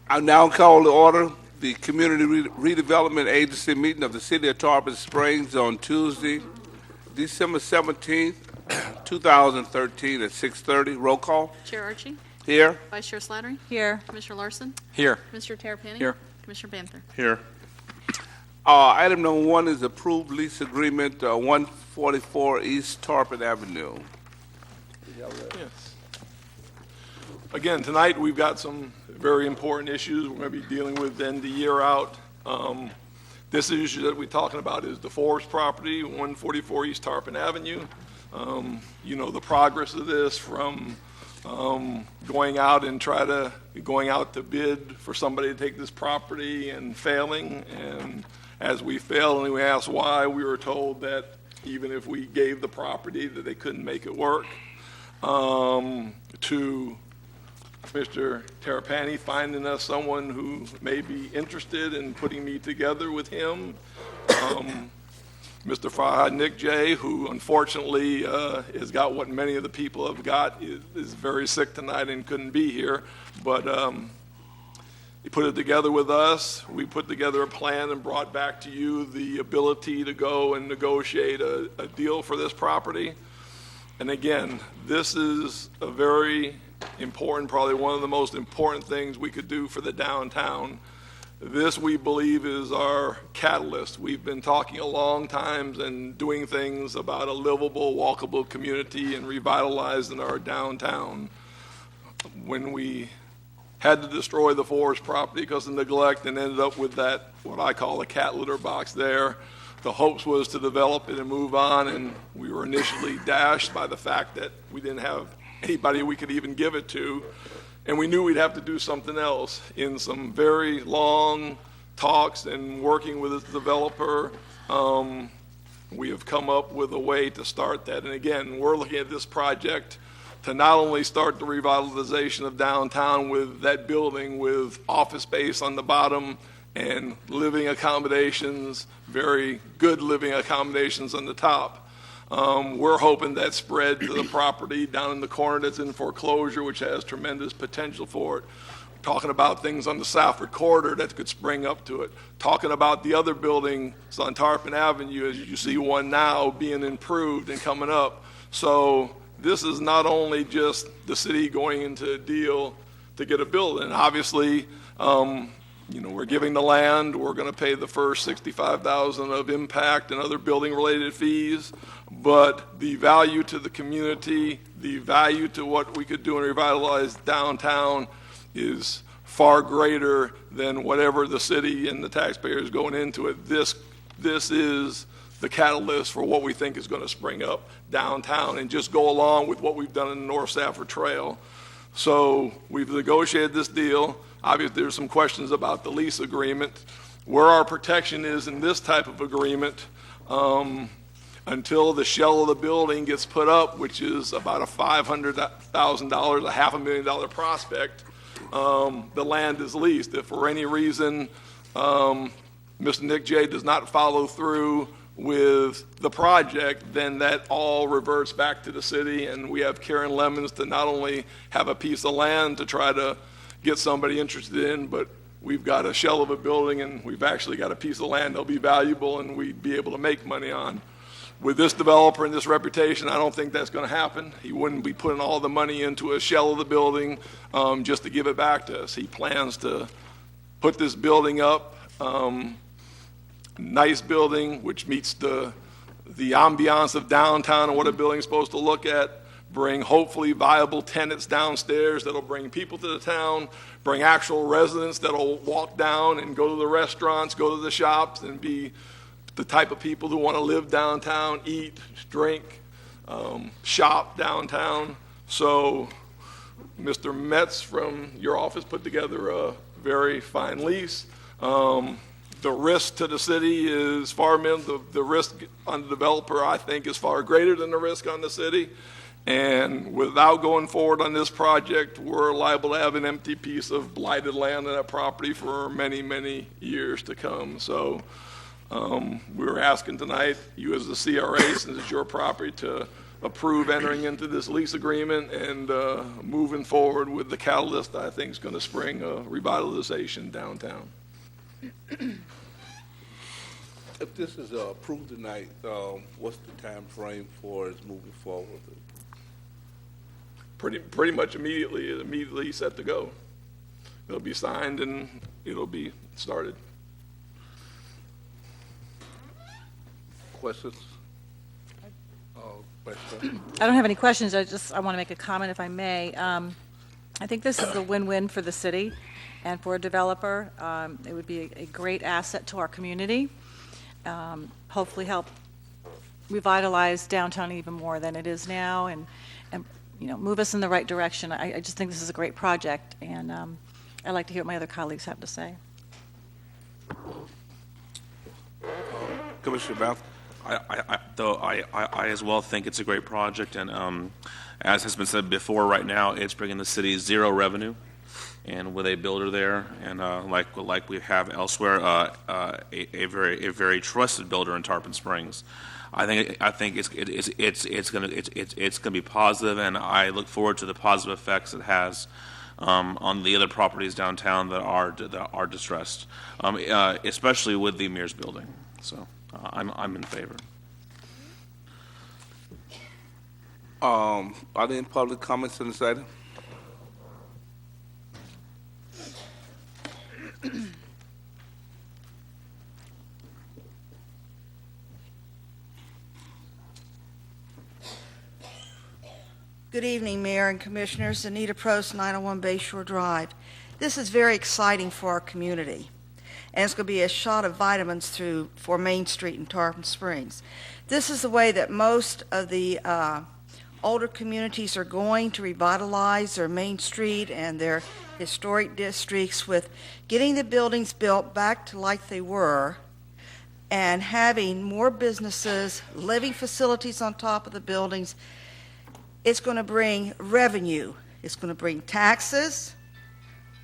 I now call to order the Community Redevelopment Agency meeting of the City of Tarpon Springs on Tuesday, December 17th, 2013 at 6:30. Roll call. Chair Archie? Here. Vice Chair Slattery? Here. Commissioner Larson? Here. Commissioner Tarpon? Here. Commissioner Banther? Here. Item number one is approved lease agreement, 144 East Tarpon Avenue. Yes. Again, tonight we've got some very important issues we're going to be dealing with end the year out. This issue that we're talking about is the Forbes property, 144 East Tarpon Avenue. You know, the progress of this from going out to bid for somebody to take this property and failing. And as we failed and we asked why, we were told that even if we gave the property that they couldn't make it work. To Mr. Tarapani finding us someone who may be interested in putting me together with him. Mr. Farhad Nick J, who unfortunately has got what many of the people have got, is very sick tonight and couldn't be here. But he put it together with us. We put together a plan and brought back to you the ability to go and negotiate a deal for this property. And again, this is a very important, probably one of the most important things we could do for the downtown. This, we believe, is our catalyst. We've been talking a long time and doing things about a livable, walkable community and revitalizing our downtown. When we had to destroy the forest property because of neglect and ended up with that, what I call a cat litter box there, the hopes was to develop it and move on, and we were initially dashed by the fact that we didn't have anybody we could even give it to, and we knew we'd have to do something else. In some very long talks and working with the developer, we have come up with a way to start that. And again, we're looking at this project to not only start the revitalization of downtown with that building with office space on the bottom and living accommodations, very good living accommodations on the top. We're hoping that spread to the property down in the corner that's in foreclosure, which has tremendous potential for it. We're talking about things on the Safford corridor that could spring up to it. Talking about the other buildings on Tarpon Avenue, as you see one now being improved and coming up. So this is not only just the city going into a deal to get a building. Obviously, you know, we're giving the land, we're going to pay the first $65,000 of impact and other building related fees, but the value to the community, the value to what we could do and revitalize downtown is far greater than whatever the city and the taxpayers going into it. This is the catalyst for what we think is going to spring up downtown and just go along with what we've done in the North Stafford Trail. So we've negotiated this deal. Obviously, there's some questions about the lease agreement. Where our protection is in this type of agreement, until the shell of the building gets put up, which is about a $500,000, a $500,000 prospect, the land is leased. If for any reason Mr. Nick J does not follow through with the project, then that all reverts back to the city, and we have Karen Lemons to not only have a piece of land to try to get somebody interested in, but we've got a shell of a building and we've actually got a piece of land that'll be valuable and we'd be able to make money on. With this developer and this reputation, I don't think that's going to happen. He wouldn't be putting all the money into a shell of the building just to give it back to us. He plans to put this building up, nice building which meets the ambiance of downtown and what a building's supposed to look at. Bring hopefully viable tenants downstairs that'll bring people to the town, bring actual residents that'll walk down and go to the restaurants, go to the shops, and be the type of people who want to live downtown, eat, drink, shop downtown. So Mr. Metz from your office put together a very fine lease. The risk to the city is far minimum. The risk on the developer, I think, is far greater than the risk on the city. And without going forward on this project, we're liable to have an empty piece of blighted land on that property for many, many years to come. So we're asking tonight, you as the CRA, since it's your property, to approve entering into this lease agreement and moving forward with the catalyst that I think is going to spring revitalization downtown. If this is approved tonight, what's the time frame for us moving forward? Pretty much immediately set to go. It'll be signed and it'll be started. Questions? Question? I don't have any questions. I want to make a comment, if I may. I think this is a win-win for the city and for a developer. It would be a great asset to our community. Hopefully help revitalize downtown even more than it is now, and move us in the right direction. I just think this is a great project, and I'd like to hear what my other colleagues have to say. Commissioner Beth? I as well think it's a great project, and as has been said before, right now it's bringing the city zero revenue, and with a builder there, and like we have elsewhere, a very trusted builder in Tarpon Springs. I think it's gonna be positive, and I look forward to the positive effects it has on the other properties downtown that are distressed, especially with the Mears building. So. I'm in favor. Are there any public comments on this item? Good evening, Mayor and Commissioners. Anita Prost, 901 Bayshore Drive. This is very exciting for our community, and it's going to be a shot of vitamins for Main Street in Tarpon Springs. This is the way that most of the older communities are going to revitalize their Main Street and their historic districts, with getting the buildings built back to like they were and having more businesses, living facilities on top of the buildings. It's going to bring revenue. It's going to bring taxes,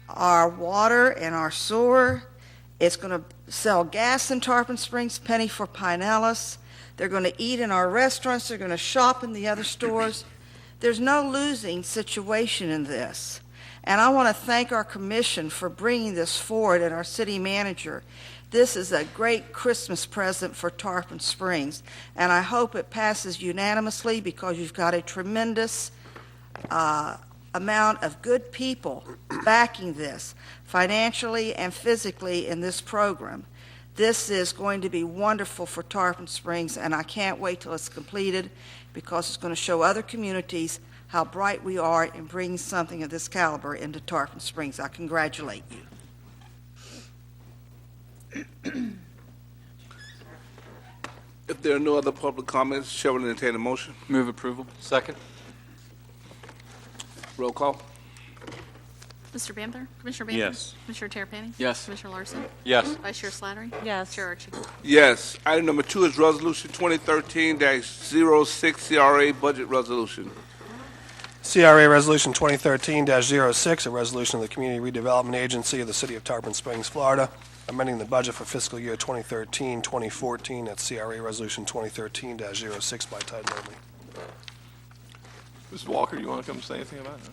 our water and our sewer. It's going to sell gas in Tarpon Springs, penny for Pinellas. They're going to eat in our restaurants. They're going to shop in the other stores. There's no losing situation in this. And I want to thank our commission for bringing this forward, and our city manager. This is a great Christmas present for Tarpon Springs, and I hope it passes unanimously, because you've got a tremendous amount of good people backing this financially and physically in this program. This is going to be wonderful for Tarpon Springs, and I can't wait till it's completed, because it's going to show other communities how bright we are in bringing something of this caliber into Tarpon Springs. I congratulate you. If there are no other public comments, Chair will entertain a motion. Move approval. Second. Roll call. Mr. Banther? Commissioner Banther? Yes. Commissioner Terrapini? Yes. Commissioner Larson? Yes. Vice Chair Slattery? Yes. Chair Archie? Yes. Item number 2 is Resolution 2013-06 CRA Budget Resolution. CRA Resolution 2013-06, a resolution of the Community Redevelopment Agency of the City of Tarpon Springs, Florida, amending the budget for fiscal year 2013-2014 at CRA Resolution 2013-06 by title only. Mr. Walker, you want to come say anything about it?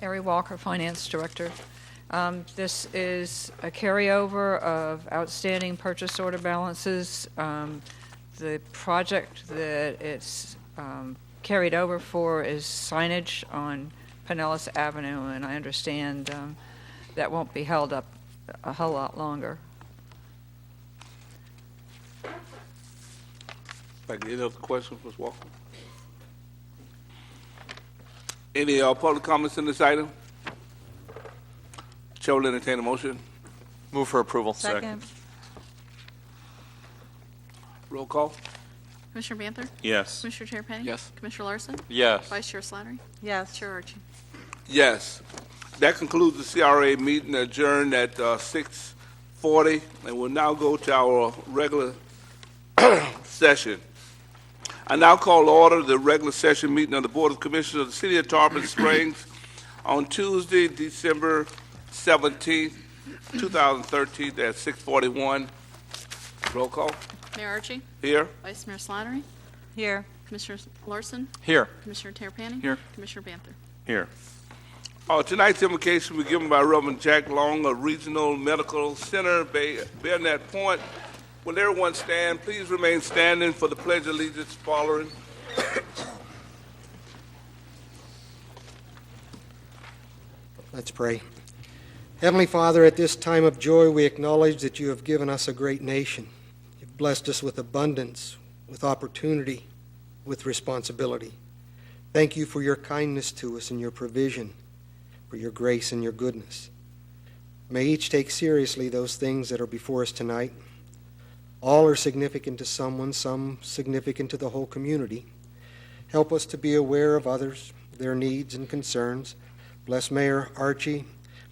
Ari Walker, Finance Director. This is a carryover of outstanding purchase order balances. The project that it's carried over for is signage on Pinellas Avenue, and I understand that won't be held up a whole lot longer. Thank you. Any other questions, Ms. Walker? Any public comments on this item? Chair will entertain a motion. Move for approval. Second. Roll call. Commissioner Banther? Yes. Commissioner Terrapini? Yes. Commissioner Larson? Yes. Vice Chair Slattery? Yes. Chair Archie? Yes. That concludes the CRA meeting, adjourned at 6:40, and we'll now go to our regular session. I now call to order the regular session meeting of the Board of Commissioners of the City of Tarpon Springs on Tuesday, December 17th, 2013, at 6:41. Roll call. Mayor Archie? Here. Vice Mayor Slattery? Here. Commissioner Larson? Here. Commissioner Terrapini? Here. Commissioner Banther? Here. Tonight's invocation will be given by Reverend Jack Long of Regional Medical Center, Bayonet Point. Will everyone stand? Please remain standing for the Pledge of Allegiance following. Let's pray. Heavenly Father, at this time of joy, we acknowledge that you have given us a great nation. You've blessed us with abundance, with opportunity, with responsibility. Thank you for your kindness to us and your provision, for your grace and your goodness. May each take seriously those things that are before us tonight. All are significant to someone, some significant to the whole community. Help us to be aware of others, their needs and concerns. Bless Mayor Archie,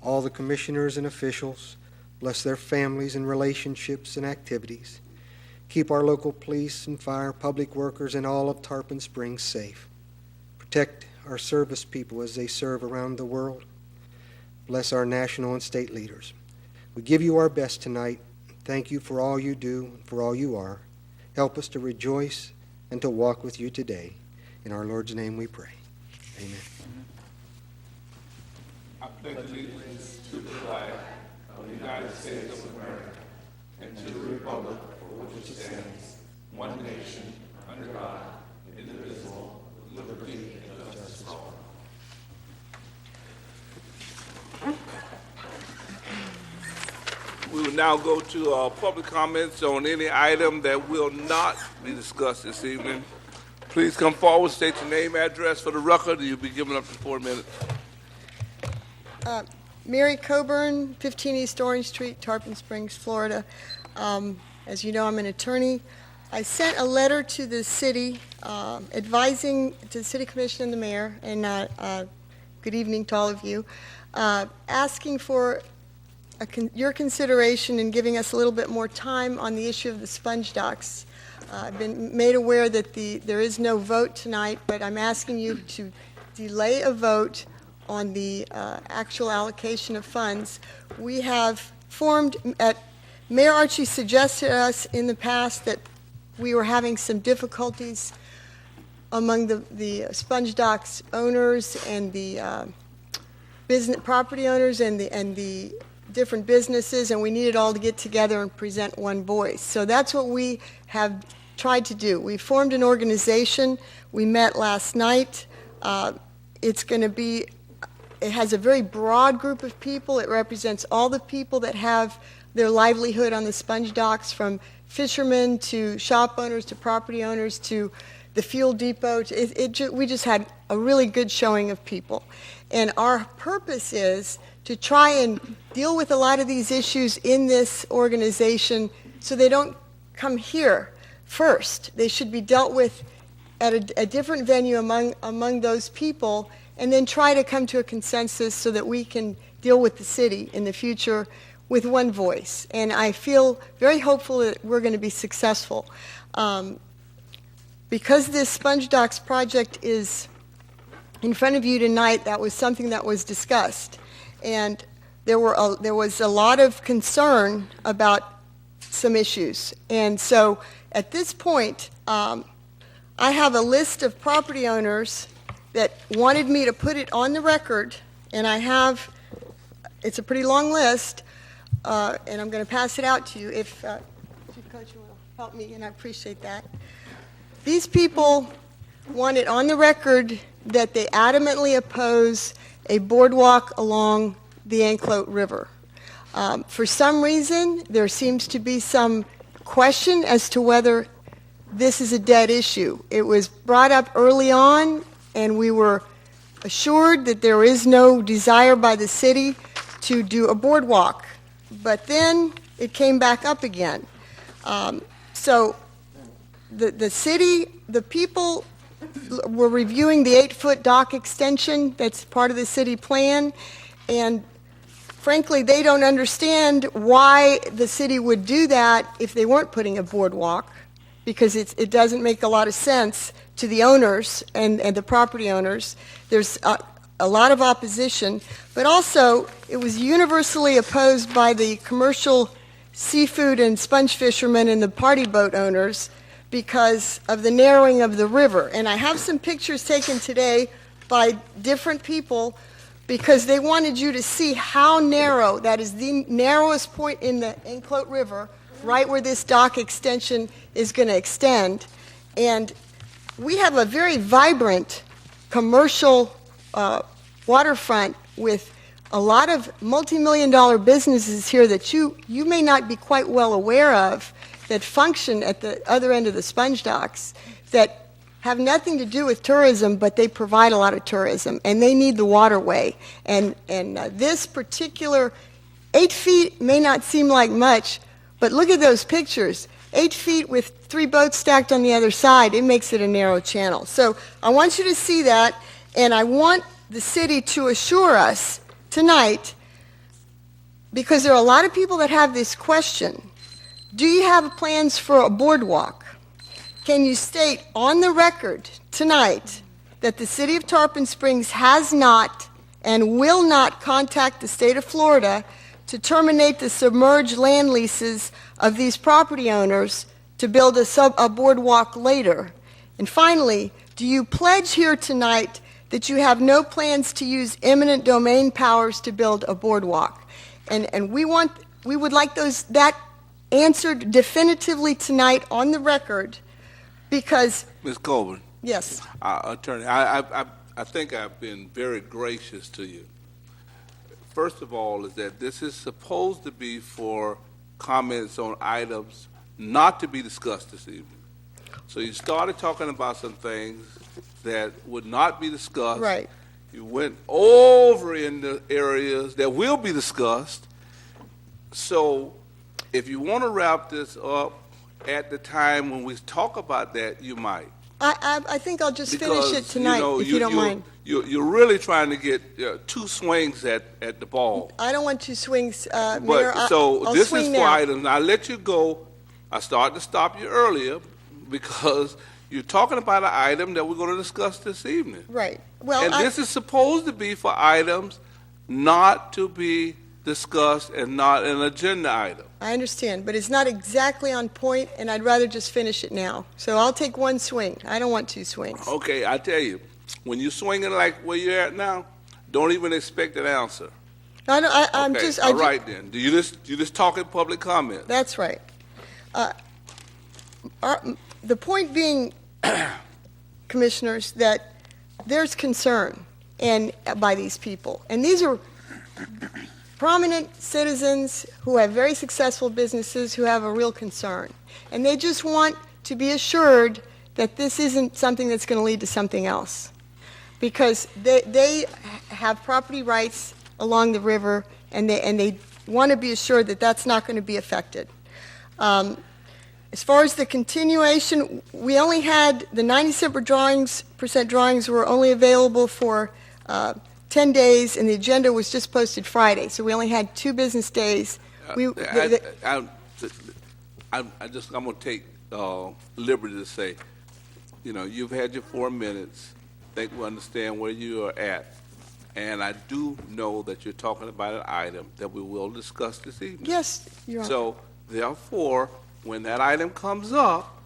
all the commissioners and officials. Bless their families and relationships and activities. Keep our local police and fire, public workers, and all of Tarpon Springs safe. Protect our service people as they serve around the world. Bless our national and state leaders. We give you our best tonight. Thank you for all you do and for all you are. Help us to rejoice and to walk with you today. In our Lord's name we pray. Amen. I pledge allegiance to the flag of the United States of America and to the republic for which it stands, one nation, under God, indivisible, with liberty and justice for all. We will now go to public comments on any item that will not be discussed this evening. Please come forward, state your name, address for the record, and you'll be given up to 4 minutes. Mary Coburn, 15 East Orange Street, Tarpon Springs, Florida. As you know, I'm an attorney. I sent a letter to the city advising to the city commission and the mayor, and good evening to all of you, asking for your consideration in giving us a little bit more time on the issue of the sponge docks. I've been made aware that there is no vote tonight, but I'm asking you to delay a vote on the actual allocation of funds. We have formed, Mayor Archie suggested to us in the past that we were having some difficulties among the sponge docks owners and the business property owners and the different businesses, and we needed all to get together and present one voice. So that's what we have tried to do. We formed an organization. We met last night. It's going to be, it has a very broad group of people. It represents all the people that have their livelihood on the sponge docks, from fishermen to shop owners to property owners to the fuel depot. We just had a really good showing of people. And our purpose is to try and deal with a lot of these issues in this organization so they don't come here first. They should be dealt with at a different venue among those people, and then try to come to a consensus so that we can deal with the city in the future with one voice. And I feel very hopeful that we're going to be successful. Because this Sponge Docks project is in front of you tonight, that was something that was discussed. And there was a lot of concern about some issues. And so at this point, I have a list of property owners that wanted me to put it on the record, and it's a pretty long list, and I'm going to pass it out to you if Chief Coach will help me, and I appreciate that. These people wanted on the record that they adamantly oppose a boardwalk along the Anclote River. For some reason, there seems to be some question as to whether this is a dead issue. It was brought up early on, and we were assured that there is no desire by the city to do a boardwalk. But then it came back up again. So the city, the people were reviewing the 8-foot dock extension that's part of the city plan, and frankly, they don't understand why the city would do that if they weren't putting a boardwalk, because it doesn't make a lot of sense to the owners and the property owners. There's a lot of opposition, but also it was universally opposed by the commercial seafood and sponge fishermen and the party boat owners because of the narrowing of the river. And I have some pictures taken today by different people because they wanted you to see how narrow, that is the narrowest point in the Enclote River, right where this dock extension is going to extend. And we have a very vibrant commercial waterfront with a lot of multi-million-dollar businesses here that you may not be quite well aware of that function at the other end of the sponge docks that have nothing to do with tourism, but they provide a lot of tourism, and they need the waterway. And this particular 8 feet may not seem like much, but look at those pictures. 8 feet with 3 boats stacked on the other side, it makes it a narrow channel. So I want you to see that, and I want the city to assure us tonight, because there are a lot of people that have this question, do you have plans for a boardwalk? Can you state on the record tonight that the city of Tarpon Springs has not and will not contact the state of Florida to terminate the submerged land leases of these property owners to build a boardwalk later? And finally, do you pledge here tonight that you have no plans to use eminent domain powers to build a boardwalk? And we would like that answered definitively tonight on the record, because... Ms. Colburn. Yes. Attorney, I think I've been very gracious to you. First of all, is that this is supposed to be for comments on items not to be discussed this evening. So you started talking about some things that would not be discussed. Right. You went over in the areas that will be discussed. So if you want to wrap this up at the time when we talk about that, you might. I think I'll just finish it tonight, if you don't mind. You're really trying to get 2 swings at the ball. I don't want 2 swings, Mayor. I'll This swing is now. for items. I let you go. I started to stop you earlier because you're talking about an item that we're going to discuss this evening. Right. Well, And this is supposed to be for items not to be discussed and not an agenda item. I understand, but it's not exactly on point, and I'd rather just finish it now. So I'll take 1 swing. I don't want 2 swings. Okay, I tell you, when you're swinging like where you're at now, don't even expect an answer. I'm Okay, just... all right then. Do you just talk in public comment? That's right. The point being, Commissioners, that there's concern by these people. And these are prominent citizens who have very successful businesses who have a real concern. And they just want to be assured that this isn't something that's going to lead to something else. Because they have property rights along the river, and they want to be assured that that's not going to be affected. As far as the continuation, we only had the 97% drawings were only available for 10 days, and the agenda was just posted Friday, so we only had 2 business days. I'm going to take liberty to say, you've had your 4 minutes. I think we understand where you are at. And I do know that you're talking about an item that we will discuss this evening. Yes, Your Honor. So, therefore, when that item comes up,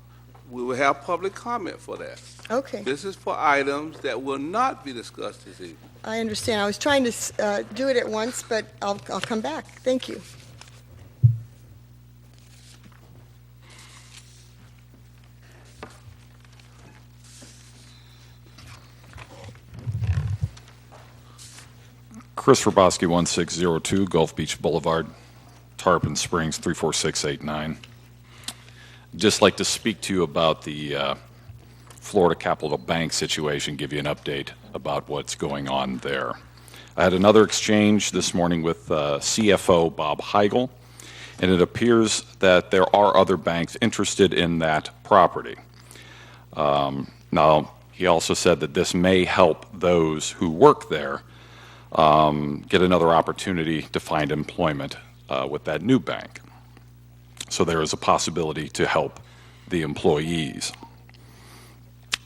we will have public comment for that. Okay. This is for items that will not be discussed this evening. I understand. I was trying to do it at once, but I'll come back. Thank you. Chris Rabosky, 1602 Gulf Beach Boulevard, Tarpon Springs, 34689. Just like to speak to you about the Florida Capital Bank situation, give you an update about what's going on there. I had another exchange this morning with CFO Bob Heigl, and it appears that there are other banks interested in that property. Now, he also said that this may help those who work there get another opportunity to find employment with that new bank. So there is a possibility to help the employees.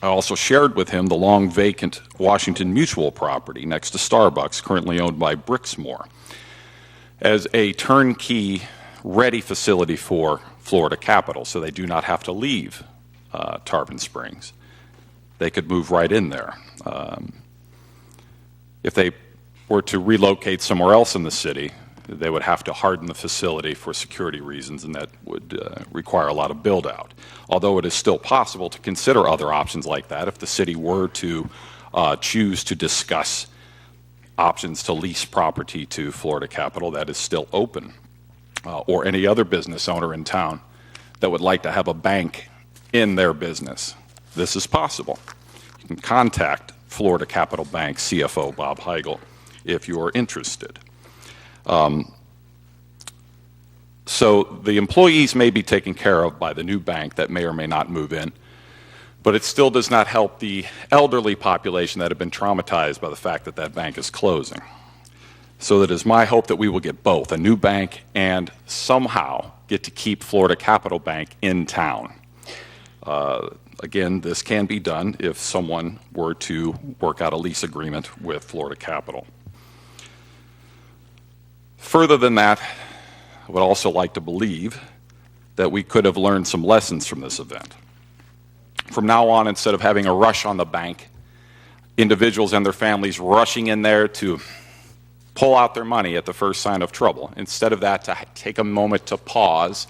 I also shared with him the long vacant Washington Mutual property next to Starbucks, currently owned by Brixmor, as a turnkey ready facility for Florida Capital, so they do not have to leave Tarpon Springs. They could move right in there. If they were to relocate somewhere else in the city, they would have to harden the facility for security reasons, and that would require a lot of build-out. Although it is still possible to consider other options like that if the city were to choose to discuss options to lease property to Florida Capital, that is still open. Or any other business owner in town that would like to have a bank in their business. This is possible. You can contact Florida Capital Bank CFO Bob Heigl if you are interested. So the employees may be taken care of by the new bank that may or may not move in, but it still does not help the elderly population that have been traumatized by the fact that that bank is closing. So it is my hope that we will get both, a new bank and somehow get to keep Florida Capital Bank in town. Again, this can be done if someone were to work out a lease agreement with Florida Capital. Further than that, I would also like to believe that we could have learned some lessons from this event. From now on, instead of having a rush on the bank, individuals and their families rushing in there to pull out their money at the first sign of trouble, instead of that, to take a moment to pause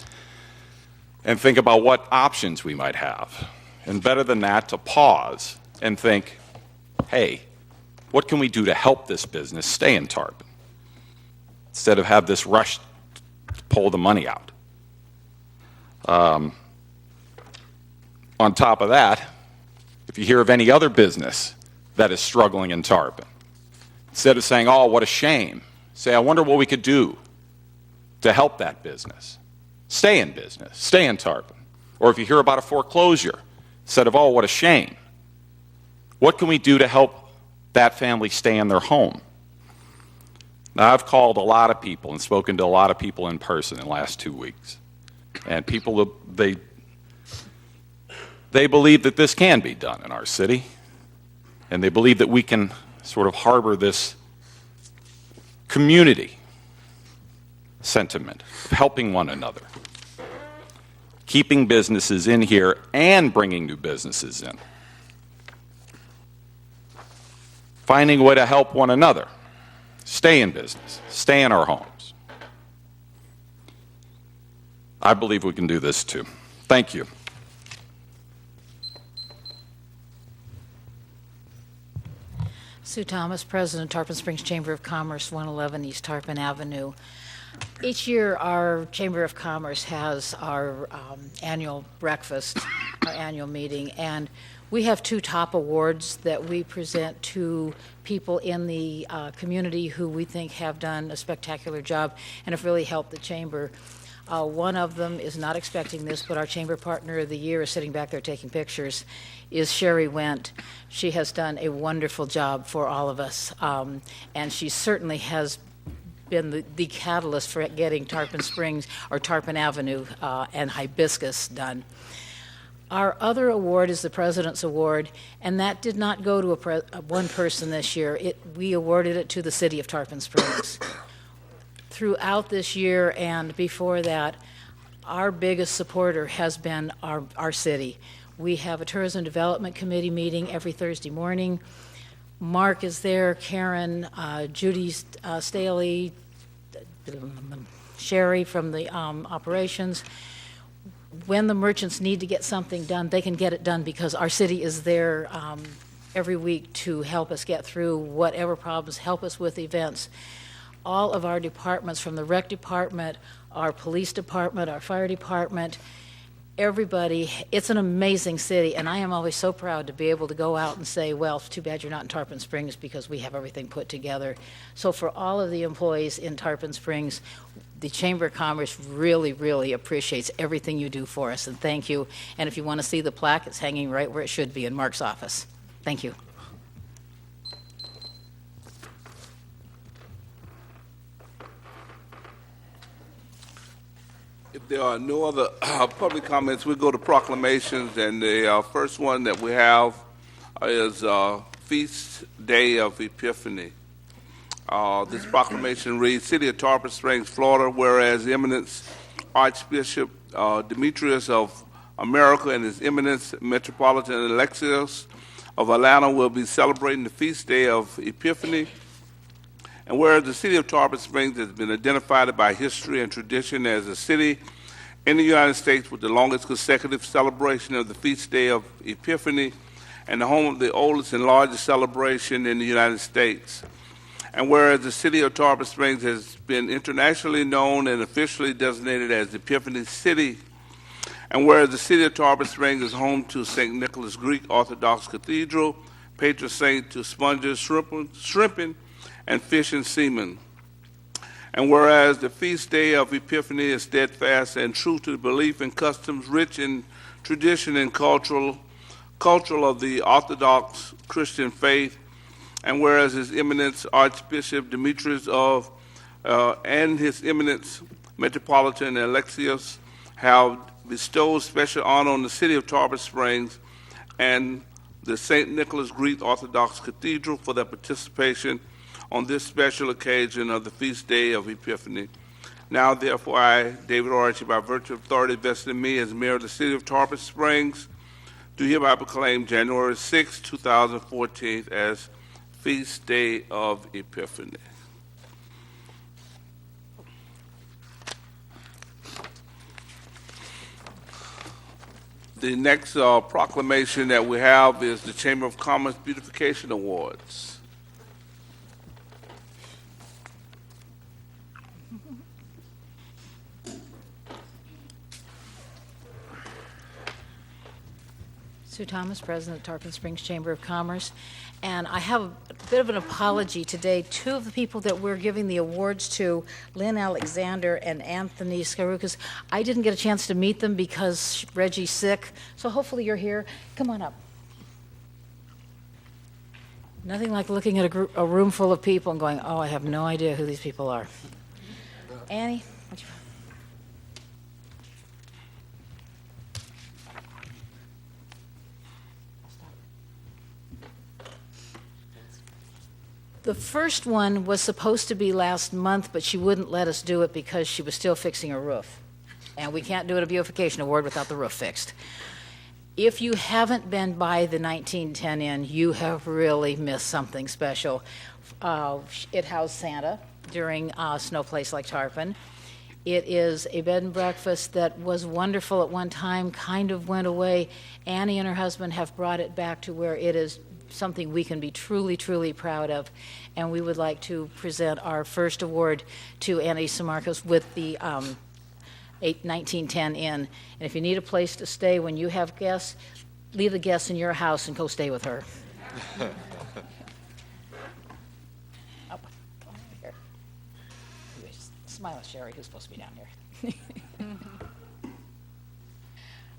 and think about what options we might have. And better than that, to pause and think, hey, what can we do to help this business stay in Tarpon? Instead of have this rush to pull the money out. On top of that, if you hear of any other business that is struggling in Tarpon, instead of saying, oh, what a shame, say, I wonder what we could do to help that business. Stay in business, stay in Tarpon. Or if you hear about a foreclosure, instead of, oh, what a shame, what can we do to help that family stay in their home? Now, I've called a lot of people and spoken to a lot of people in person in the last 2 weeks. And people, they believe that this can be done in our city. And they believe that we can sort of harbor this community sentiment of helping one another, keeping businesses in here and bringing new businesses in, finding a way to help one another, stay in business, stay in our homes. I believe we can do this too. Thank you. Sue Thomas, President, Tarpon Springs Chamber of Commerce, 111 East Tarpon Avenue. Each year, our Chamber of Commerce has our annual breakfast, our annual meeting, and we have 2 top awards that we present to people in the community who we think have done a spectacular job and have really helped the Chamber. One of them is not expecting this, but our Chamber Partner of the Year is sitting back there taking pictures, is Sherry Wendt. She has done a wonderful job for all of us, and she certainly has been the catalyst for getting Tarpon Springs or Tarpon Avenue and Hibiscus done. Our other award is the President's Award, and that did not go to one person this year. We awarded it to the City of Tarpon Springs. Throughout this year and before that, our biggest supporter has been our city. We have a Tourism Development Committee meeting every Thursday morning. Mark is there, Karen, Judy Staley, Sherry from the operations. When the merchants need to get something done, they can get it done because our city is there every week to help us get through whatever problems, help us with events. All of our departments, from the rec department, our police department, our fire department, everybody, it's an amazing city, and I am always so proud to be able to go out and say, well, it's too bad you're not in Tarpon Springs because we have everything put together. So for all of the employees in Tarpon Springs, the Chamber of Commerce really, really appreciates everything you do for us, and thank you. And if you want to see the plaque, it's hanging right where it should be in Mark's office. Thank you. If There are no other public comments. We go to proclamations, and the first one that we have is Feast Day of Epiphany. This proclamation reads, City of Tarpon Springs, Florida, whereas Eminence Archbishop Demetrius of America and His Eminence Metropolitan Alexius of Atlanta will be celebrating the Feast Day of Epiphany. And whereas the City of Tarpon Springs has been identified by history and tradition as a city in the United States with the longest consecutive celebration of the Feast Day of Epiphany and the home of the oldest and largest celebration in the United States. And whereas the City of Tarpon Springs has been internationally known and officially designated as the Epiphany City, and whereas the City of Tarpon Springs is home to St. Nicholas Greek Orthodox Cathedral, patron saint to spongers, shrimping, and fish and seamen. And whereas the feast day of Epiphany is steadfast and true to the belief and customs rich in tradition and cultural of the Orthodox Christian faith, and whereas His Eminence Archbishop Demetrius of and His Eminence Metropolitan Alexius have bestowed special honor on the City of Tarpon Springs and the St. Nicholas Greek Orthodox Cathedral for their participation on this special occasion of the Feast Day of Epiphany. Now, therefore, I, David Archie, by virtue of authority vested in me as Mayor of the City of Tarpon Springs, do hereby proclaim January 6, 2014 as Feast Day of Epiphany. The next proclamation that we have is the Chamber of Commerce Beautification Awards. Sue Thomas, President, Tarpon Springs Chamber of Commerce. And I have a bit of an apology today. Two of the people that we're giving the awards to, Lynn Alexander and Anthony Skarukas, I didn't get a chance to meet them because Reggie's sick. So hopefully you're here. Come on up. Nothing like looking at a room full of people and going, oh, I have no idea who these people are. Annie? The first one was supposed to be last month, but she wouldn't let us do it because she was still fixing her roof. And we can't do a beautification award without the roof fixed. If you haven't been by the 1910 Inn, you have really missed something special. It housed Santa during Snow Place like Tarpon. It is a bed and breakfast that was wonderful at one time, kind of went away. Annie and her husband have brought it back to where it is something we can be truly, truly proud of. And we would like to present our first award to Annie Samarcos with the 1910 Inn. And if you need a place to stay when you have guests, leave the guests in your house and go stay with her. Up. Here. Smile at Sherry, who's supposed to be down here.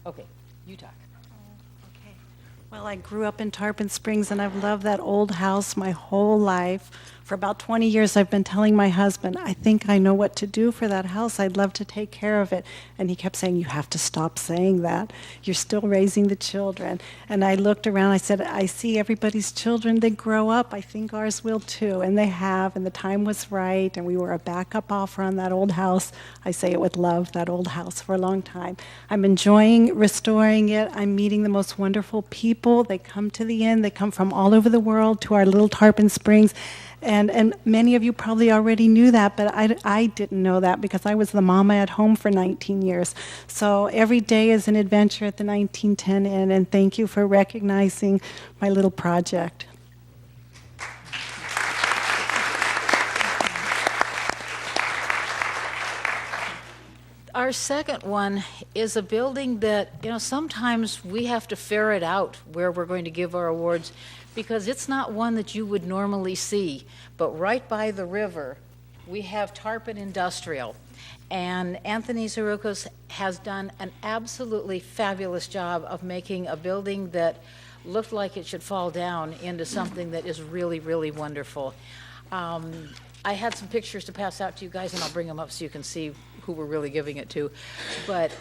Okay, you talk. Well, I grew up in Tarpon Springs, and I've loved that old house my whole life. For about 20 years, I've been telling my husband, I think I know what to do for that house. I'd love to take care of it. And he kept saying, you have to stop saying that. You're still raising the children. And I looked around, I said, I see everybody's children, they grow up. I think ours will too. And they have, and the time was right, and we were a backup offer on that old house. I say it with love, that old house, for a long time. I'm enjoying restoring it. I'm meeting the most wonderful people. They come to the inn. They come from all over the world to our little Tarpon Springs. And many of you probably already knew that, but I didn't know that because I was the mama at home for 19 years. So every day is an adventure at the 1910 Inn, and thank you for recognizing my little project. Our second one is a building that, sometimes we have to ferret out where we're going to give our awards because it's not one that you would normally see. But right by the river, we have Tarpon Industrial. And Anthony Zarukos has done an absolutely fabulous job of making a building that looked like it should fall down into something that is really, really wonderful. I had some pictures to pass out to you guys, and I'll bring them up so you can see who we're really giving it to. But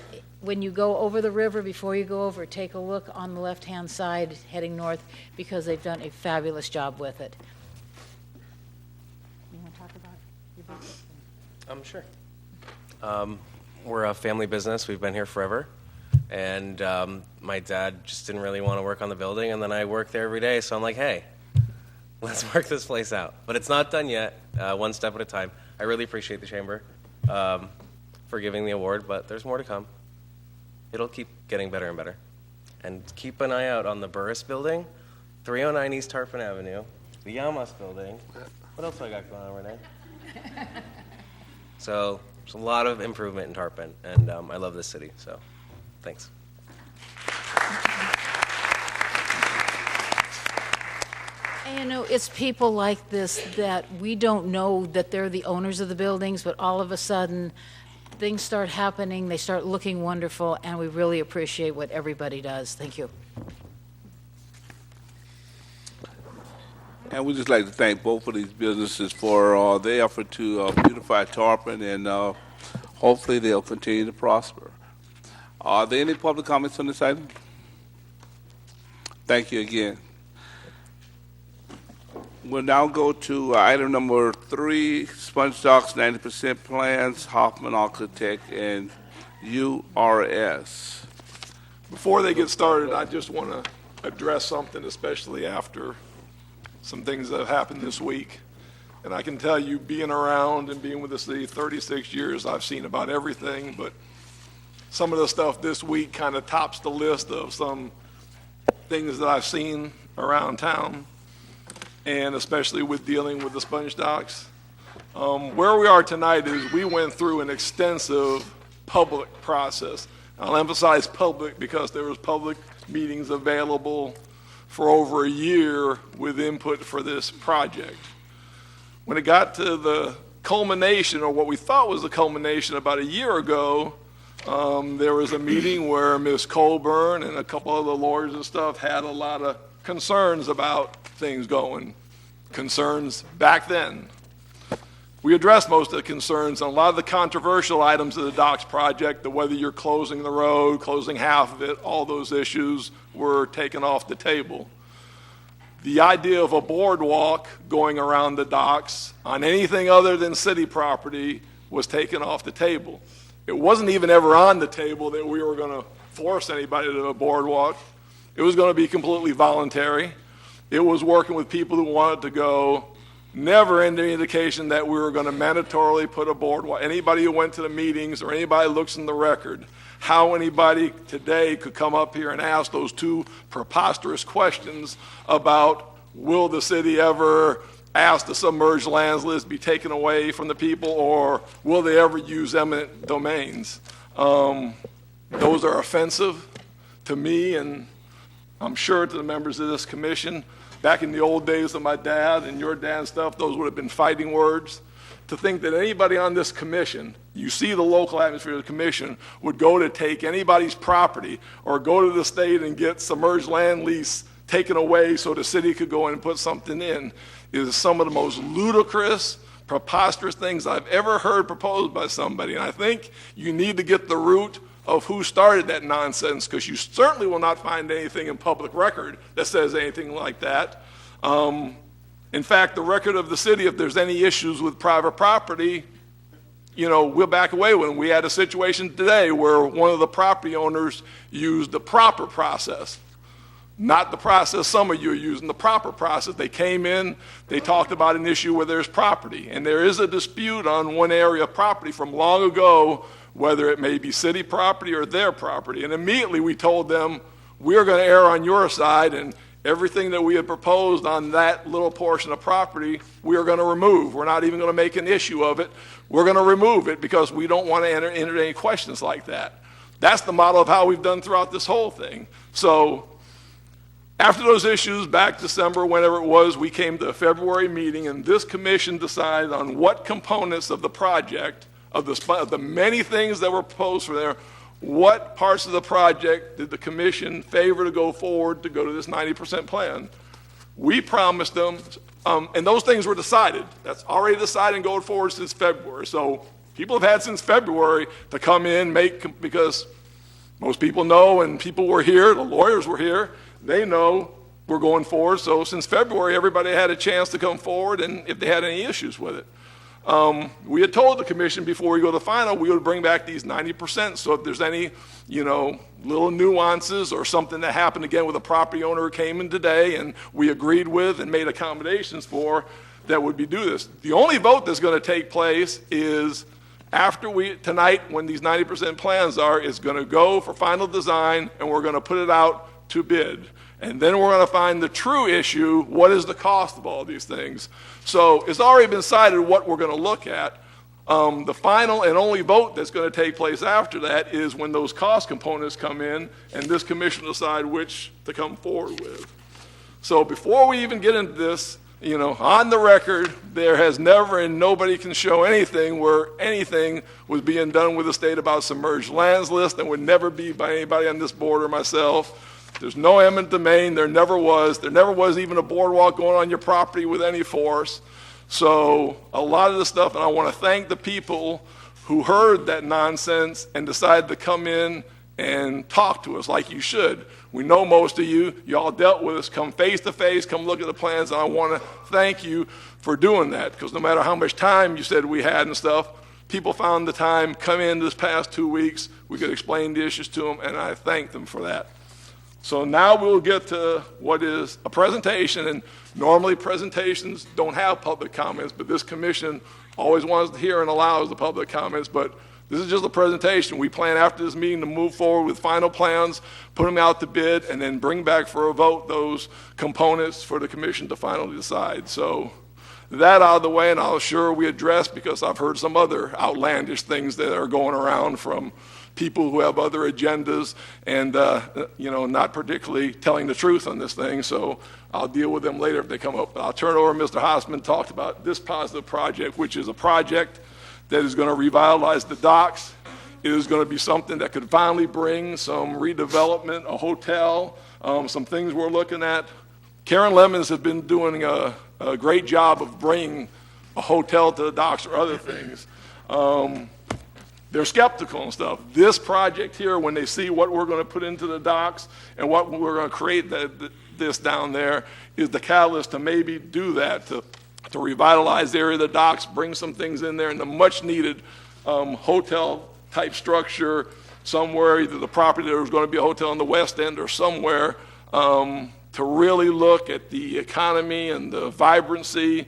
when you go over the river, before you go over, take a look on the left-hand side heading north, because they've done a fabulous job with it. You want to talk about your business? Sure. We're a family business. We've been here forever. And my dad just didn't really want to work on the building, and then I work there every day, so I'm like, hey, let's work this place out. But it's not done yet, one step at a time. I really appreciate the Chamber for giving the award, but there's more to come. It'll keep getting better and better. And keep an eye out on the Burris Building, 309 East Tarpon Avenue, the Yamas Building. What else do I got going on, Renee? So there's a lot of improvement in Tarpon, and I love this city, so thanks. And you know, it's people like this that we don't know that they're the owners of the buildings, but all of a sudden, things start happening, they start looking wonderful, and we really appreciate what everybody does. Thank you. And we'd just like to thank both of these businesses for their effort to beautify Tarpon, and hopefully they'll continue to prosper. Are there any public comments on this item? Thank you again. We'll now go to item number 3, Sponge Docks 90% plans, Hoffman Architect, and URS. Before they get started, I just want to address something, especially after some things that have happened this week. And I can tell you, being around and being with the city 36 years, I've seen about everything, but some of the stuff this week kind of tops the list of some things that I've seen around town, and especially with dealing with the sponge docks. Where we are tonight is we went through an extensive public process. I'll emphasize public because there was public meetings available for over a year with input for this project. When it got to the culmination, or what we thought was the culmination about a year ago, there was a meeting where Ms. Colburn and a couple of the lawyers and stuff had a lot of concerns about things going. Concerns back then. We addressed most of the concerns, and a lot of the controversial items of the docks project, the whether you're closing the road, closing half of it, all those issues were taken off the table. The idea of a boardwalk going around the docks on anything other than city property was taken off the table. It wasn't even ever on the table that we were going to force anybody to a boardwalk. It was going to be completely voluntary. It was working with people who wanted to go. Never any indication that we were going to mandatorily put a boardwalk. Anybody who went to the meetings or anybody who looks in the record, how anybody today could come up here and ask those two preposterous questions about will the city ever ask the submerged lands list be taken away from the people, or will they ever use eminent domains? Those are offensive to me, and I'm sure to the members of this commission. Back in the old days of my dad and your dad and stuff, those would have been fighting words. To think that anybody on this commission, you see the local atmosphere of the commission, would go to take anybody's property or go to the state and get submerged land lease taken away so the city could go in and put something in, is some of the most ludicrous, preposterous things I've ever heard proposed by somebody. And I think you need to get the root of who started that nonsense, because you certainly will not find anything in public record that says anything like that. In fact, the record of the city, if there's any issues with private property, you know, we'll back away when we had a situation today where one of the property owners used the proper process. Not the process some of you are using, the proper process. They came in, they talked about an issue where there's property, and there is a dispute on one area of property from long ago, whether it may be city property or their property. And immediately we told them, we're going to err on your side, and everything that we had proposed on that little portion of property, we are going to remove. We're not even going to make an issue of it. We're going to remove it because we don't want to enter any questions like that. That's the model of how we've done throughout this whole thing. So after those issues, back December, whenever it was, we came to a February meeting, and this commission decided on what components of the project, of the many things that were proposed for there, what parts of the project did the commission favor to go forward to go to this 90% plan. We promised them And those things were decided. That's already decided and going forward since February. So people have had since February to come in, because most people know, and people were here, the lawyers were here, they know we're going forward. So since February, everybody had a chance to come forward, and if they had any issues with it. We had told the commission before we go to the final, we would bring back these 90%. So if there's any, little nuances or something that happened again with a property owner who came in today and we agreed with and made accommodations for, that would be do this. The only vote that's going to take place is after tonight, when these 90% plans are, is going to go for final design, and we're going to put it out to bid. And then we're going to find the true issue, what is the cost of all these things? So it's already been decided what we're going to look at. The final and only vote that's going to take place after that is when those cost components come in, and this commission will decide which to come forward with. So before we even get into this, on the record, there has never, and nobody can show anything where anything was being done with the state about submerged lands list, and would never be by anybody on this board or myself. There's no eminent domain. There never was. There never was even a boardwalk going on your property with any force. So a lot of the stuff, and I want to thank the people who heard that nonsense and decided to come in and talk to us like you should. We know most of you. You all dealt with us. Come face to face. Come look at the plans. And I want to thank you for doing that, because no matter how much time you said we had and stuff, people found the time, come in this past 2 weeks. We could explain the issues to them, and I thank them for that. So now we'll get to what is a presentation, and normally presentations don't have public comments, but this commission always wants to hear and allows the public comments, but this is just a presentation. We plan after this meeting to move forward with final plans, put them out to bid, and then bring back for a vote those components for the commission to finally decide. So that out of the way, and I'll sure we address, because I've heard some other outlandish things that are going around from people who have other agendas and, not particularly telling the truth on this thing. So I'll deal with them later if they come up. But I'll turn it over to Mr. Hossman, talked about this positive project, which is a project that is going to revitalize the docks. It is going to be something that could finally bring some redevelopment, a hotel, some things we're looking at. Karen Lemons has been doing a great job of bringing a hotel to the docks or other things. They're skeptical and stuff. This project here, when they see what we're going to put into the docks and what we're going to create this down there, is the catalyst to maybe do that, to revitalize the area of the docks, bring some things in there, and the much-needed hotel-type structure somewhere, either the property there was going to be a hotel in the West End or somewhere, to really look at the economy and the vibrancy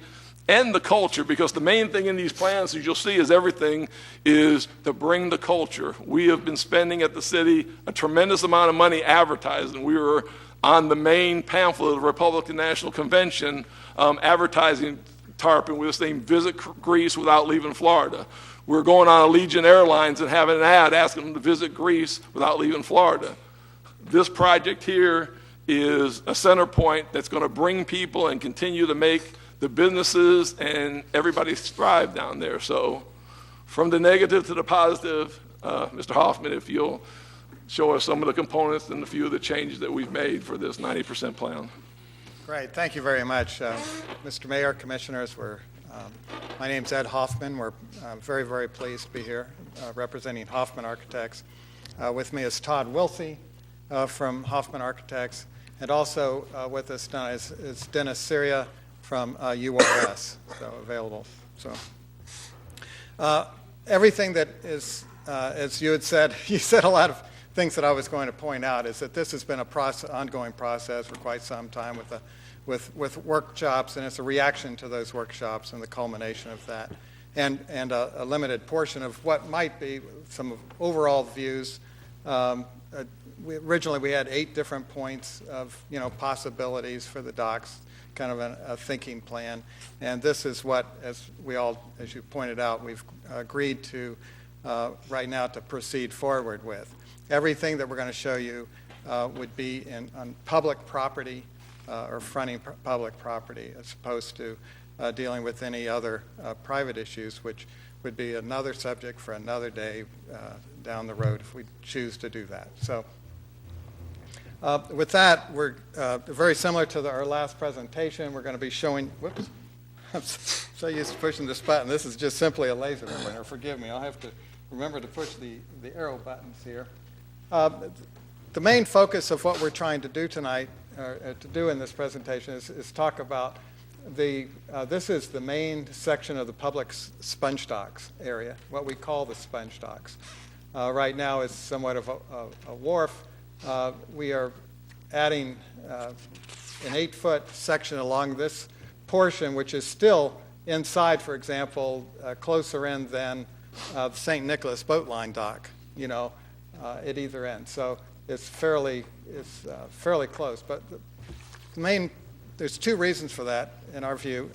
and the culture, because the main thing in these plans, as you'll see, is everything is to bring the culture. We have been spending at the city a tremendous amount of money advertising. We were on the main pamphlet of the Republican National Convention advertising Tarpon with the same visit Greece without leaving Florida. We're going on Allegiant Airlines and having an ad asking them to visit Greece without leaving Florida. This project here is a center point that's going to bring people and continue to make the businesses and everybody thrive down there. So from the negative to the positive, Mr. Hoffman, if you'll show us some of the components and a few of the changes that we've made for this 90% plan. Great, thank you very much. Mr. Mayor, Commissioners, my name's Ed Hoffman. We're very, very pleased to be here representing Hoffman Architects. With me is Todd Wilthey from Hoffman Architects, and also with us now is Dennis Syria from URS, so available. So everything that is, as you had said, you said a lot of things that I was going to point out, is that this has been an ongoing process for quite some time with workshops, and it's a reaction to those workshops and the culmination of that, and a limited portion of what might be some overall views. Originally we had 8 different points of possibilities for the docks, kind of a thinking plan, and this is what, as you pointed out, we've agreed to right now to proceed forward with. Everything that we're going to show you would be on public property or fronting public property, as opposed to dealing with any other private issues, which would be another subject for another day down the road if we choose to do that. So With that, we're very similar to our last presentation. We're going to be showing, whoops, I'm so used to pushing this button. This is just simply a laser pointer. Forgive me. I'll have to remember to push the arrow buttons here. The main focus of what we're trying to do tonight, to do in this presentation, is talk about this is the main section of the public sponge docks area, what we call the sponge docks. Right now it's somewhat of a wharf. We are adding an 8-foot section along this portion, which is still inside, for example, closer in than the St. Nicholas boat line dock, at either end. So it's fairly close. But there's two reasons for that, in our view.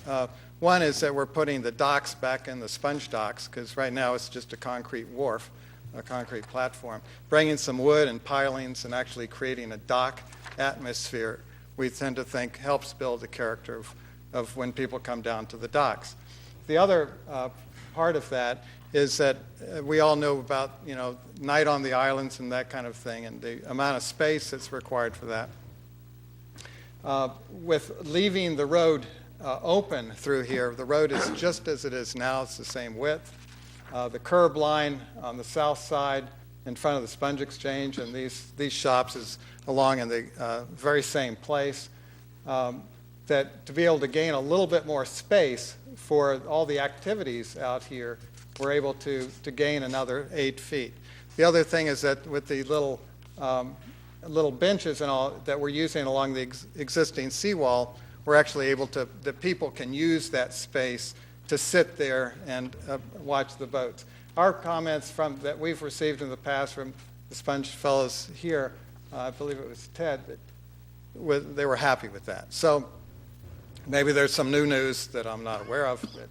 One is that we're putting the docks back in the sponge docks, because right now it's just a concrete wharf, a concrete platform. Bringing some wood and pilings and actually creating a dock atmosphere, we tend to think helps build the character of when people come down to the docks. The other part of that is that we all know about, night on the islands and that kind of thing, and the amount of space that's required for that. With leaving the road open through here, the road is just as it is now. It's the same width. The curb line on the south side in front of the sponge exchange and these shops is along in the very same place. That to be able to gain a little bit more space for all the activities out here, we're able to gain another 8 feet. The other thing is that with the little benches and all that we're using along the existing seawall, we're actually able to, the people can use that space to sit there and watch the boats. Our comments that we've received in the past from the sponge fellows here, I believe it was Ted, they were happy with that. So maybe there's some new news that I'm not aware of, but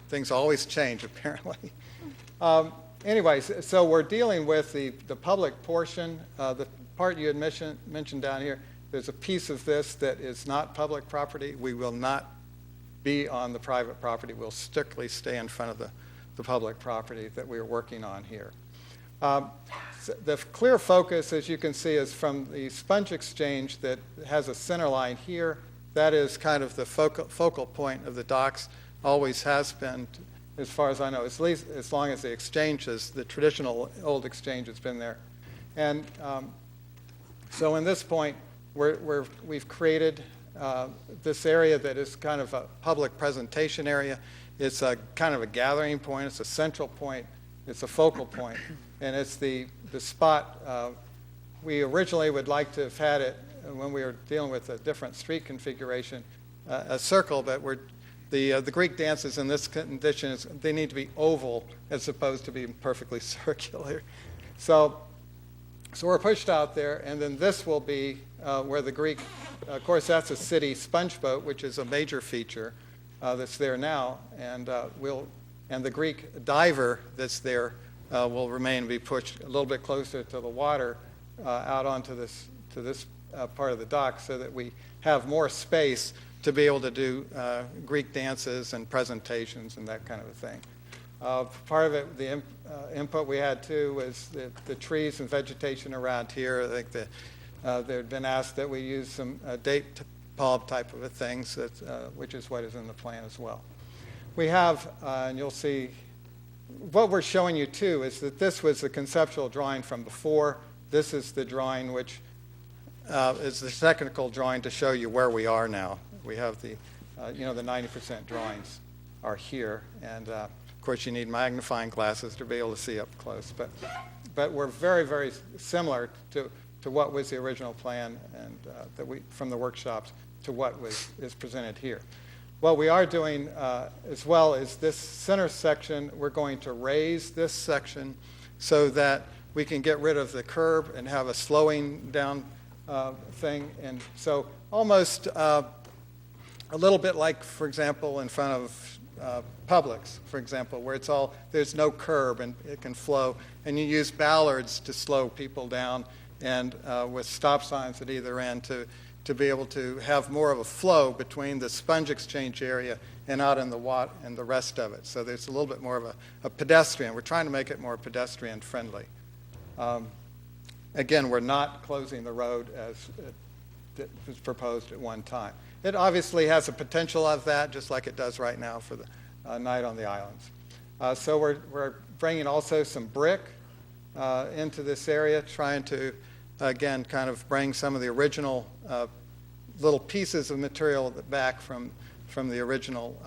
things always change, apparently. Anyways, so we're dealing with the public portion. The part you had mentioned down here, there's a piece of this that is not public property. We will not be on the private property. We'll strictly stay in front of the public property that we're working on here. The clear focus, as you can see, is from the sponge exchange that has a center line here. That is kind of the focal point of the docks, always has been, as far as I know, at least as long as the exchange is, the traditional old exchange has been there. And so in this point, we've created this area that is kind of a public presentation area. It's a kind of a gathering point. It's a central point. It's a focal point. And it's the spot we originally would like to have had it when we were dealing with a different street configuration, a circle, but the Greek dances in this condition, they need to be oval as opposed to being perfectly circular. So we're pushed out there, and then this will be where the Greek, of course, that's a city sponge boat, which is a major feature that's there now, and the Greek diver that's there will remain and be pushed a little bit closer to the water out onto this part of the dock, so that we have more space to be able to do Greek dances and presentations and that kind of a thing. Part of it, the input we had too, was the trees and vegetation around here. I think that there had been asked that we use some date palm type of things, which is what is in the plan as well. We have, and you'll see, what we're showing you too is that this was the conceptual drawing from before. This is the drawing which is the technical drawing to show you where we are now. We have the 90% drawings are here, and of course you need magnifying glasses to be able to see up close. But we're very, very similar to what was the original plan and from the workshops to what is presented here. What we are doing as well is this center section, we're going to raise this section so that we can get rid of the curb and have a slowing down thing. And so almost a little bit like, for example, in front of Publix, for example, where there's no curb and it can flow. And you use ballards to slow people down and with stop signs at either end to be able to have more of a flow between the sponge exchange area and out in the water and the rest of it. So there's a little bit more of a pedestrian. We're trying to make it more pedestrian friendly. again, we're not closing the road as it was proposed at one time. It obviously has a potential of that, just like it does right now for the Night on the Islands. So we're bringing also some brick into this area, trying to, again, kind of bring some of the original little pieces of material back from the original,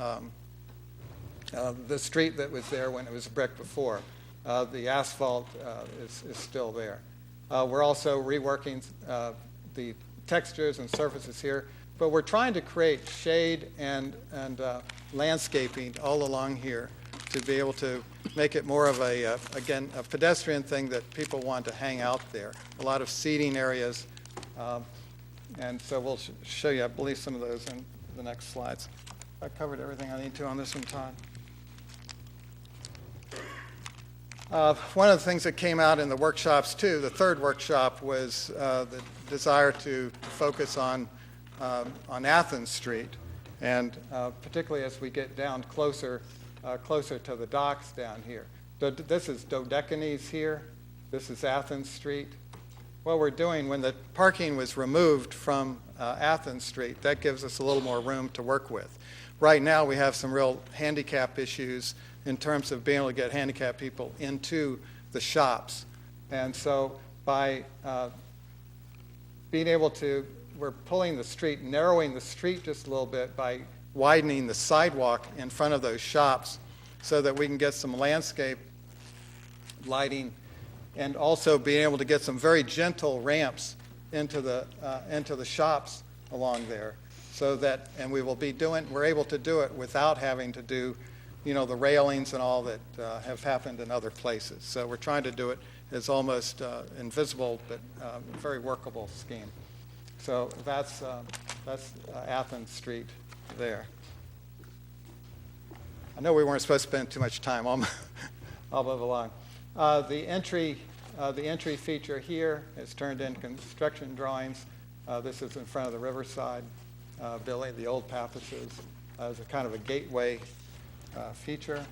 the street that was there when it was brick before. The asphalt is still there. We're also reworking the textures and surfaces here, but we're trying to create shade and landscaping all along here to be able to make it more of again, a pedestrian thing that people want to hang out there. A lot of seating areas, and so we'll show you, I believe, some of those in the next slides. I covered everything I need to on this one, Todd. One of the things that came out in the workshops, too, the third workshop, was the desire to focus on Athens Street, and particularly as we get down closer to the docks down here. This is Dodecanese here. This is Athens Street. What we're doing, when the parking was removed from Athens Street, that gives us a little more room to work with. Right now, we have some real handicap issues in terms of being able to get handicapped people into the shops. And so by being able to, we're pulling the street, narrowing the street just a little bit by widening the sidewalk in front of those shops so that we can get some landscape lighting and also being able to get some very gentle ramps into the shops along there. So that, and we're able to do it without having to do, the railings and all that have happened in other places. So we're trying to do it as almost invisible but very workable scheme. So that's Athens Street there. I know we weren't supposed to spend too much time. I'll move along. The entry feature here is turned in construction drawings. This is in front of the Riverside building, the old Pappas' as a kind of a gateway feature.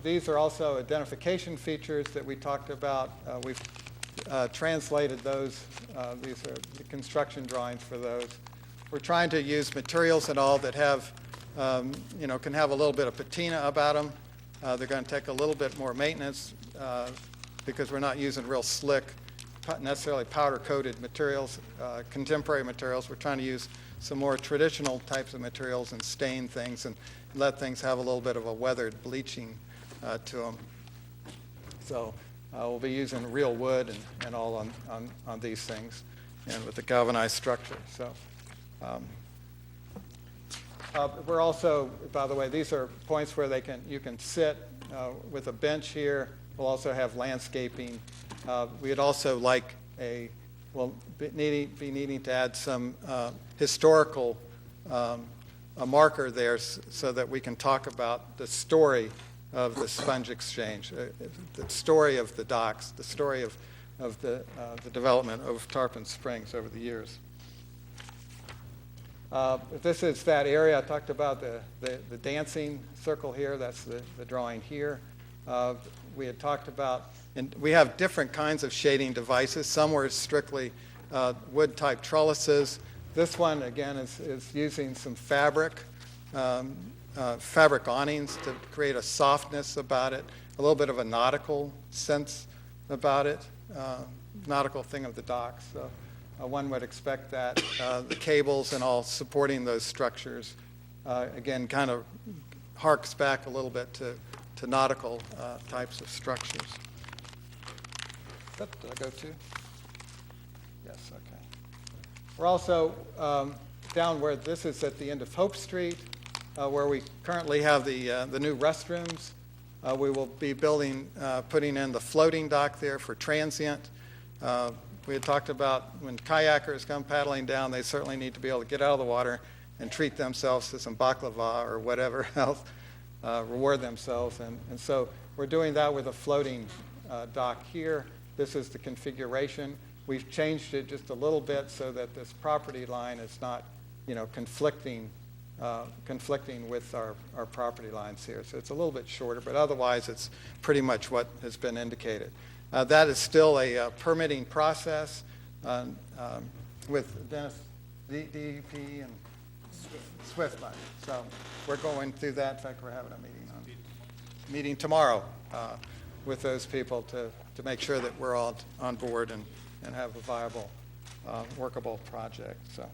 These are also identification features that we talked about. We've translated those. These are the construction drawings for those. We're trying to use materials and all that have, can have a little bit of patina about them. They're going to take a little bit more maintenance because we're not using real slick, necessarily powder-coated materials, contemporary materials. We're trying to use some more traditional types of materials and stain things and let things have a little bit of a weathered bleaching to them. So we'll be using real wood and all on these things and with the galvanized structure. So we're also, by the way, these are points where you can sit with a bench here. We'll also have landscaping. We'd also like we'll be needing to add some historical a marker there so that we can talk about the story of the sponge exchange, the story of the docks, the story of the development of Tarpon Springs over the years. This is that area I talked about, the dancing circle here. That's the drawing here. We had talked about, and we have different kinds of shading devices. Some were strictly wood-type trellises. This one, again, is using some fabric awnings to create a softness about it, a little bit of a nautical sense about it, nautical thing of the docks. So one would expect that. The cables and all supporting those structures, again, kind of harks back a little bit to nautical types of structures. Did I go to? Yes, okay. We're also down where this is at the end of Hope Street, where we currently have the new restrooms. We will be putting in the floating dock there for transient. We had talked about when kayakers come paddling down, they certainly need to be able to get out of the water and treat themselves to some baklava or whatever else, reward themselves. And so we're doing that with a floating dock here. This is the configuration. We've changed it just a little bit so that this property line is not, conflicting with our property lines here. So it's a little bit shorter, but otherwise it's pretty much what has been indicated. That is still a permitting process with Dennis, DEP, and Swift money. So we're going through that. In fact, we're having a meeting tomorrow with those people to make sure that we're all on board and have a viable, workable project. So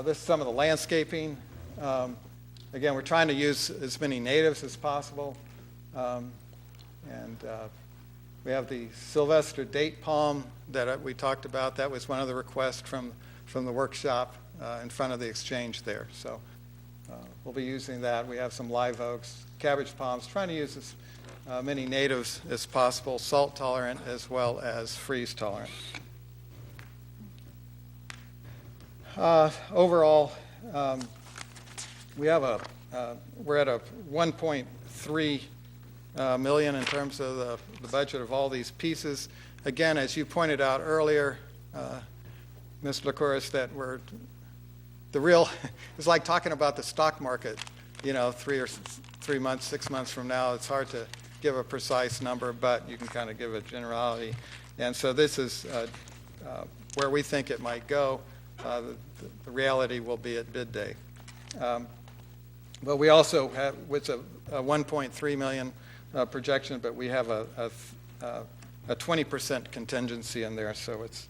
this is some of the landscaping. Again, we're trying to use as many natives as possible. And we have the Sylvester date palm that we talked about. That was one of the requests from the workshop in front of the exchange there. So we'll be using that. We have some live oaks, cabbage palms, trying to use as many natives as possible, salt tolerant as well as freeze tolerant. Overall, we have we're at a 1.3 million in terms of the budget of all these pieces. Again, as you pointed out earlier, Mr. Licouris, that it's like talking about the stock market, 3 months, 6 months from now. It's hard to give a precise number, but you can kind of give a generality. And so this is where we think it might go. The reality will be at bid day. But we also have, with a 1.3 million projection, but we have a 20% contingency in there, so it's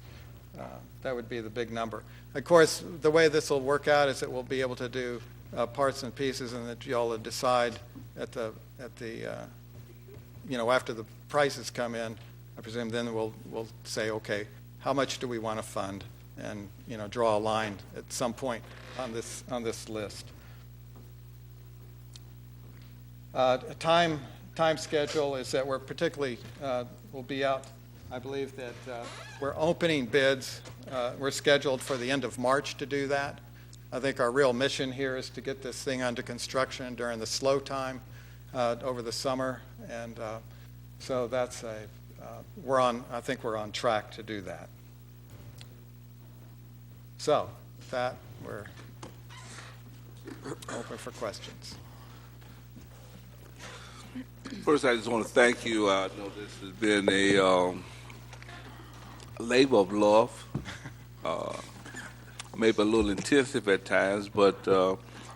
that would be the big number. Of course, the way this will work out is that we'll be able to do parts and pieces, and that y'all will decide at the after the prices come in. I presume then we'll say, okay, how much do we want to fund, and draw a line at some point on this list. Time schedule is that we're particularly will be out. I believe that we're opening bids. We're scheduled for the end of March to do that. I think our real mission here is to get this thing under construction during the slow time over the summer, and so that's I think we're on track to do that. So with that, we're open for questions. First, I just want to thank you. I know this has been a labor of love, maybe a little intensive at times, but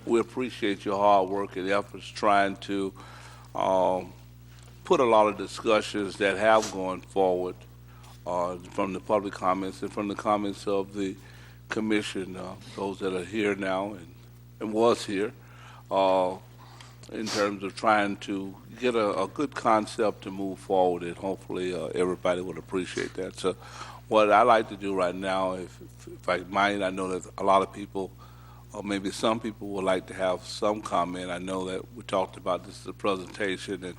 we appreciate your hard work and efforts trying to put a lot of discussions that have gone forward from the public comments and from the comments of the commission, those that are here now and was here, in terms of trying to get a good concept to move forward, and hopefully everybody would appreciate that. So what I like to do right now, if I might, I know that a lot of people, or maybe some people would like to have some comment. I know that we talked about this as a presentation,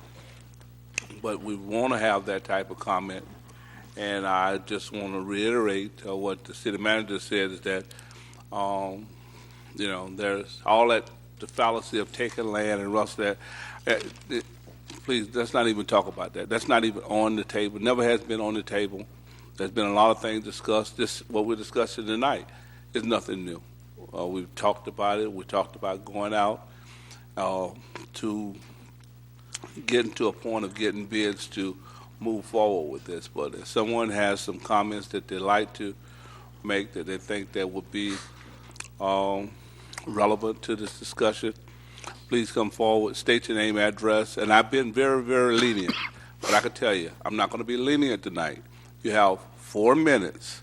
but we want to have that type of comment. And I just want to reiterate what the city manager said, is that, there's all that, the fallacy of taking land and rust that. Please, let's not even talk about that. That's not even on the table. Never has been on the table. There's been a lot of things discussed. What we're discussing tonight is nothing new. We've talked about it. We talked about going out to getting to a point of getting bids to move forward with this. But if someone has some comments that they'd like to make, that they think that would be relevant to this discussion, please come forward, state your name, address. And I've been very, very lenient, but I can tell you, I'm not going to be lenient tonight. You have 4 minutes.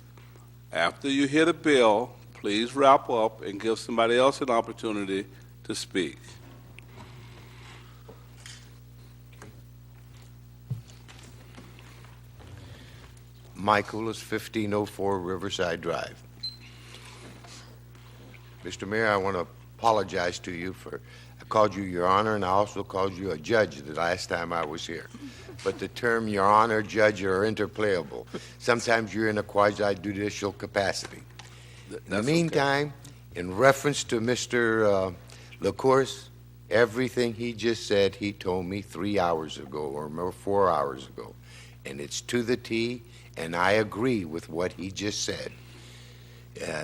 After you hit a bell, please wrap up and give somebody else an opportunity to speak. Michael is 1504 Riverside Drive. Mr. Mayor, I want to apologize to you for, I called you Your Honor, and I also called you a judge the last time I was here. But the term Your Honor, Judge are interplayable. Sometimes you're in a quasi-judicial capacity. In the meantime, in reference to Mr. Licouris, everything he just said, he told me 3 hours ago or 4 hours ago. And it's to the T, and I agree with what he just said.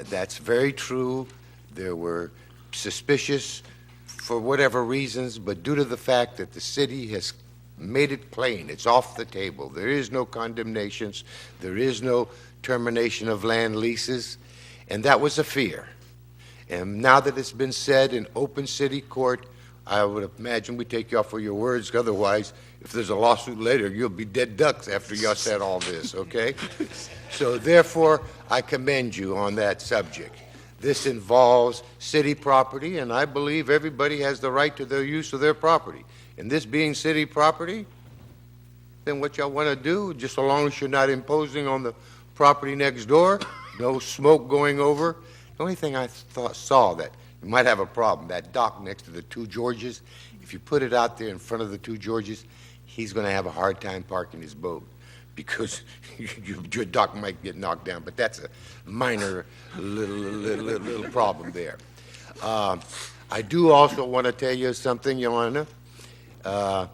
That's very true. There were suspicious for whatever reasons, but due to the fact that the city has made it plain. It's off the table. There is no condemnations. There is no termination of land leases. And that was a fear. And now that it's been said in open city court, I would imagine we take y'all for your words. Otherwise, if there's a lawsuit later, you'll be dead ducks after y'all said all this, okay? So therefore, I commend you on that subject. This involves city property, and I believe everybody has the right to their use of their property. And this being city property, then what y'all want to do, just so long as you're not imposing on the property next door, no smoke going over. The only thing I saw that you might have a problem, that dock next to the two Georges, if you put it out there in front of the two Georges, he's going to have a hard time parking his boat because your dock might get knocked down. But that's a minor little problem there. I do also want to tell you something, Your Honor.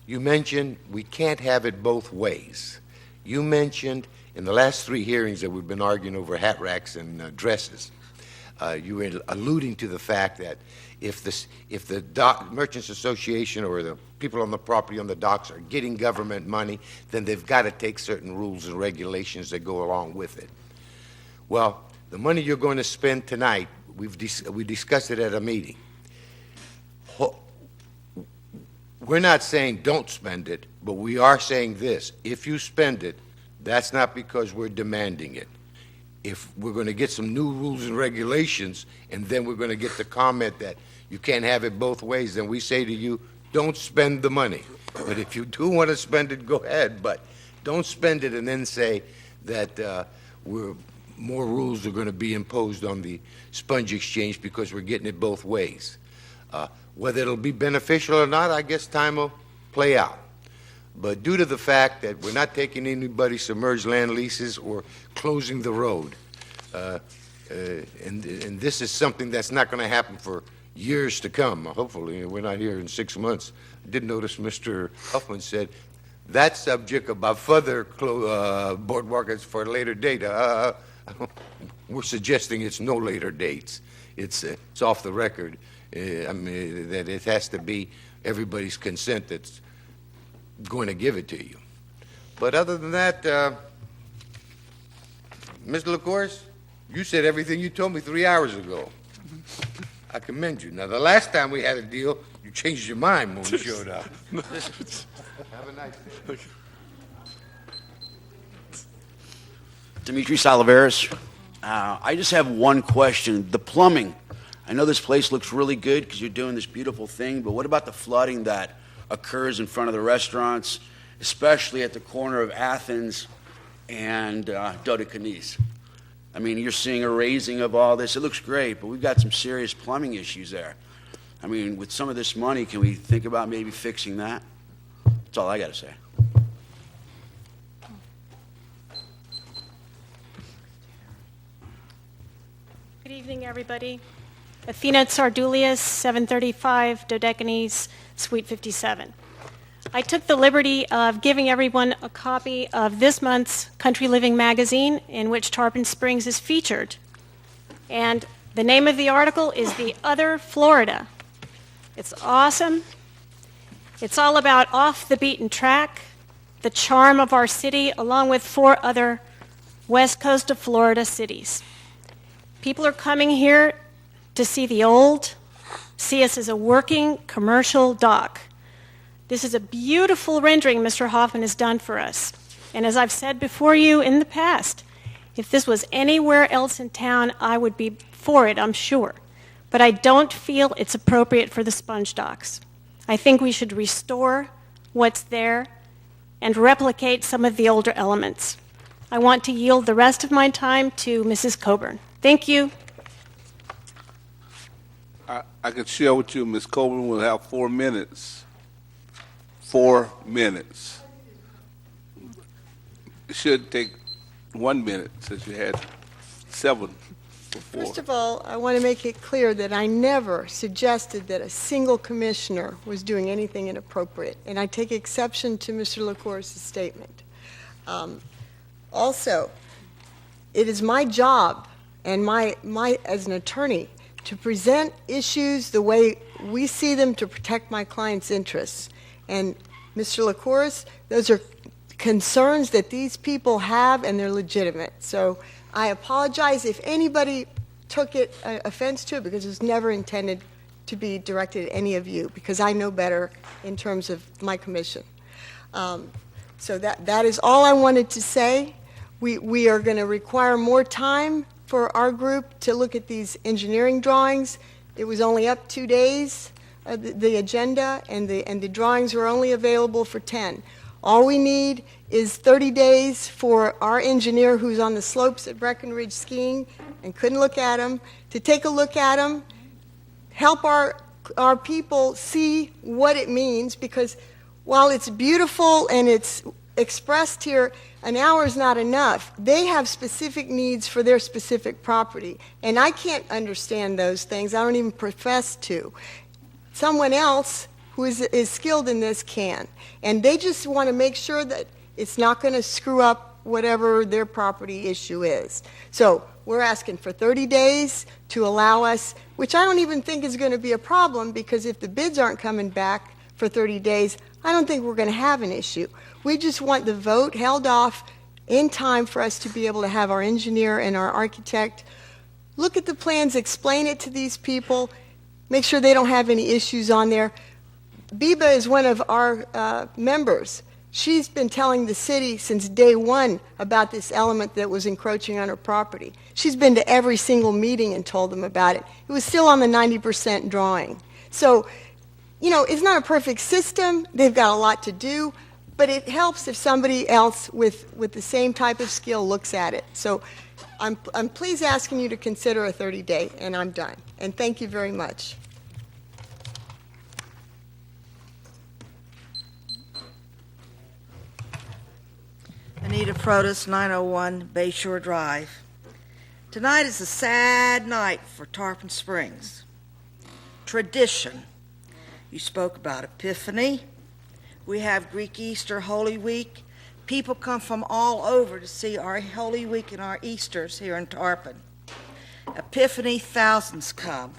You mentioned we can't have it both ways. You mentioned in the last 3 hearings that we've been arguing over hat racks and dresses, you were alluding to the fact that if the Merchants Association or the people on the property on the docks are getting government money, then they've got to take certain rules and regulations that go along with it. Well, the money you're going to spend tonight, we discussed it at a meeting. We're not saying don't spend it, but we are saying this. If you spend it, that's not because we're demanding it. If we're going to get some new rules and regulations, and then we're going to get the comment that you can't have it both ways, then we say to you, don't spend the money. But if you do want to spend it, go ahead, but don't spend it and then say that more rules are going to be imposed on the sponge exchange because we're getting it both ways. Whether it'll be beneficial or not, I guess time will play out. But due to the fact that we're not taking anybody submerged land leases or closing the road, and this is something that's not going to happen for years to come. Hopefully, we're not here in 6 months. I did notice Mr. Huffman said that subject about further boardwalk is for a later date. We're suggesting it's no later dates. It's off the record. I mean, that it has to be everybody's consent that's going to give it to you. But other than that, Mr. LaCourse, you said everything you told me 3 hours ago. I commend you. Now, the last time we had a deal, you changed your mind when we showed up. Have a nice day. Dimitri Salaveras. I just have one question. The plumbing. I know this place looks really good because you're doing this beautiful thing, but what about the flooding that occurs in front of the restaurants, especially at the corner of Athens and Dodecanese? I mean, you're seeing a raising of all this. It looks great, but we've got some serious plumbing issues there. I mean, with some of this money, can we think about maybe fixing that? That's all I got to say. Good evening, everybody. Athena Tsardulias, 735 Dodecanese, Suite 57. I took the liberty of giving everyone a copy of this month's Country Living magazine, in which Tarpon Springs is featured. And the name of the article is The Other Florida. It's awesome. It's all about off the beaten track, the charm of our city, along with 4 other west coast of Florida cities. People are coming here to see the old, see us as a working commercial dock. This is a beautiful rendering Mr. Hoffman has done for us. And as I've said before you in the past, if this was anywhere else in town, I would be for it, I'm sure. But I don't feel it's appropriate for the sponge docks. I think we should restore what's there and replicate some of the older elements. I want to yield the rest of my time to Mrs. Coburn. Thank you. I can share with you, Ms. Coburn will have 4 minutes. 4 minutes. It should take 1 minute since you had 7 before. First of all, I want to make it clear that I never suggested that a single commissioner was doing anything inappropriate, and I take exception to Mr. LaCourse's statement. Also, it is my job and my as an attorney to present issues the way we see them to protect my client's interests. And Mr. LaCouris, those are concerns that these people have, and they're legitimate. So I apologize if anybody took offense to it, because it was never intended to be directed at any of you, because I know better in terms of my commission. So that is all I wanted to say. We are going to require more time for our group to look at these engineering drawings. It was only up 2 days, the agenda, and the drawings were only available for 10. All we need is 30 days for our engineer who's on the slopes at Breckenridge skiing and couldn't look at them, to take a look at them, help our people see what it means, because while it's beautiful and it's expressed here, an hour is not enough. They have specific needs for their specific property, and I can't understand those things. I don't even profess to. Someone else who is skilled in this can, and they just want to make sure that it's not going to screw up whatever their property issue is. So we're asking for 30 days to allow us, which I don't even think is going to be a problem, because if the bids aren't coming back for 30 days, I don't think we're going to have an issue. We just want the vote held off in time for us to be able to have our engineer and our architect look at the plans, explain it to these people, make sure they don't have any issues on there. Biba is one of our members. She's been telling the city since day one about this element that was encroaching on her property. She's been to every single meeting and told them about it. It was still on the 90% drawing. So, it's not a perfect system. They've got a lot to do, but it helps if somebody else with the same type of skill looks at it. So I'm please asking you to consider a 30-day, and I'm done. And thank you very much. Anita Protas, 901 Bayshore Drive. Tonight is a sad night for Tarpon Springs. Tradition. You spoke about Epiphany. We have Greek Easter, Holy Week. People come from all over to see our Holy Week and our Easters here in Tarpon. Epiphany, thousands come.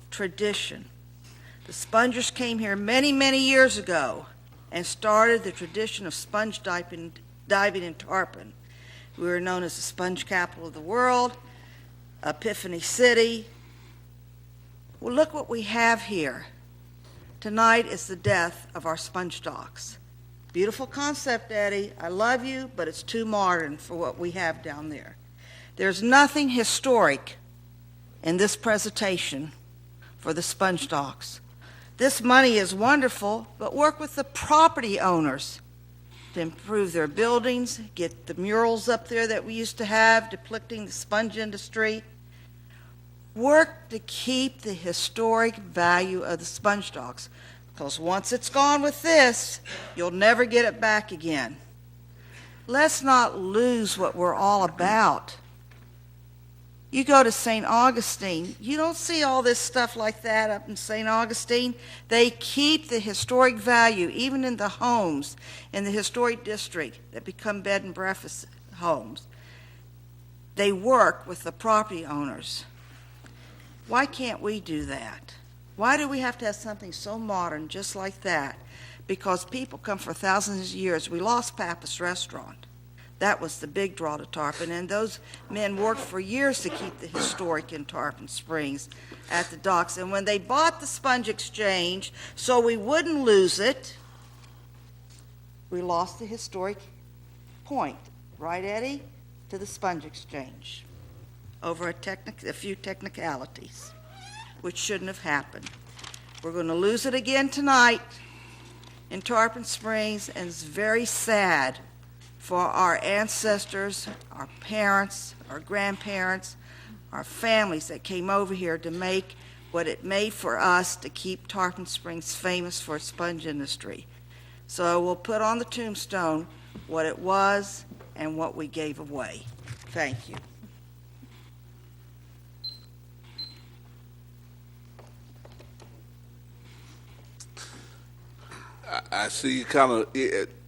Tradition. The Spongers came here many, many years ago and started the tradition of sponge diving in Tarpon. We were known as the sponge capital of the world, Epiphany City. Well, look what we have here. Tonight is the death of our sponge docks. Beautiful concept, Eddie. I love you, but it's too modern for what we have down there. There's nothing historic in this presentation for the sponge docks. This money is wonderful, but work with the property owners to improve their buildings, get the murals up there that we used to have depicting the sponge industry. Work to keep the historic value of the sponge docks, because once it's gone with this, you'll never get it back again. Let's not lose what we're all about. You go to St. Augustine, you don't see all this stuff like that up in St. Augustine. They keep the historic value, even in the homes in the historic district that become bed and breakfast homes. They work with the property owners. Why can't we do that? Why do we have to have something so modern just like that? Because people come for thousands of years. We lost Pappas Restaurant. That was the big draw to Tarpon, and those men worked for years to keep the historic in Tarpon Springs at the docks. And when they bought the Sponge Exchange, so we wouldn't lose it, we lost the historic point, right, Eddie, to the Sponge Exchange over a few technicalities, which shouldn't have happened. We're going to lose it again tonight in Tarpon Springs, and it's very sad for our ancestors, our parents, our grandparents, our families that came over here to make what it made for us to keep Tarpon Springs famous for its sponge industry. So we'll put on the tombstone what it was and what we gave away. Thank you. I see you kind of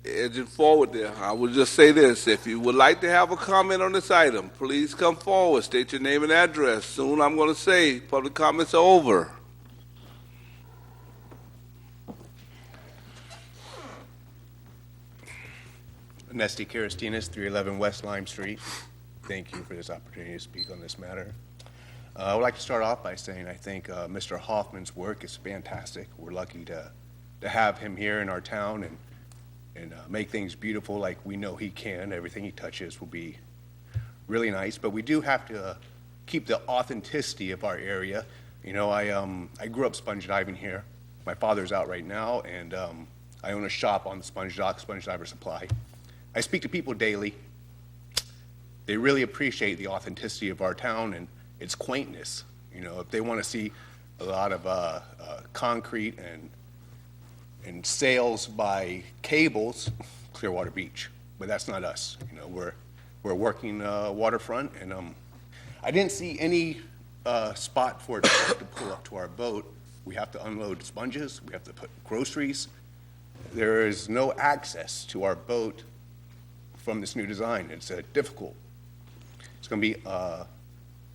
edging forward there. I will just say this. If you would like to have a comment on this item, please come forward. State your name and address. Soon I'm going to say public comments are over. Nesty Kiristinas, 311 West Lime Street. Thank you for this opportunity to speak on this matter. I would like to start off by saying I think Mr. Hoffman's work is fantastic. We're lucky to have him here in our town and make things beautiful like we know he can. Everything he touches will be really nice, but we do have to keep the authenticity of our area. You know, I grew up sponge diving here. My father's out right now, and I own a shop on the Sponge Dock, Sponge Diver Supply. I speak to people daily. They really appreciate the authenticity of our town and its quaintness. You know, if they want to see a lot of concrete and sails by cables, Clearwater Beach. But that's not us. You know, we're working waterfront, and I didn't see any spot for a truck to pull up to our boat. We have to unload sponges. We have to put groceries. There is no access to our boat from this new design. It's difficult. It's going to be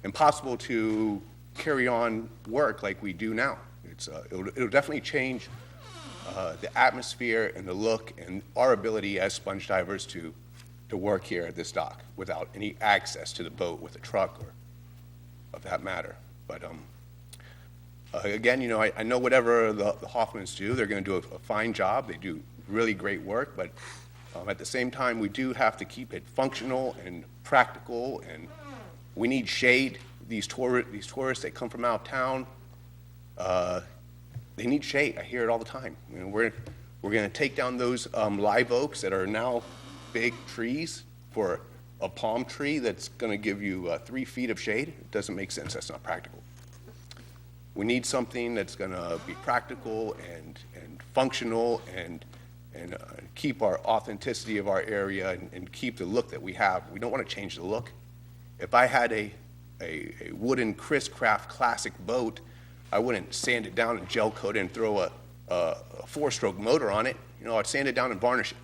impossible to carry on work like we do now. It'll definitely change the atmosphere and the look and our ability as sponge divers to work here at this dock without any access to the boat with a truck or of that matter. But again, you know, I know whatever the Hoffmans do, they're going to do a fine job. They do really great work, but at the same time, we do have to keep it functional and practical, and we need shade. These tourists that come from out of town, they need shade. I hear it all the time. You know, we're going to take down those live oaks that are now big trees for a palm tree that's going to give you 3 feet of shade. It doesn't make sense. That's not practical. We need something that's going to be practical and functional and keep our authenticity of our area and keep the look that we have. We don't want to change the look. If I had a wooden Chris Craft classic boat, I wouldn't sand it down and gel coat it and throw a 4-stroke motor on it. You know, I'd sand it down and varnish it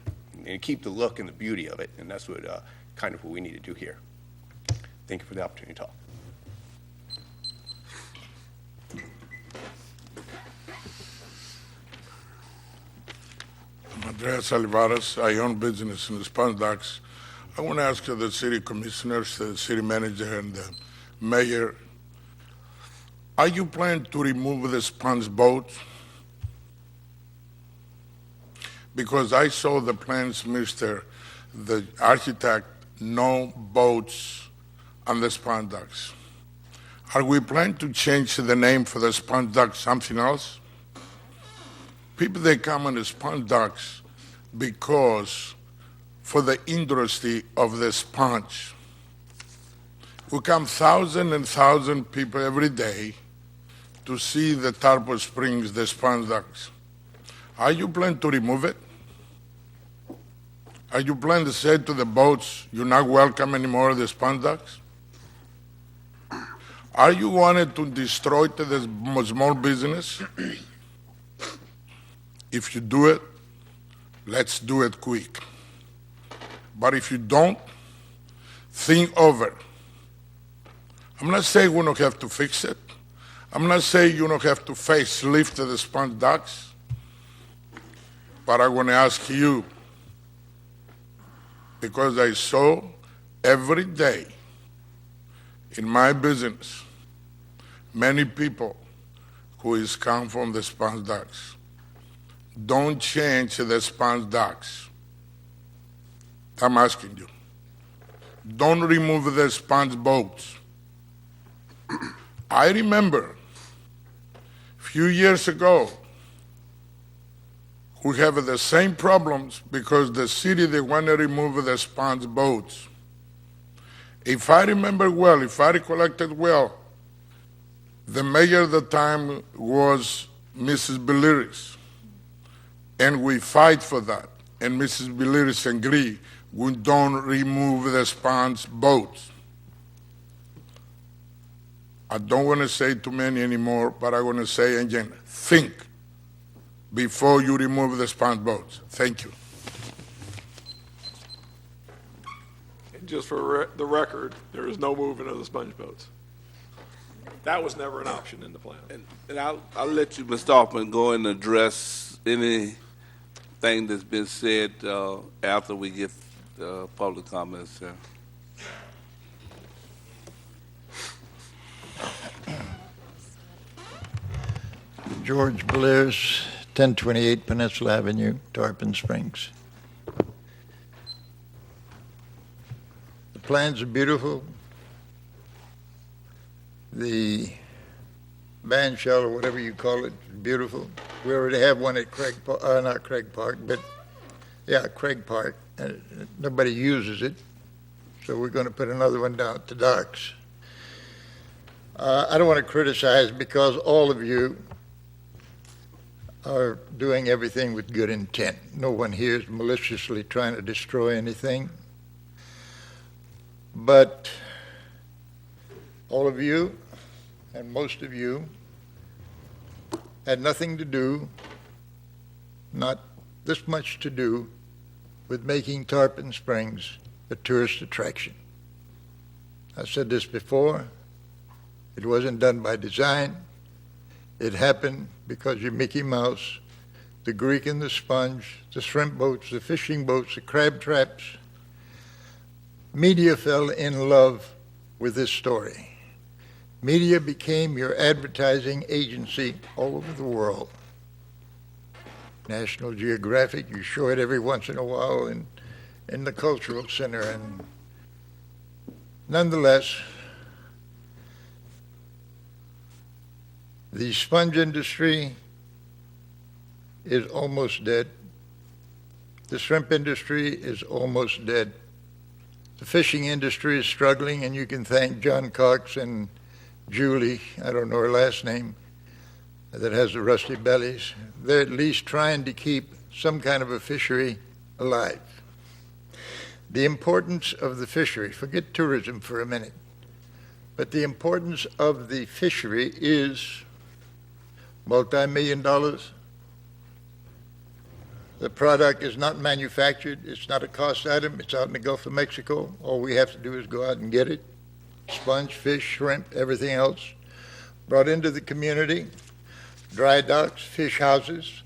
and keep the look and the beauty of it. And that's what kind of what we need to do here. Thank you for the opportunity to talk. Andreas Olivares. I own business in the Sponge Docks. I want to ask the city commissioners, the city manager, and the mayor, are you planning to remove the sponge boat? Because I saw the plans, Mr. the architect, no boats on the Sponge Docks. Are we planning to change the name for the Sponge Docks something else? People, they come on the Sponge Docks because for the industry of the sponge. We come thousands and thousands of people every day to see the Tarpon Springs, the Sponge Docks. Are you planning to remove it? Are you planning to say to the boats, you're not welcome anymore at the Sponge Docks? Are you wanting to destroy the small business? If you do it, let's do it quick. But if you don't, think over. I'm not saying we don't have to fix it. I'm not saying you don't have to facelift the Sponge Docks. But I want to ask you, because I saw every day in my business many people who is come from the Sponge Docks. Don't change the Sponge Docks. I'm asking you. Don't remove the sponge boats. I remember a few years ago, we have the same problems because the city, they want to remove the sponge boats. If I remember well, if I recollected well, the mayor at the time was Mrs. Biliris, and we fight for that. And Mrs. Biliris agreed, we don't remove the sponge boats. I don't want to say too many anymore, but I want to say again, think before you remove the sponge boats. Thank you. And just for the record, there is no movement of the sponge boats. That was never an option in the plan. And I'll let you, Mr. Hoffman, go and address anything that's been said after we get public comments, sir. George Blair's, 1028 Peninsula Avenue, Tarpon Springs. The plans are beautiful. The band shell, or whatever you call it, is beautiful. We already have one at Craig Park, not Craig Park, but yeah, Craig Park. Nobody uses it, so we're going to put another one down at the docks. I don't want to criticize because all of you are doing everything with good intent. No one here is maliciously trying to destroy anything. But all of you and most of you had nothing to do, not this much to do, with making Tarpon Springs a tourist attraction. I've said this before. It wasn't done by design. It happened because you're Mickey Mouse, the Greek and the sponge, the shrimp boats, the fishing boats, the crab traps. Media fell in love with this story. Media became your advertising agency all over the world. National Geographic, you show it every once in a while in the cultural center. And nonetheless, the sponge industry is almost dead. The shrimp industry is almost dead. The fishing industry is struggling, and you can thank John Cox and Julie, I don't know her last name, that has the rusty bellies. They're at least trying to keep some kind of a fishery alive. The importance of the fishery, forget tourism for a minute, but the importance of the fishery is multi-million dollars. The product is not manufactured. It's not a cost item. It's out in the Gulf of Mexico. All we have to do is go out and get it. Sponge, fish, shrimp, everything else brought into the community. Dry docks, fish houses,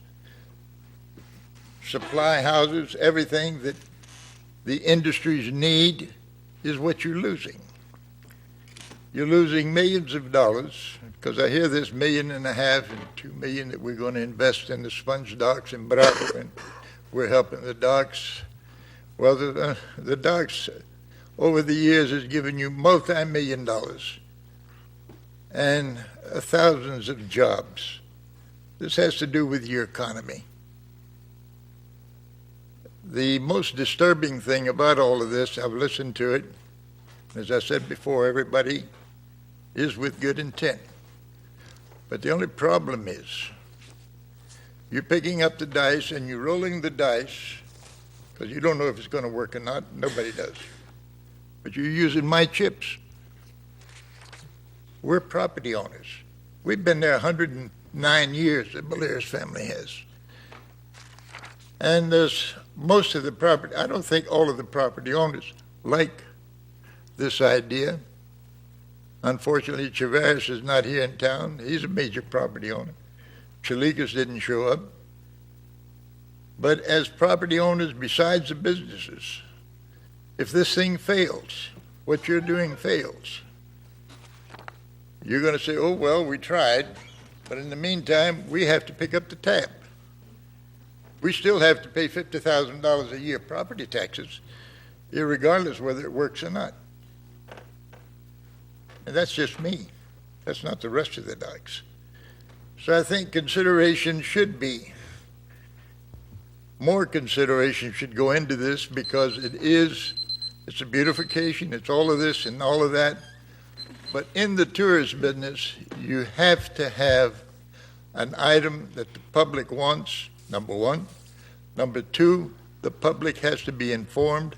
supply houses, everything that the industries need is what you're losing. You're losing millions of dollars, because I hear this $1.5 million and $2 million that we're going to invest in the sponge docks in Bravo, and we're helping the docks. Well, the docks over the years has given you multi-million dollars and thousands of jobs. This has to do with your economy. The most disturbing thing about all of this, I've listened to it, as I said before, everybody is with good intent. But the only problem is you're picking up the dice and you're rolling the dice because you don't know if it's going to work or not. Nobody does. But you're using my chips. We're property owners. We've been there 109 years, the Belair's family has. And there's most of the property, I don't think all of the property owners like this idea. Unfortunately, Chavarez is not here in town. He's a major property owner. Chalikas didn't show up. But as property owners, besides the businesses, if this thing fails, what you're doing fails, you're going to say, oh, well, we tried, but in the meantime, we have to pick up the tab. We still have to pay $50,000 a year property taxes, irregardless whether it works or not. And that's just me. That's not the rest of the docks. So I think consideration should be, more consideration should go into this because it's a beautification, it's all of this and all of that. But in the tourist business, you have to have an item that the public wants, number one. Number two, the public has to be informed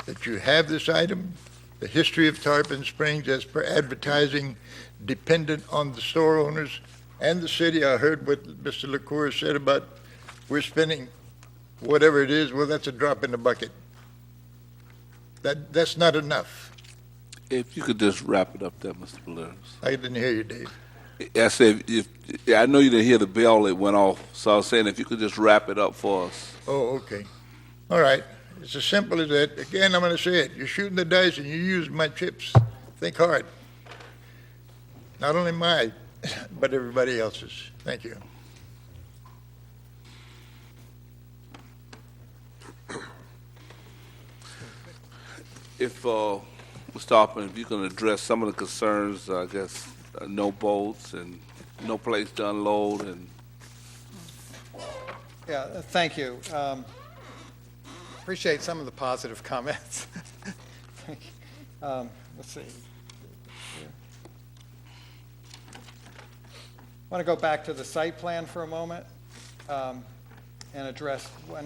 that you have this item. The history of Tarpon Springs, as per advertising, dependent on the store owners and the city. I heard what Mr. LaCour said about we're spending whatever it is. Well, that's a drop in the bucket. That's not enough. If you could just wrap it up there, Mr. Blair. I didn't hear you, Dave. I said, I know you didn't hear the bell that went off, so I was saying if you could just wrap it up for us. Oh, okay. All right. It's as simple as that. Again, I'm going to say it. You're shooting the dice and you use my chips. Think hard. Not only mine, but everybody else's. Thank you. If, Mr. Tarpon, if you can address some of the concerns, I guess, no boats and no place to unload and. Yeah, thank you. Appreciate some of the positive comments. Thank you. Let's see. I want to go back to the site plan for a moment and address a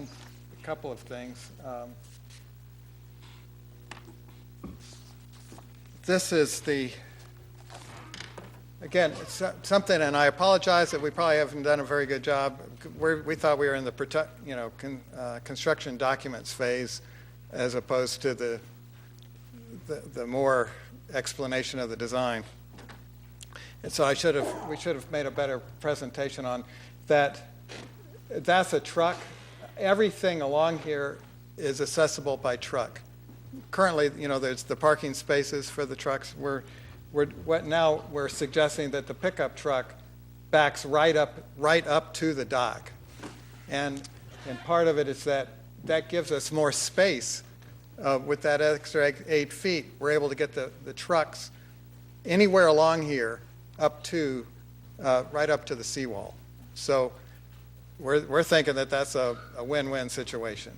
couple of things. This is again, it's something, and I apologize that we probably haven't done a very good job. We thought we were in the construction documents phase as opposed to the more explanation of the design. And so we should have made a better presentation on that. That's a truck. Everything along here is accessible by truck. Currently, there's the parking spaces for the trucks. Now we're suggesting that the pickup truck backs right up to the dock, and part of it is that gives us more space. With that extra 8 feet, we're able to get the trucks anywhere along here up to right up to the seawall. So we're thinking that that's a win-win situation.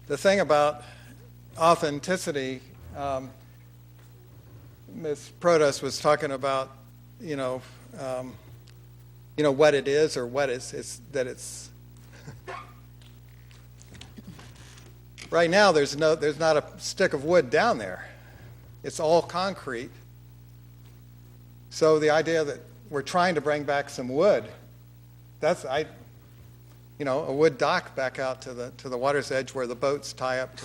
The thing about authenticity, Ms. Protas was talking about, what it is or what it's right now there's not a stick of wood down there. It's all concrete. So the idea that we're trying to bring back some wood, a wood dock back out to the water's edge where the boats tie up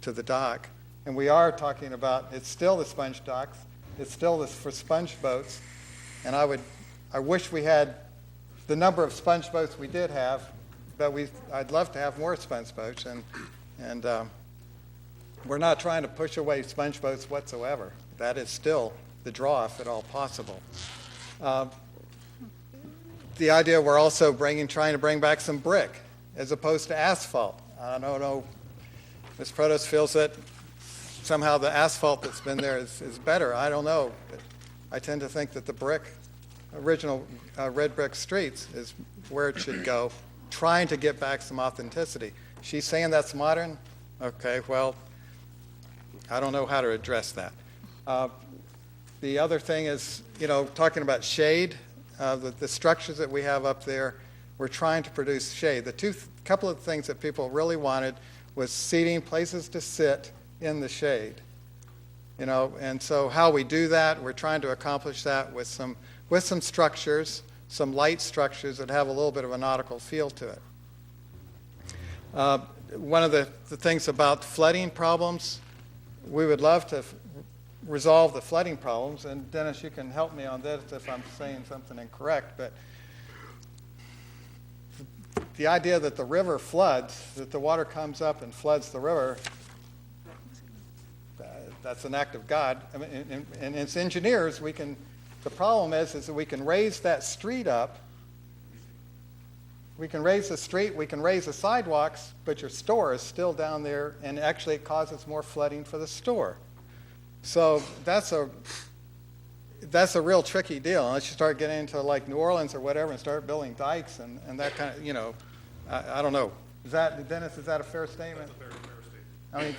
to the dock. And we are talking about, it's still the sponge docks, it's still for sponge boats, and I wish we had the number of sponge boats we did have, but I'd love to have more sponge boats, and we're not trying to push away sponge boats whatsoever. That is still the draw, if at all possible. The idea we're also trying to bring back some brick as opposed to asphalt. I don't know, Ms. Protas feels that somehow the asphalt that's been there is better. I don't know. But I tend to think that the original red brick streets is where it should go, trying to get back some authenticity. She's saying that's modern? Okay, well, I don't know how to address that. The other thing is, talking about shade, the structures that we have up there, we're trying to produce shade. Couple of things that people really wanted was seating, places to sit in the shade. And so how we do that, we're trying to accomplish that with some structures, some light structures that have a little bit of a nautical feel to it. One of the things about flooding problems, we would love to resolve the flooding problems, and Dennis, you can help me on this if I'm saying something incorrect, but the idea that the river floods, that the water comes up and floods the river, that's an act of God. I mean, and as engineers, the problem is that we can raise that street up, we can raise the street, we can raise the sidewalks, but your store is still down there, and actually it causes more flooding for the store. So that's a real tricky deal. Unless you start getting into like New Orleans or whatever and start building dikes and that kind of, I don't know. Dennis, is that a fair statement? That's a very fair statement. I mean,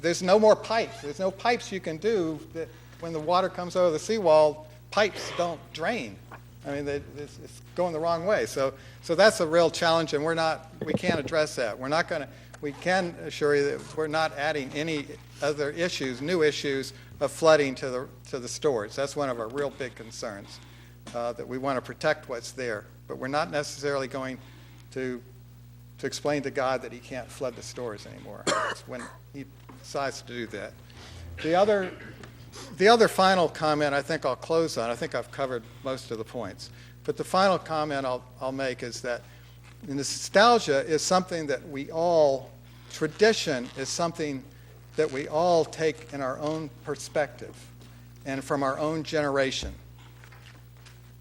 there's no more pipes. There's no pipes you can do that when the water comes over the seawall, pipes don't drain. I mean, it's going the wrong way. So that's a real challenge, and we can't address that. We can assure you that we're not adding any other new issues of flooding to the stores. That's one of our real big concerns, that we want to protect what's there. But we're not necessarily going to explain to God that he can't flood the stores anymore. It's when he decides to do that. The other final comment I think I'll close on, I think I've covered most of the points, but the final comment I'll make is that And nostalgia is something that we all, tradition is something that we all take in our own perspective and from our own generation.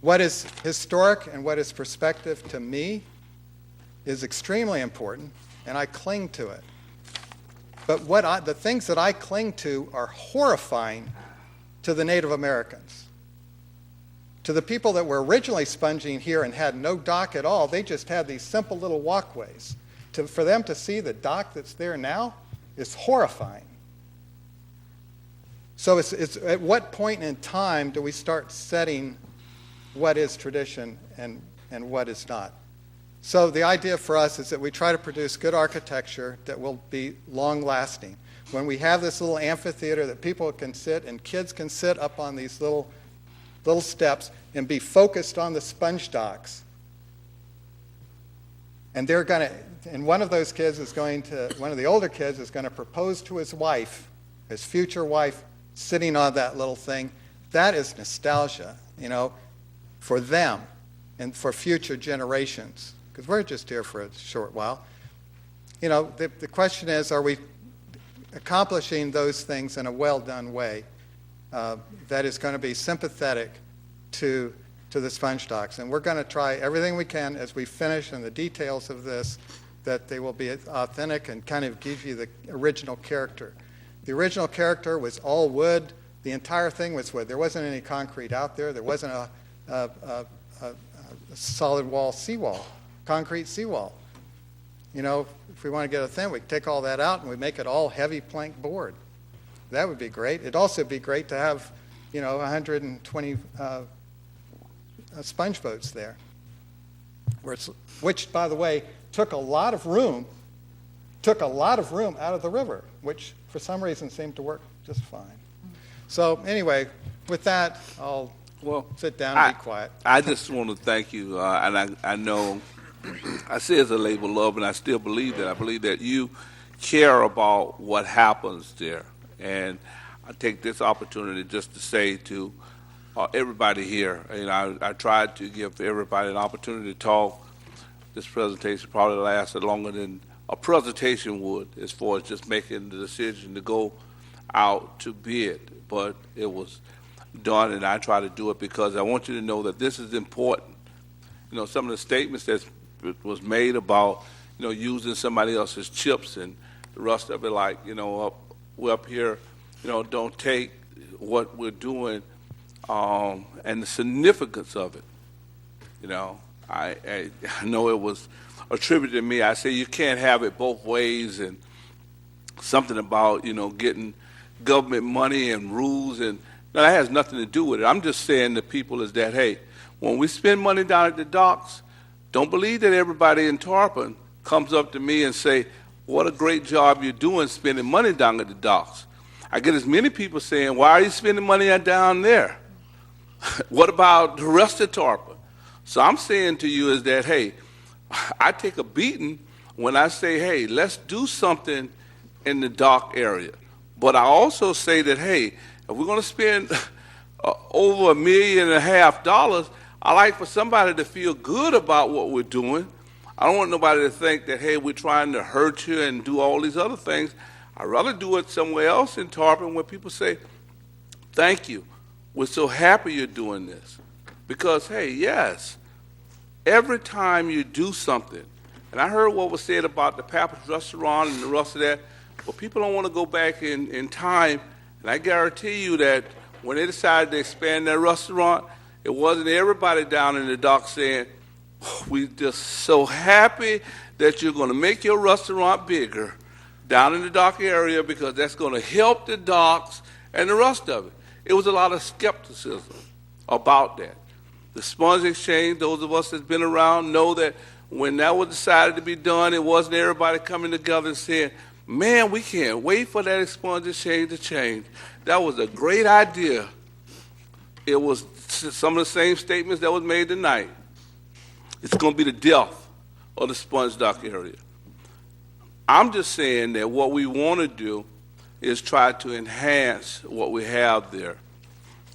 What is historic and what is perspective to me is extremely important, and I cling to it. But the things that I cling to are horrifying to the Native Americans. To the people that were originally sponging here and had no dock at all, they just had these simple little walkways. For them to see the dock that's there now is horrifying. So it's at what point in time do we start setting what is tradition and what is not? So the idea for us is that we try to produce good architecture that will be long-lasting. When we have this little amphitheater that people can sit and kids can sit up on these little steps and be focused on the sponge docks, and they're going to, and one of those kids is going to, one of the older kids is going to propose to his wife, his future wife, sitting on that little thing. That is nostalgia, for them and for future generations, because we're just here for a short while. The question is, are we accomplishing those things in a well-done way that is going to be sympathetic to the sponge docks? And we're going to try everything we can as we finish in the details of this, that they will be authentic and kind of give you the original character. The original character was all wood. The entire thing was wood. There wasn't any concrete out there. There wasn't a solid wall seawall, concrete seawall. If we want to get a thing, we take all that out and we make it all heavy plank board. That would be great. It'd also be great to have, 120 sponge boats there, which, by the way, took a lot of room out of the river, which for some reason seemed to work just fine. So anyway, with that, I'll sit down and be quiet. I just want to thank you, and I know I say it's a labor of love, and I still believe that. I believe that you care about what happens there. And I take this opportunity just to say to everybody here, I tried to give everybody an opportunity to talk. This presentation probably lasted longer than a presentation would, as far as just making the decision to go out to bid. But it was done, and I try to do it because I want you to know that this is important. Some of the statements that was made about, using somebody else's chips and the rest of it, like, we're up here, don't take what we're doing and the significance of it. I know it was attributed to me. I say you can't have it both ways, and something about, getting government money and rules, and that has nothing to do with it. I'm just saying to people is that, hey, when we spend money down at the docks, don't believe that everybody in Tarpon comes up to me and say, what a great job you're doing spending money down at the docks. I get as many people saying, why are you spending money down there? What about the rest of Tarpon? So I'm saying to you is that, hey, I take a beating when I say, hey, let's do something in the dock area. But I also say that, hey, if we're going to spend over $1.5 million, I like for somebody to feel good about what we're doing. I don't want nobody to think that, hey, we're trying to hurt you and do all these other things. I'd rather do it somewhere else in Tarpon where people say, thank you. We're so happy you're doing this. Because, hey, yes, every time you do something, and I heard what was said about the Papa's restaurant and the rest of that, but people don't want to go back in time, and I guarantee you that when they decided to expand their restaurant, it wasn't everybody down in the dock saying, we're just so happy that you're going to make your restaurant bigger down in the dock area because that's going to help the docks and the rest of it. It was a lot of skepticism about that. The sponge exchange, those of us that's been around know that when that was decided to be done, it wasn't everybody coming together and saying, man, we can't wait for that sponge exchange to change. That was a great idea. It was some of the same statements that was made tonight. It's going to be the death of the sponge dock area. I'm just saying that what we want to do is try to enhance what we have there.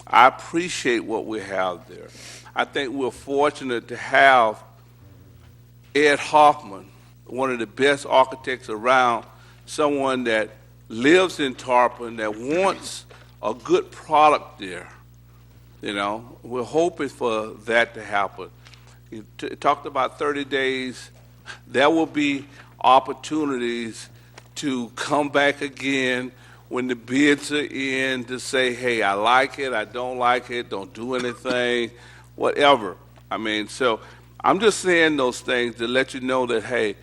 I appreciate what we have there. I think we're fortunate to have Ed Hoffman, one of the best architects around, someone that lives in Tarpon, that wants a good product there. You know, we're hoping for that to happen. You talked about 30 days. There will be opportunities to come back again when the bids are in to say, hey, I like it, I don't like it, don't do anything, whatever. I mean, so I'm just saying those things to let you know that, hey,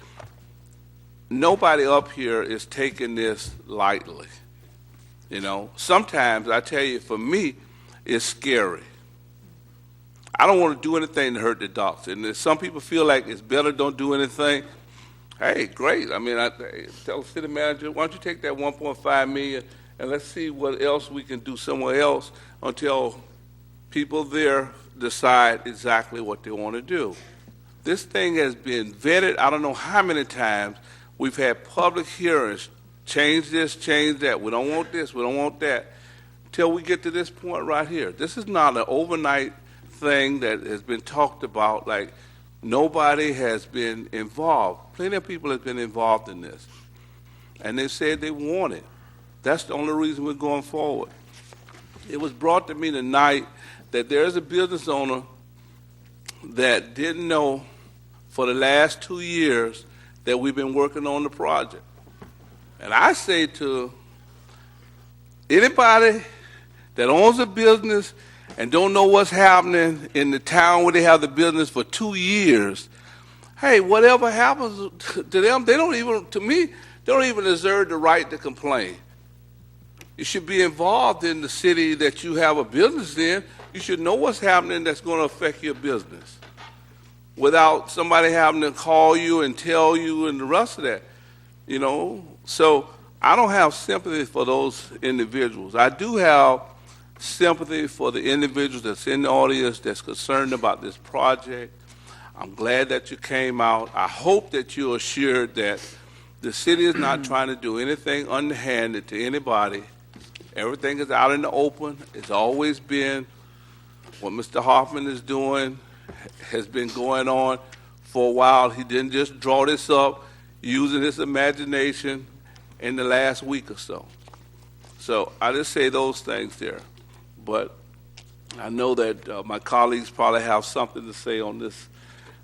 nobody up here is taking this lightly. You know, sometimes I tell you, for me, it's scary. I don't want to do anything to hurt the docks. And if some people feel like it's better don't do anything, hey, great. I mean, I tell the city manager, why don't you take that 1.5 million and let's see what else we can do somewhere else until people there decide exactly what they want to do. This thing has been vetted I don't know how many times. We've had public hearings, change this, change that. We don't want this, we don't want that, till we get to this point right here. This is not an overnight thing that has been talked about, like nobody has been involved. Plenty of people have been involved in this. And they said they want it. That's the only reason we're going forward. It was brought to me tonight that there's a business owner that didn't know for the last 2 years that we've been working on the project. And I say to anybody that owns a business and don't know what's happening in the town where they have the business for 2 years, hey, whatever happens to them, they don't even, to me, they don't even deserve the right to complain. You should be involved in the city that you have a business in. You should know what's happening that's going to affect your business without somebody having to call you and tell you and the rest of that, you know. So I don't have sympathy for those individuals. I do have sympathy for the individuals that's in the audience that's concerned about this project. I'm glad that you came out. I hope that you're assured that the city is not trying to do anything underhanded to anybody. Everything is out in the open. It's always been what Mr. Hoffman is doing has been going on for a while. He didn't just draw this up using his imagination in the last week or so. So I just say those things there. But I know that my colleagues probably have something to say on this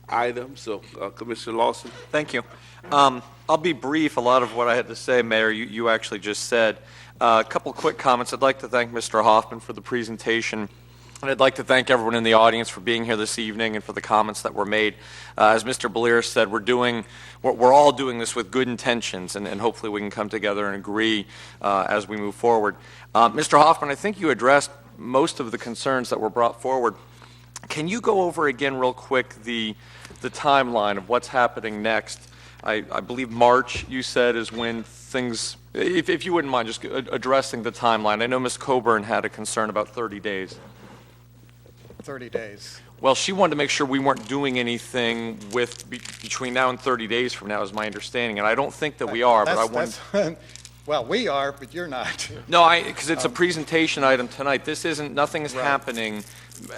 item. So, Commissioner Lawson. Thank you. I'll be brief. A lot of what I had to say, Mayor, you actually just said. A couple quick comments. I'd like to thank Mr. Hoffman for the presentation. And I'd like to thank everyone in the audience for being here this evening and for the comments that were made. As Mr. Belier said, we're all doing this with good intentions, and hopefully we can come together and agree as we move forward. Mr. Hoffman, I think you addressed most of the concerns that were brought forward. Can you go over again real quick the timeline of what's happening next? I believe March, you said, is when things, if you wouldn't mind just addressing the timeline. I know Ms. Coburn had a concern about 30 days. 30 days. Well, she wanted to make sure we weren't doing anything between now and 30 days from now, is my understanding, and I don't think that we are, but I wanted... Well, we are, but you're not. No, because it's a presentation item tonight. Nothing is happening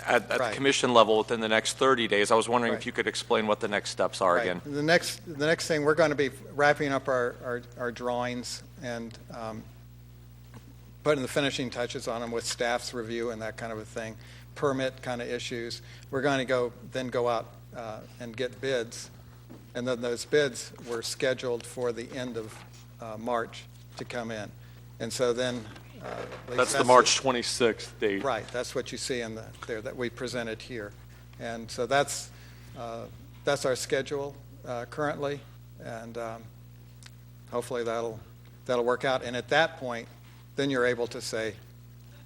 at the commission level within the next 30 days. I was wondering if you could explain what the next steps are again. The next thing, we're going to be wrapping up our drawings and putting the finishing touches on them with staff's review and that kind of a thing, permit kind of issues. We're going to go out and get bids, and then those bids were scheduled for the end of March to come in. And so then... that's the March 26th date. Right. That's what you see in there that we presented here. And so that's our schedule currently, and hopefully that'll work out. And at that point, then you're able to say,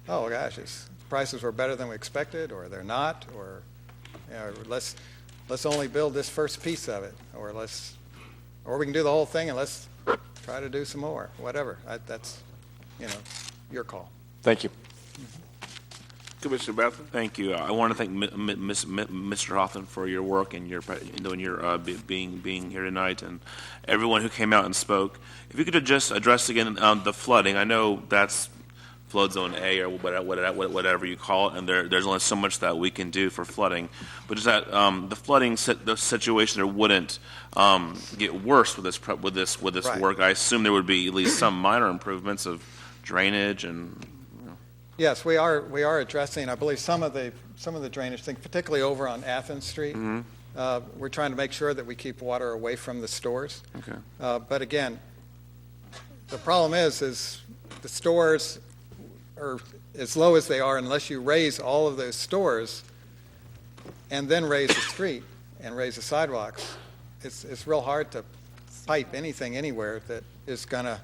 oh, gosh, prices were better than we expected, or they're not, or let's only build this first piece of it, or we can do the whole thing and let's try to do some more, whatever. That's, your call. Thank you. Commissioner Bethel. Thank you. I want to thank Mr. Hoffman for your work and your being here tonight, and everyone who came out and spoke. If you could just address again the flooding. I know that's flood zone A or whatever you call it, and there's only so much that we can do for flooding. But just that the flooding the situation there wouldn't get worse with this Right. work. I assume there would be at least some minor improvements of drainage and. Yes, we are addressing, I believe, some of the drainage things, particularly over on Athens Street. We're trying to make sure that we keep water away from the stores. Okay. But again, the problem is the stores are as low as they are unless you raise all of those stores and then raise the street and raise the sidewalks. It's real hard to pipe anything anywhere that is going to.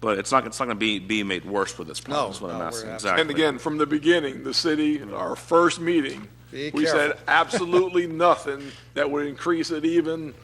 But it's not going to be made worse with this problem. Is what I'm asking. Exactly. And again, from the beginning, the city, our first meeting, we said absolutely nothing that would increase it even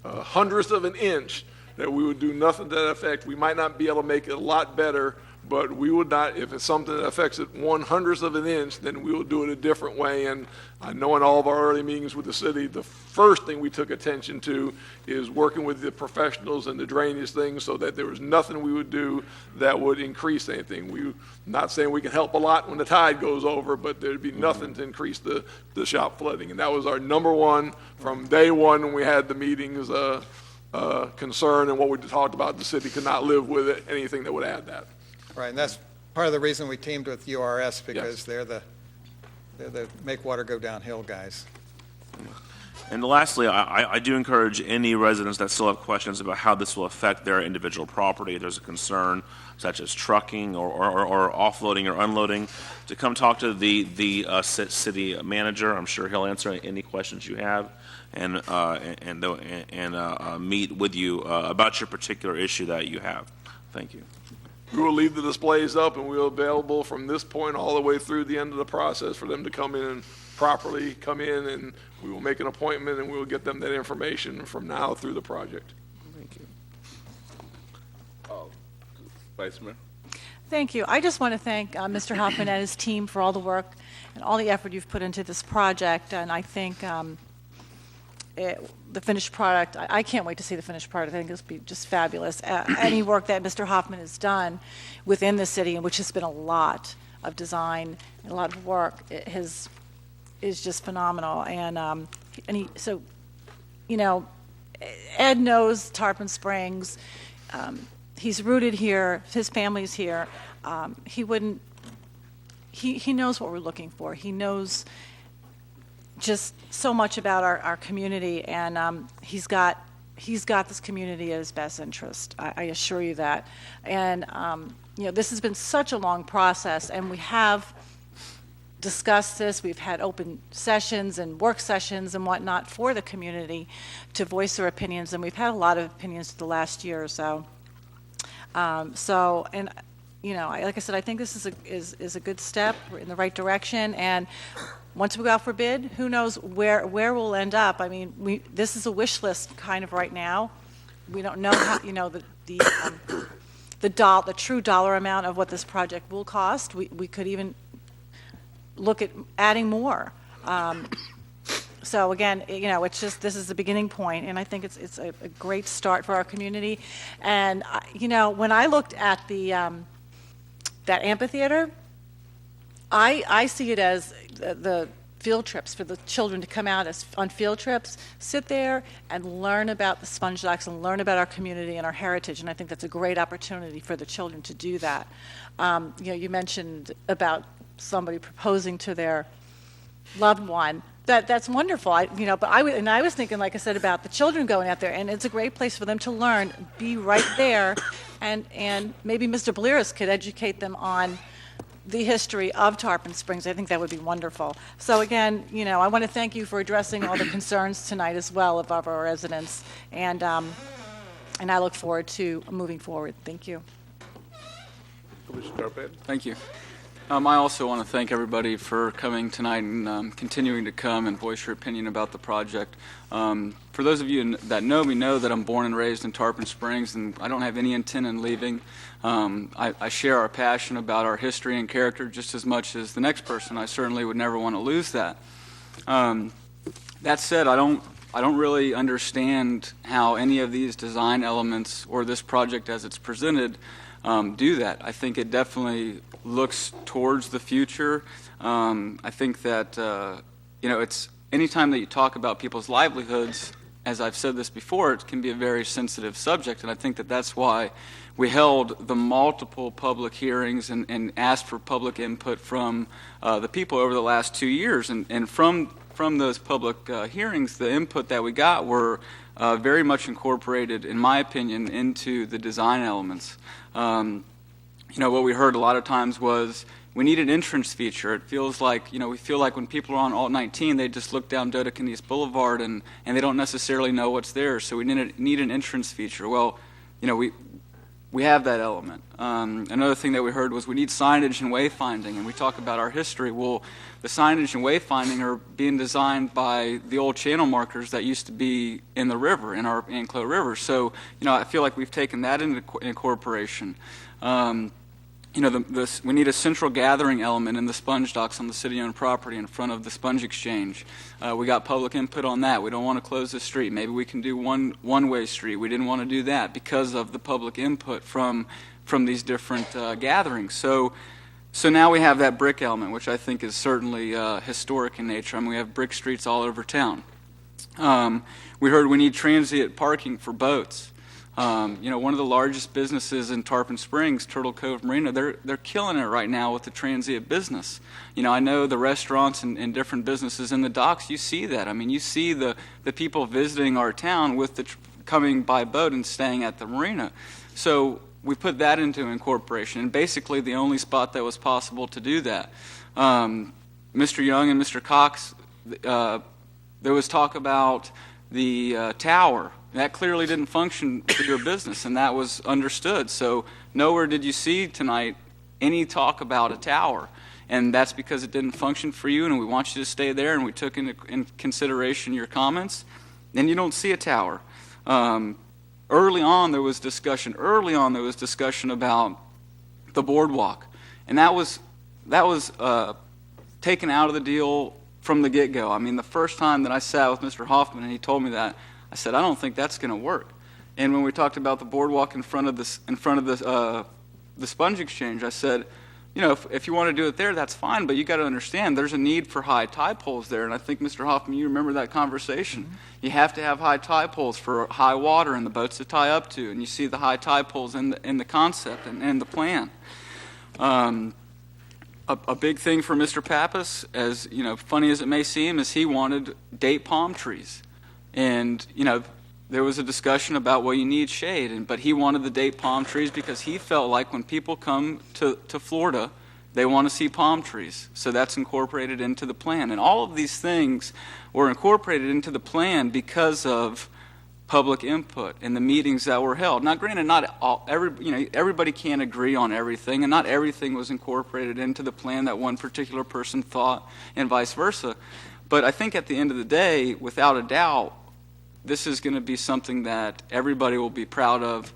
a hundredth of an inch, that we would do nothing to that effect. We might not be able to make it a lot better, but we would not, if it's something that affects it 1/100th of an inch, then we will do it a different way. And I know in all of our early meetings with the city, the first thing we took attention to is working with the professionals and the drainage things so that there was nothing we would do that would increase anything. We're not saying we can help a lot when the tide goes over, but there'd be nothing to increase the shop flooding. And that was our number one from day one when we had the meetings, concern, and what we talked about, the city could not live with it, anything that would add that. Right, and that's part of the reason we teamed with URS, because Yes. they're the make water go downhill guys. And lastly, I do encourage any residents that still have questions about how this will affect their individual property. If there's a concern such as trucking or offloading or unloading, to come talk to the city manager. I'm sure he'll answer any questions you have and meet with you about your particular issue that you have. Thank you. We will leave the displays up, and we're available from this point all the way through the end of the process for them to come in and properly come in, and we will make an appointment, and we will get them that information from now through the project. Thank you. Vice Mayor. Thank you. I just want to thank Mr. Hoffman and his team for all the work and all the effort you've put into this project, and I think the finished product, I can't wait to see the finished product. I think it'll be just fabulous. Any work that Mr. Hoffman has done within the city, and which has been a lot of design and a lot of work, is just phenomenal. And so, you know, Ed knows Tarpon Springs. He's rooted here. His family's here. He knows what we're looking for. He knows just so much about our community, and he's got this community at his best interest. I assure you that. And you know, this has been such a long process, and we have discussed this. We've had open sessions and work sessions and whatnot for the community to voice their opinions, and we've had a lot of opinions the last year or so. And you know, like I said, I think this is a good step in the right direction. And once we go out for bid, who knows where we'll end up? I mean, this is a wish list kind of right now. We don't know how, you know, the true dollar amount of what this project will cost. We could even look at adding more. So again, you know, it's just, this is the beginning point, and I think it's a great start for our community. And you know, when I looked at the that amphitheater, I see it as the field trips for the children to come out on field trips, sit there and learn about the sponge docks and learn about our community and our heritage. And I think that's a great opportunity for the children to do that. You know, you mentioned about somebody proposing to their loved one. That's wonderful. But I was thinking, like I said, about the children going out there, and it's a great place for them to learn, be right there, and maybe Mr. Bliris could educate them on the history of Tarpon Springs. I think that would be wonderful. So again, you know, I want to thank you for addressing all the concerns tonight as well of our residents, and I look forward to moving forward. Thank you. Commissioner Tarpon. Thank you. I also want to thank everybody for coming tonight and continuing to come and voice your opinion about the project. For those of you that know me know that I'm born and raised in Tarpon Springs, and I don't have any intent in leaving. I share our passion about our history and character just as much as the next person. I certainly would never want to lose that. That said, I don't really understand how any of these design elements or this project as it's presented do that. I think it definitely looks towards the future. I think that, it's anytime that you talk about people's livelihoods, as I've said this before, it can be a very sensitive subject, and I think that that's why we held the multiple public hearings and asked for public input from the people over the last 2 years. And from those public hearings, the input that we got were very much incorporated, in my opinion, into the design elements. What we heard a lot of times was we need an entrance feature. It feels like, we feel like when people are on Alt 19, they just look down Dodecan East Boulevard and they don't necessarily know what's there. So we need an entrance feature. Well, we have that element. Another thing that we heard was we need signage and wayfinding, and we talk about our history. Well, the signage and wayfinding are being designed by the old channel markers that used to be in the river, in our Anclo River. So, I feel like we've taken that into incorporation. We need a central gathering element in the sponge docks on the city-owned property in front of the sponge exchange. We got public input on that. We don't want to close the street. Maybe we can do one-way street. We didn't want to do that because of the public input from these different gatherings. So now we have that brick element, which I think is certainly historic in nature. I mean, we have brick streets all over town. We heard we need transient parking for boats. One of the largest businesses in Tarpon Springs, Turtle Cove Marina, they're killing it right now with the transient business. I know the restaurants and different businesses in the docks, you see that. I mean, you see the people visiting our town with coming by boat and staying at the marina. So we put that into incorporation, and basically the only spot that was possible to do that. Mr. Young and Mr. Cox, there was talk about the tower. That clearly didn't function for your business, and that was understood. So nowhere did you see tonight any talk about a tower, and that's because it didn't function for you, and we want you to stay there, and we took in consideration your comments, and you don't see a tower. Early on there was discussion about the boardwalk, and that was taken out of the deal from the get-go. I mean, the first time that I sat with Mr. Hoffman and he told me that, I said, I don't think that's going to work. And when we talked about the boardwalk in front of the sponge exchange, I said, if you want to do it there, that's fine, but you got to understand there's a need for high tide poles there. And I think, Mr. Hoffman, you remember that conversation. Mm-hmm. You have to have high tide poles for high water and the boats to tie up to, and you see the high tide poles in the concept and the plan. A big thing for Mr. Pappas, as funny as it may seem, is he wanted date palm trees. And, there was a discussion about, well, you need shade, but he wanted the date palm trees because he felt like when people come to Florida, they want to see palm trees. So that's incorporated into the plan. And all of these things were incorporated into the plan because of public input and the meetings that were held. Now, granted, everybody can't agree on everything, and not everything was incorporated into the plan that one particular person thought, and vice versa. But I think at the end of the day, without a doubt, this is going to be something that everybody will be proud of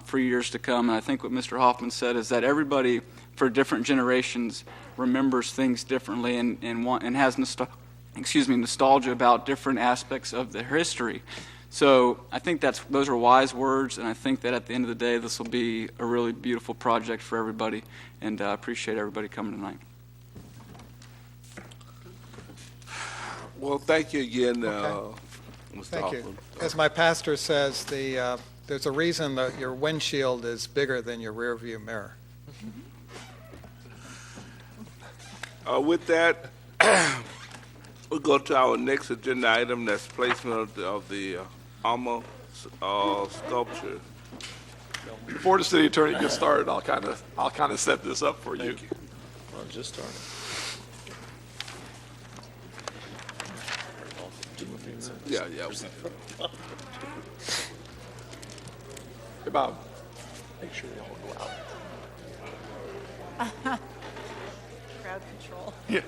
for years to come. And I think what Mr. Hoffman said is that everybody, for different generations, remembers things differently and has nostalgia about different aspects of their history. So I think those are wise words, and I think that at the end of the day, this will be a really beautiful project for everybody, and I appreciate everybody coming tonight. Well, thank you again, Okay. Mr. Thank Hoffman. you. As my pastor says, there's a reason that your windshield is bigger than your rear view mirror. With that, we'll go to our next agenda item, that's placement of the Alma sculpture. Before the city attorney gets started, I'll kind of set this up for you. Well, just started. Yeah. Hey, Bob, make sure you all go out. Crowd control. Yeah.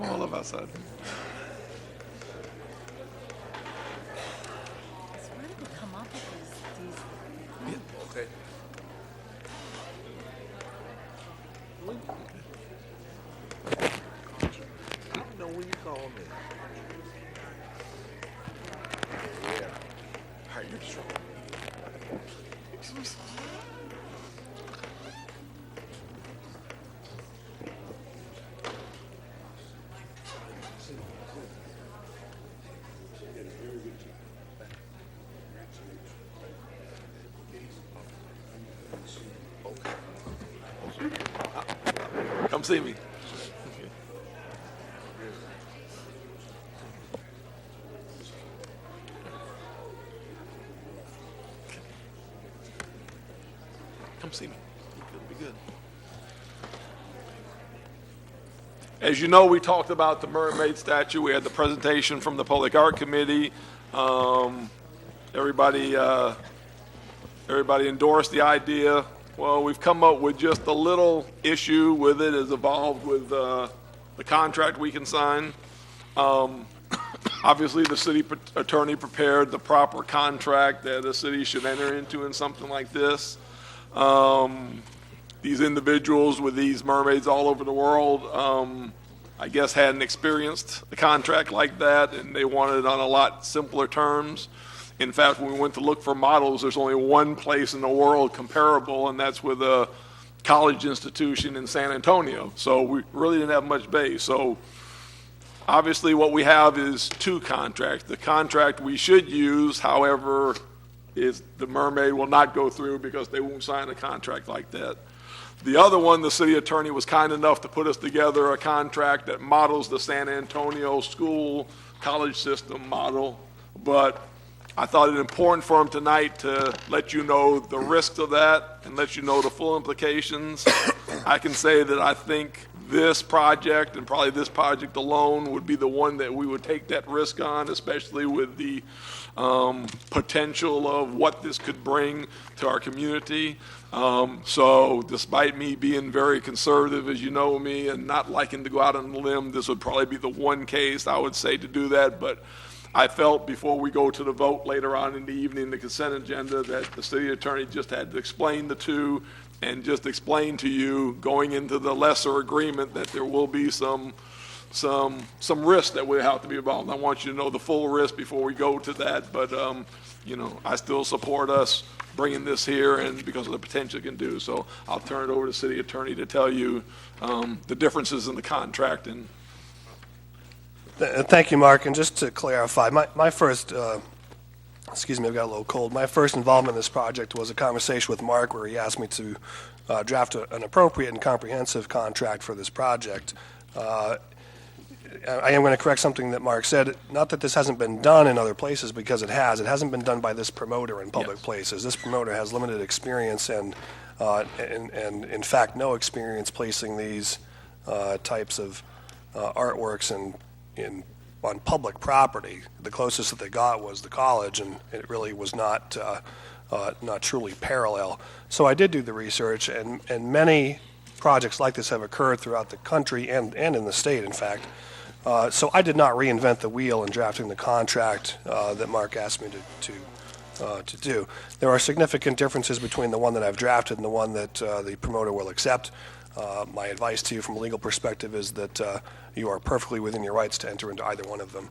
All of outside. Where did we come up with these? Yeah, okay. No, when you call me. Yeah. How you see me. Come see me. It'll be good. As you know, we talked about the mermaid statue. We had the presentation from the Public Art Committee. Everybody endorsed the idea. Well, we've come up with just a little issue with it as evolved with the contract we can sign. Obviously, the city attorney prepared the proper contract that a city should enter into in something like this. These individuals with these mermaids all over the world, I guess, hadn't experienced a contract like that, and they wanted it on a lot simpler terms. In fact, when we went to look for models, there's only one place in the world comparable, and that's with a college institution in San Antonio. So we really didn't have much base. So obviously what we have is two contracts. The contract we should use, however, is the mermaid will not go through because they won't sign a contract like that. The other one, the city attorney was kind enough to put us together a contract that models the San Antonio school college system model, but I thought it important for him tonight to let you know the risks of that and let you know the full implications. I can say that I think this project and probably this project alone would be the one that we would take that risk on, especially with the potential of what this could bring to our community. So despite me being very conservative, as you know me, and not liking to go out on a limb, this would probably be the one case I would say to do that. But I felt before we go to the vote later on in the evening, the consent agenda, that the city attorney just had to explain the two and just explain to you going into the lesser agreement that there will be some risk that will have to be involved. I want you to know the full risk before we go to that, but I still support us bringing this here and because of the potential it can do. So I'll turn it over to the city attorney to tell you the differences in the contract. And thank you, Mark. And just to clarify, my first, excuse me, I've got a little cold. My first involvement in this project was a conversation with Mark where he asked me to draft an appropriate and comprehensive contract for this project. I am going to correct something that Mark said. Not that this hasn't been done in other places, because it has. It hasn't been done by this promoter in public places. This promoter has limited experience and in fact, no experience placing these types of artworks on public property. The closest that they got was the college, and it really was not truly parallel. So I did do the research, and many projects like this have occurred throughout the country and in the state, in fact. So I did not reinvent the wheel in drafting the contract that Mark asked me to do. There are significant differences between the one that I've drafted and the one that the promoter will accept. My advice to you from a legal perspective is that you are perfectly within your rights to enter into either one of them,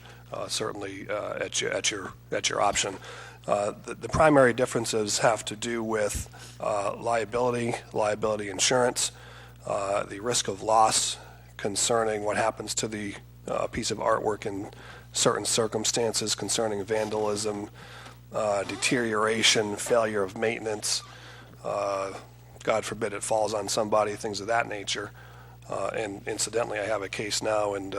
certainly at your option. The primary differences have to do with liability insurance, the risk of loss concerning what happens to the piece of artwork in certain circumstances, concerning vandalism, deterioration, failure of maintenance, God forbid it falls on somebody, things of that nature. And incidentally, I have a case now in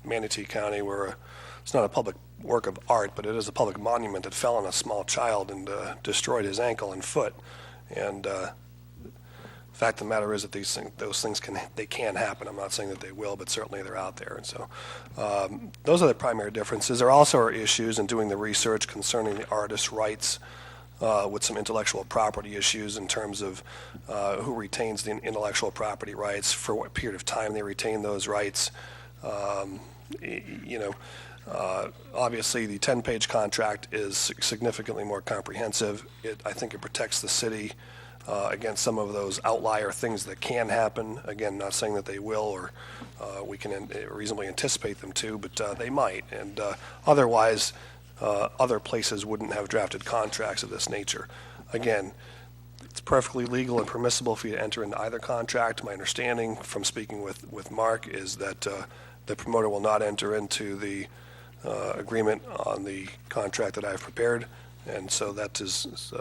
Manatee County where it's not a public work of art, but it is a public monument that fell on a small child and destroyed his ankle and foot. And the fact of the matter is that those things can happen. I'm not saying that they will, but certainly they're out there. And so those are the primary differences. There also are issues in doing the research concerning the artist's rights with some intellectual property issues in terms of who retains the intellectual property rights, for what period of time they retain those rights. Obviously, the 10-page contract is significantly more comprehensive. I think it protects the city against some of those outlier things that can happen. Again, not saying that they will, or we can reasonably anticipate them to, but they might. And otherwise, other places wouldn't have drafted contracts of this nature. Again, it's perfectly legal and permissible for you to enter into either contract. My understanding from speaking with Mark is that the promoter will not enter into the agreement on the contract that I've prepared, and so that is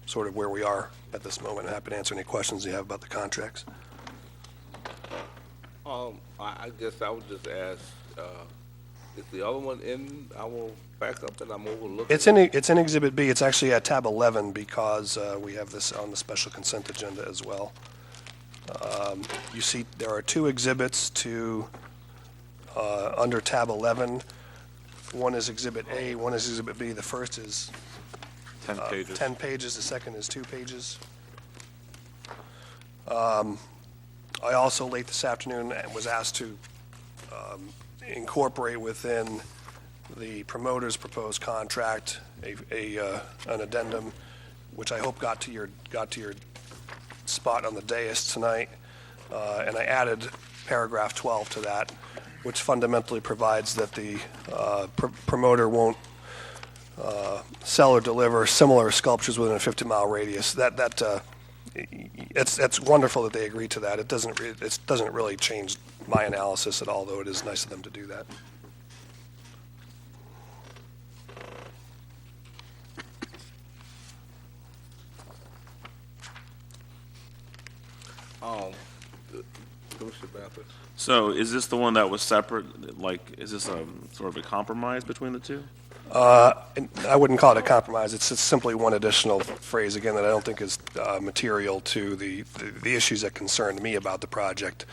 sort of where we are at this moment. I'm happy to answer any questions you have about the contracts. I guess I would just ask, is the other one in our backup that I'm overlooking? It's in Exhibit B. It's actually at tab 11 because we have this on the special consent agenda as well. You see, there are two exhibits to under tab 11. One is Exhibit A, one is Exhibit B. The first is 10 pages. 10 pages. The second is 2 pages. I also, late this afternoon, was asked to incorporate within the promoter's proposed contract an addendum, which I hope got to your spot on the dais tonight, and I added paragraph 12 to that, which fundamentally provides that the promoter won't sell or deliver similar sculptures within a 50-mile radius. It's wonderful that they agreed to that. It doesn't really change my analysis at all, though it is nice of them to do that. Commissioner Bathurst. So is this the one that was separate? Like, is this a sort of a compromise between the two? And I wouldn't call it a compromise. It's just simply one additional phrase, again, that I don't think is material to the issues that concerned me about the project.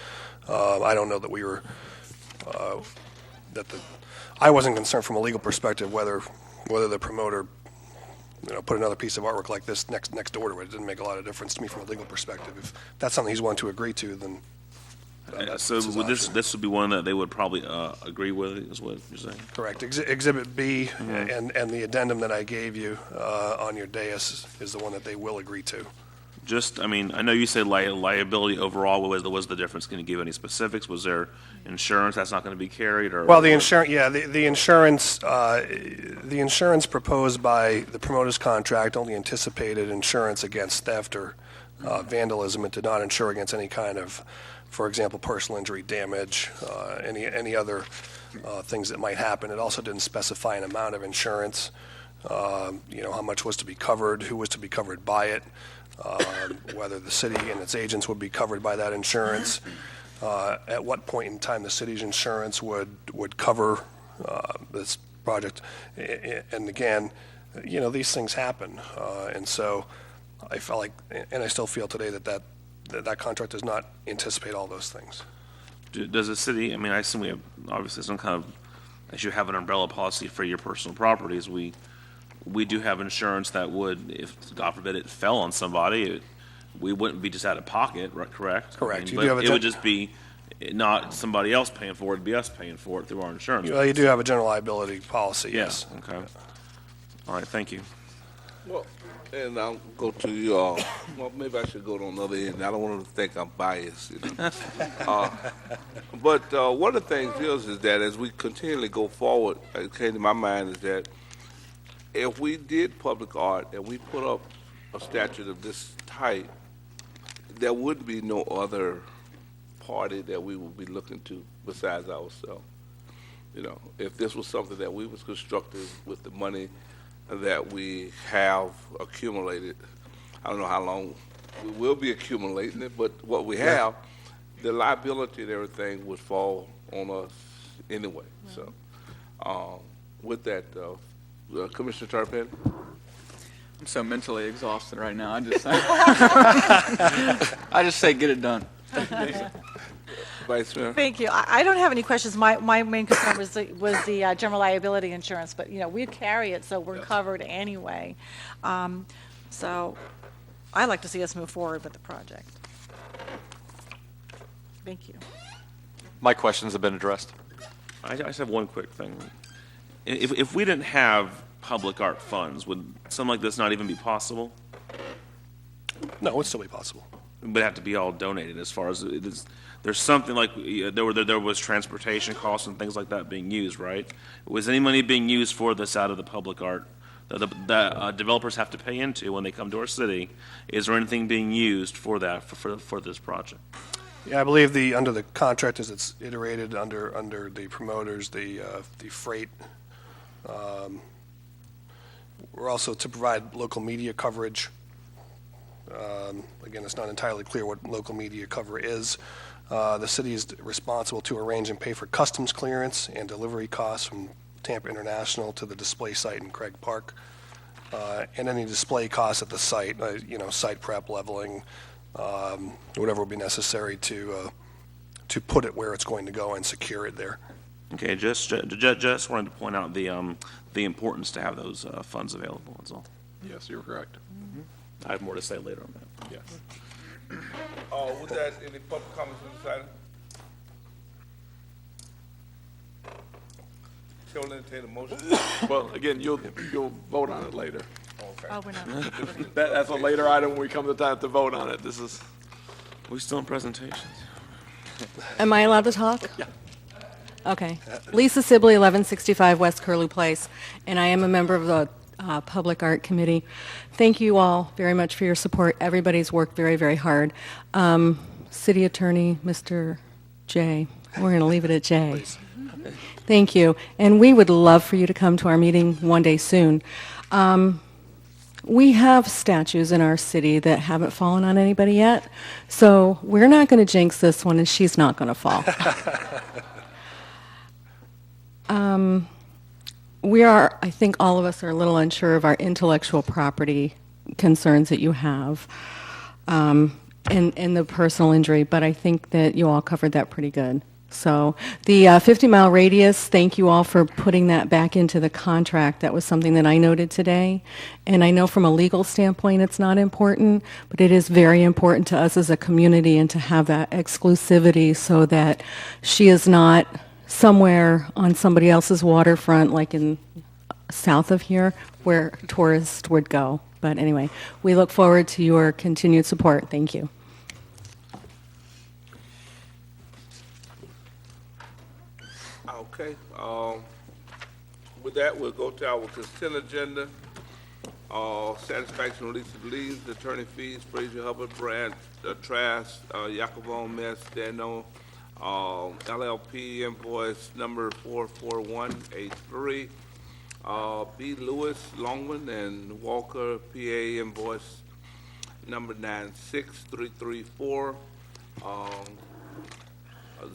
I don't know that we were, I wasn't concerned from a legal perspective whether the promoter, put another piece of artwork like this next door to it. It didn't make a lot of difference to me from a legal perspective. If that's something he's willing to agree to, then so would this would be one that they would probably agree with, is what you're saying? Correct. Exhibit B and the addendum that I gave you on your dais is the one that they will agree to. I mean, I know you said liability overall. What was the difference? Can you give any specifics? Was there insurance that's not going to be carried? Or well, the insurance, the insurance proposed by the promoter's contract only anticipated insurance against theft or vandalism. It did not insure against any kind of, for example, personal injury damage, any other things that might happen. It also didn't specify an amount of insurance, how much was to be covered, who was to be covered by it, whether the city and its agents would be covered by that insurance, at what point in time the city's insurance would cover this project. And again, these things happen. And so I felt like, and I still feel today that contract does not anticipate all those things. Does the city, I mean, I assume we have obviously some kind of, as you have an umbrella policy for your personal properties, we do have insurance that would, if God forbid it fell on somebody, we wouldn't be just out of pocket, right, correct? Correct. I mean, but it would just be not somebody else paying for it, it'd be us paying for it through our insurance. Well, you do have a general liability policy, yes. Okay. All right, thank you. Well, and I'll go to you. Well, maybe I should go to another end. I don't want them to think I'm biased. But one of the things is that as we continually go forward, it came to my mind is that if we did public art and we put up a statue of this type, there would be no other party that we would be looking to besides ourselves. If this was something that we was constructed with the money that we have accumulated, I don't know how long we will be accumulating it, but what we have, the liability and everything would fall on us anyway. So with that, Commissioner Tarpon? I'm so mentally exhausted right now. I just say get it done. Vice Mayor? Thank you. I don't have any questions. My main concern was the general liability insurance, but we carry it, so we're covered anyway. So I'd like to see us move forward with the project. Thank you. My questions have been addressed. I just have one quick thing. If we didn't have public art funds, would something like this not even be possible? No, it would still be possible. It would have to be all donated as far as it is. There's something like there was transportation costs and things like that being used, right? Was any money being used for this out of the public art that developers have to pay into when they come to our city? Is there anything being used for that for this project? Yeah, I believe under the contract as it's iterated under the promoters, the freight. We're also to provide local media coverage. Again, it's not entirely clear what local media cover is. The city is responsible to arrange and pay for customs clearance and delivery costs from Tampa International to the display site in Craig Park, and any display costs at the site, site prep, leveling, whatever will be necessary to put it where it's going to go and secure it there. Okay, just wanted to point out the importance to have those funds available, that's all. Yes, you're correct. I have more to say later on that. Yes. With that, any public comments on this item? Chair will entertain a motion. Well, again, you'll vote on it later. Oh, we're not. That's a later item when we come to time to vote on it. We still in presentations. Am I allowed to talk? Yeah. Okay. Lisa Sibley, 1165 West Curlew Place, and I am a member of the Public Art Committee. Thank you all very much for your support. Everybody's worked very, very hard. City Attorney, Mr. J. We're going to leave it at J. Please. Thank you. And we would love for you to come to our meeting one day soon. We have statues in our city that haven't fallen on anybody yet, so we're not going to jinx this one, and she's not going to fall. I think all of us are a little unsure of our intellectual property concerns that you have, and the personal injury, but I think that you all covered that pretty good. So the 50-mile radius, thank you all for putting that back into the contract. That was something that I noted today. And I know from a legal standpoint it's not important, but it is very important to us as a community and to have that exclusivity so that she is not somewhere on somebody else's waterfront like in south of here where tourists would go. But anyway, we look forward to your continued support. Thank you. Okay, with that, we'll go to our consent agenda. Satisfaction release of liens, attorney fees, Frazier Hubbard, Brand, Trask, Jacobo Mess, Dano, LLP invoice number 44183, B. Lewis, Longman, and Walker, PA invoice number 96334,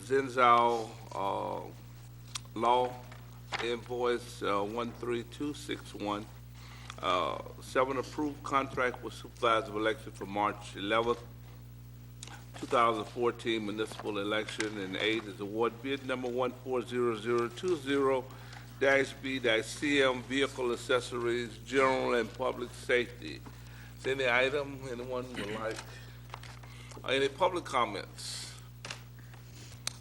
Zenzao, Law invoice 13261. 7 approved contract with supervisor of election for March 11th, 2014 municipal election, and 8 is award bid number 140020-B-CM vehicle accessories, general and public safety. Is any item anyone would like? Any public comments?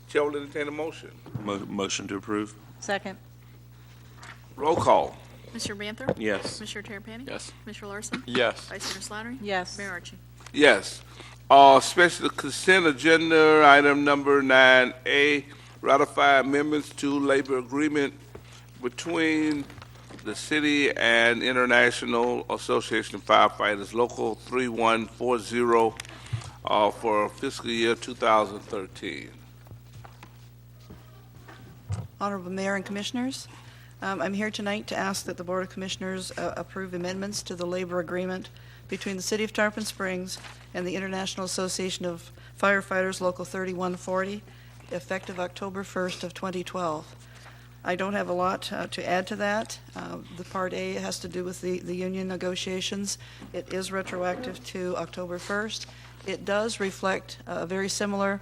Chair will entertain a motion. Motion to approve? Second. Roll call. Mr. Banther? Yes. Mr. Terrapini? Yes. Mr. Larson? Yes. Vice Chair Slattery? Yes. Mayor Archie? Yes. Special consent agenda, item number 9A, ratify amendments to labor agreement between the city and International Association of Firefighters, Local 3140, for fiscal year 2013. Honorable Mayor and Commissioners, I'm here tonight to ask that the Board of Commissioners approve amendments to the labor agreement between the City of Tarpon Springs and the International Association of Firefighters, Local 3140, effective October 1st of 2012. I don't have a lot to add to that. The Part A has to do with the union negotiations. It is retroactive to October 1st. It does reflect a very similar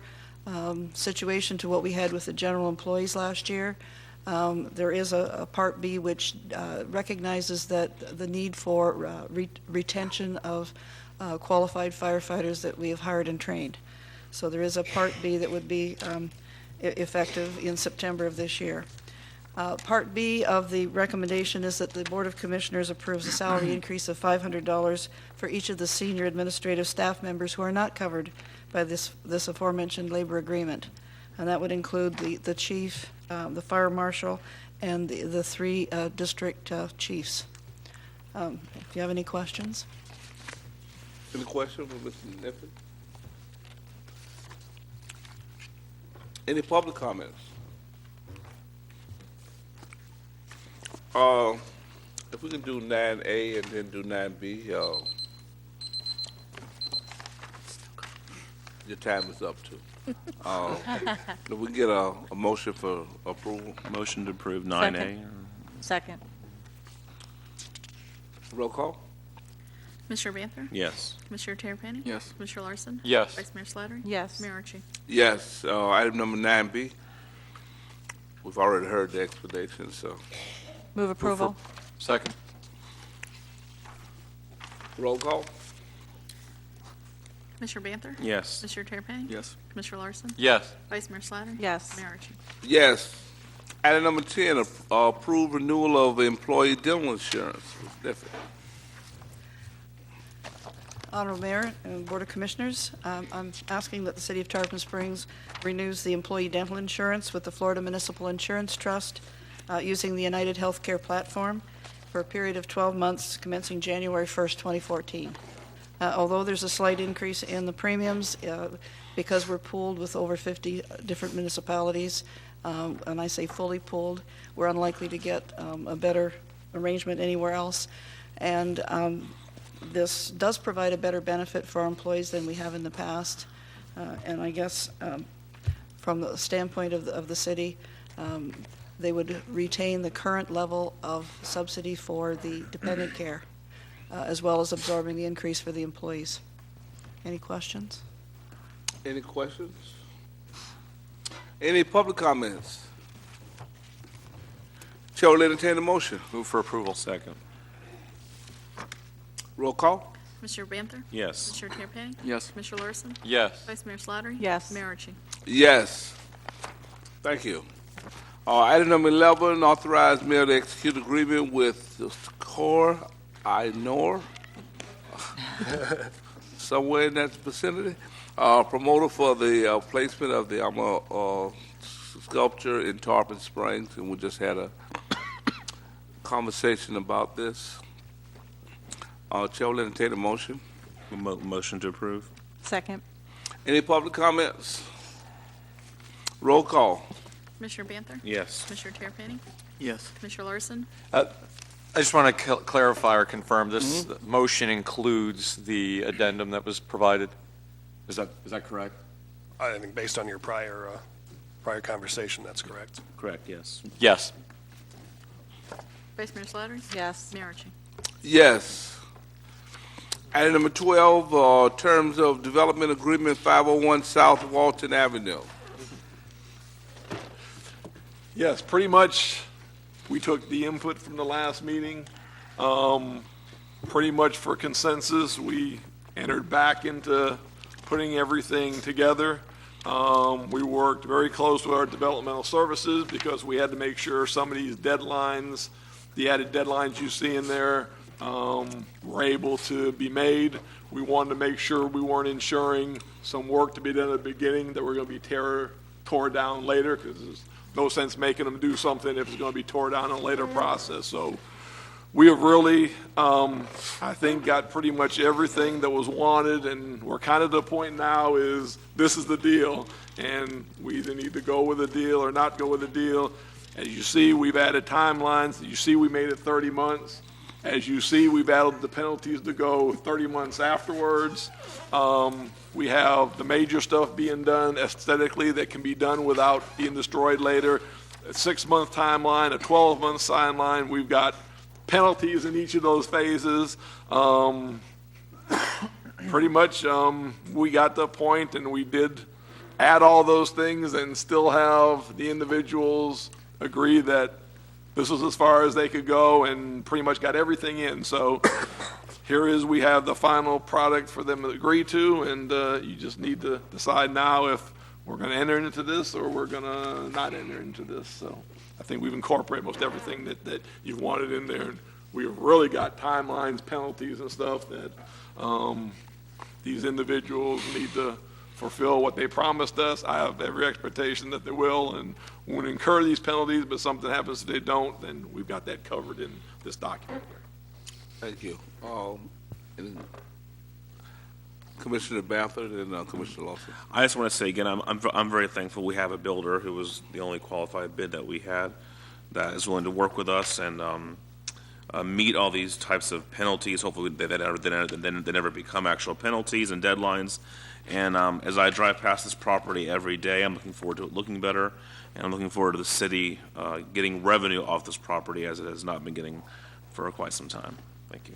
situation to what we had with the general employees last year. There is a Part B which recognizes that the need for retention of qualified firefighters that we have hired and trained. So there is a Part B that would be effective in September of this year. Part B of the recommendation is that the Board of Commissioners approves a salary increase of $500 for each of the senior administrative staff members who are not covered by this aforementioned labor agreement. And that would include the chief, the fire marshal, and the 3 district chiefs. If you have any questions? Any questions for Mr. Niffen? Any public comments? If we can do 9A and then do 9B, your time is up too. Do we get a motion for approval? Motion to approve 9A. Second. Roll call? Commissioner Banther? Yes. Commissioner Terrapini? Yes. Commissioner Larson? Yes. Vice Mayor Slattery? Yes. Mayor Archie? Yes. Item number 9B. We've already heard the explanation, so. Move approval. Second. Roll call? Commissioner Banther? Yes. Commissioner Terrapini? Yes. Commissioner Larson? Yes. Vice Mayor Slattery? Yes. Mayor Archie? Yes. Item number 10, approve renewal of employee dental insurance. Stephanie. Honorable Mayor and Board of Commissioners, I'm asking that the City of Tarpon Springs renews the employee dental insurance with the Florida Municipal Insurance Trust using the United Healthcare platform for a period of 12 months commencing January 1st, 2014. Although there's a slight increase in the premiums, because we're pooled with over 50 different municipalities, and I say fully pooled, we're unlikely to get a better arrangement anywhere else. And this does provide a better benefit for our employees than we have in the past. And I guess from the standpoint of the city, they would retain the current level of subsidy for the dependent care, as well as absorbing the increase for the employees. Any questions? Any questions? Any public comments? Chair will entertain a motion. Move for approval. Second. Roll call? Commissioner Banther? Yes. Commissioner Terrapini? Yes. Commissioner Larson? Yes. Vice Mayor Slattery? Yes. Mayor Archie? Yes. Thank you. Item number 11, authorize mayor to execute agreement with the Core Inor, somewhere in that vicinity, promoter for the placement of the sculpture in Tarpon Springs, and we just had a conversation about this. Chair will entertain a motion. Motion to approve. Second. Any public comments? Roll call. Commissioner Banther? Yes. Commissioner Terrapini? Yes. Commissioner Larson? I just want to clarify or confirm this motion includes the addendum that was provided. Is that correct? I think based on your prior conversation, that's correct. Correct, yes. Yes. Vice Mayor Slattery? Yes. Mayor Archie? Yes. Item number 12, terms of development agreement 501 South Walton Avenue. Yes, pretty much, we took the input from the last meeting. Pretty much for consensus, we entered back into putting everything together. We worked very close with our developmental services because we had to make sure some of these deadlines, the added deadlines you see in there, were able to be made. We wanted to make sure we weren't ensuring some work to be done at the beginning that we're going to be tore down later, because there's no sense making them do something if it's going to be tore down in a later process. So we have really, I think, got pretty much everything that was wanted, and we're kind of to the point now is this is the deal, and we either need to go with a deal or not go with a deal. As you see, we've added timelines. You see, we made it 30 months. As you see, we've added the penalties to go 30 months afterwards. We have the major stuff being done aesthetically that can be done without being destroyed later. A 6-month timeline, a 12-month timeline. We've got penalties in each of those phases. Pretty much, we got to the point, and we did add all those things and still have the individuals agree that this was as far as they could go, and pretty much got everything in. So here is, we have the final product for them to agree to, and you just need to decide now if we're going to enter into this or we're going to not enter into this. So I think we've incorporated most everything that you've wanted in there. And we've really got timelines, penalties, and stuff that these individuals need to fulfill what they promised us. I have every expectation that they will, and won't incur these penalties, but something happens if they don't, then we've got that covered in this document. Thank you. Commissioner Bamford and Commissioner Lawson. I just want to say again, I'm very thankful we have a builder who was the only qualified bid that we had that is willing to work with us, and meet all these types of penalties. Hopefully, they never become actual penalties and deadlines. And as I drive past this property every day, I'm looking forward to it looking better, and I'm looking forward to the city getting revenue off this property as it has not been getting for quite some time. Thank you.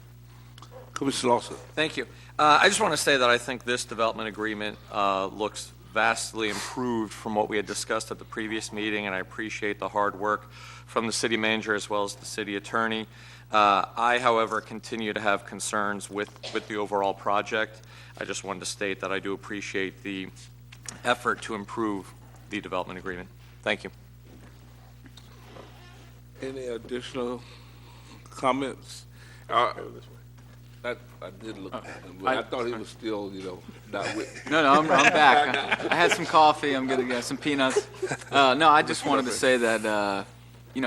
Commissioner Lawson. Thank you. I just want to say that I think this development agreement looks vastly improved from what we had discussed at the previous meeting, and I appreciate the hard work from the city manager as well as the city attorney. I, however, continue to have concerns with the overall project. I just wanted to state that I do appreciate the effort to improve the development agreement. Thank you. Any additional comments? I did look at him, but I thought he was still, not with. No, I'm back. I had some coffee. I'm going to get some peanuts. No, I just wanted to say that,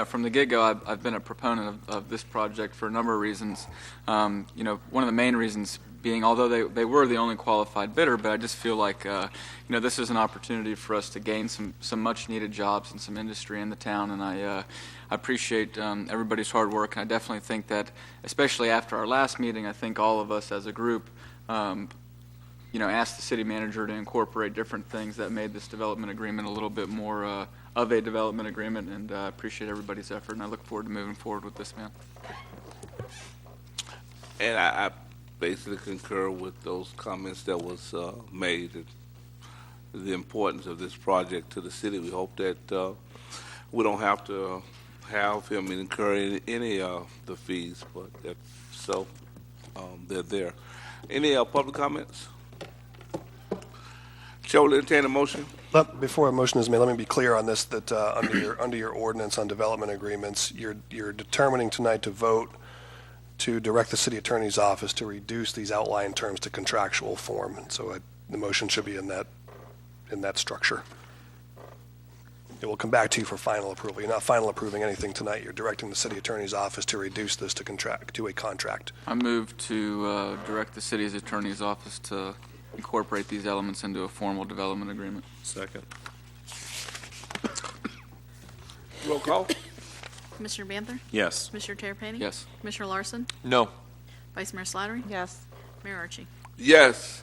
from the get-go, I've been a proponent of this project for a number of reasons. One of the main reasons being, although they were the only qualified bidder, but I just feel like, this is an opportunity for us to gain some much-needed jobs and some industry in the town, and I appreciate everybody's hard work, and I definitely think that, especially after our last meeting, I think all of us as a group, asked the city manager to incorporate different things that made this development agreement a little bit more of a development agreement, and I appreciate everybody's effort, and I look forward to moving forward with this, man. And I basically concur with those comments that was made, and the importance of this project to the city. We hope that we don't have to have him incur any of the fees, but if so, they're there. Any public comments? Chair will entertain a motion. Before a motion is made, let me be clear on this, that under your ordinance on development agreements, you're determining tonight to vote to direct the city attorney's office to reduce these outline terms to contractual form. And so the motion should be in that structure. It will come back to you for final approval. You're not final approving anything tonight. You're directing the city attorney's office to reduce this to a contract. I move to direct the city's attorney's office to incorporate these elements into a formal development agreement. Second. Roll call. Commissioner Banther? Yes. Commissioner Terrapini? Yes. Commissioner Larson? No. Vice Mayor Slattery? Yes. Mayor Archie? Yes.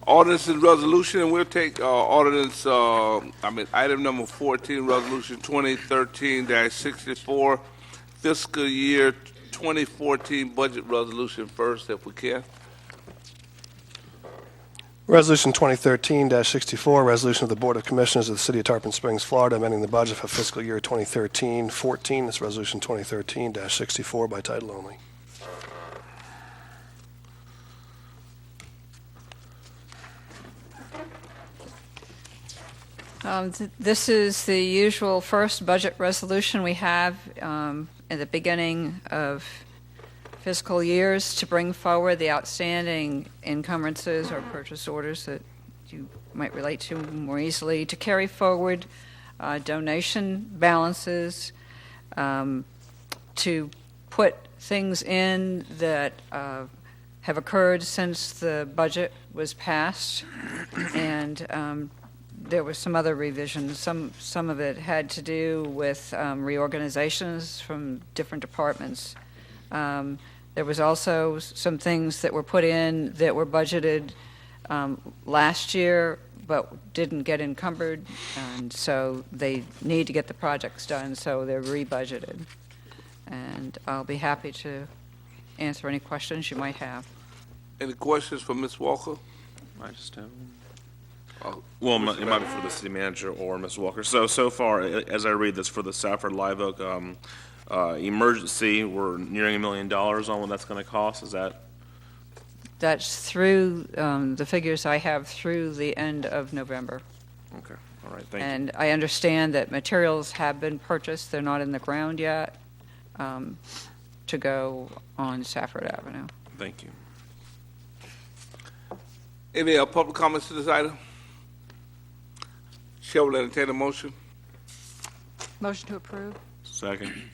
Ordinance and resolution, and we'll take item number 14, resolution 2013-64, fiscal year 2014 budget resolution first, if we can. Resolution 2013-64, resolution of the Board of Commissioners of the City of Tarpon Springs, Florida, amending the budget for fiscal year 2013-14. This resolution 2013-64 by title only. This is the usual first budget resolution we have at the beginning of fiscal years to bring forward the outstanding encumbrances or purchase orders that you might relate to more easily, to carry forward donation balances, to put things in that have occurred since the budget was passed, and there were some other revisions. Some of it had to do with reorganizations from different departments. There was also some things that were put in that were budgeted last year but didn't get encumbered, and so they need to get the projects done, so they're rebudgeted. And I'll be happy to answer any questions you might have. Any questions for Ms. Walker? I just have well, it might be for the city manager or Ms. Walker. So far, as I read this, for the Safford Live Oak emergency, we're nearing $1 million on what that's going to cost. Is that? That's through the figures I have through the end of November. Okay. All right. Thank you. And I understand that materials have been purchased. They're not in the ground yet to go on Safford Avenue. Thank you. Any public comments to this item? Chair will entertain a motion. Motion to approve. Second.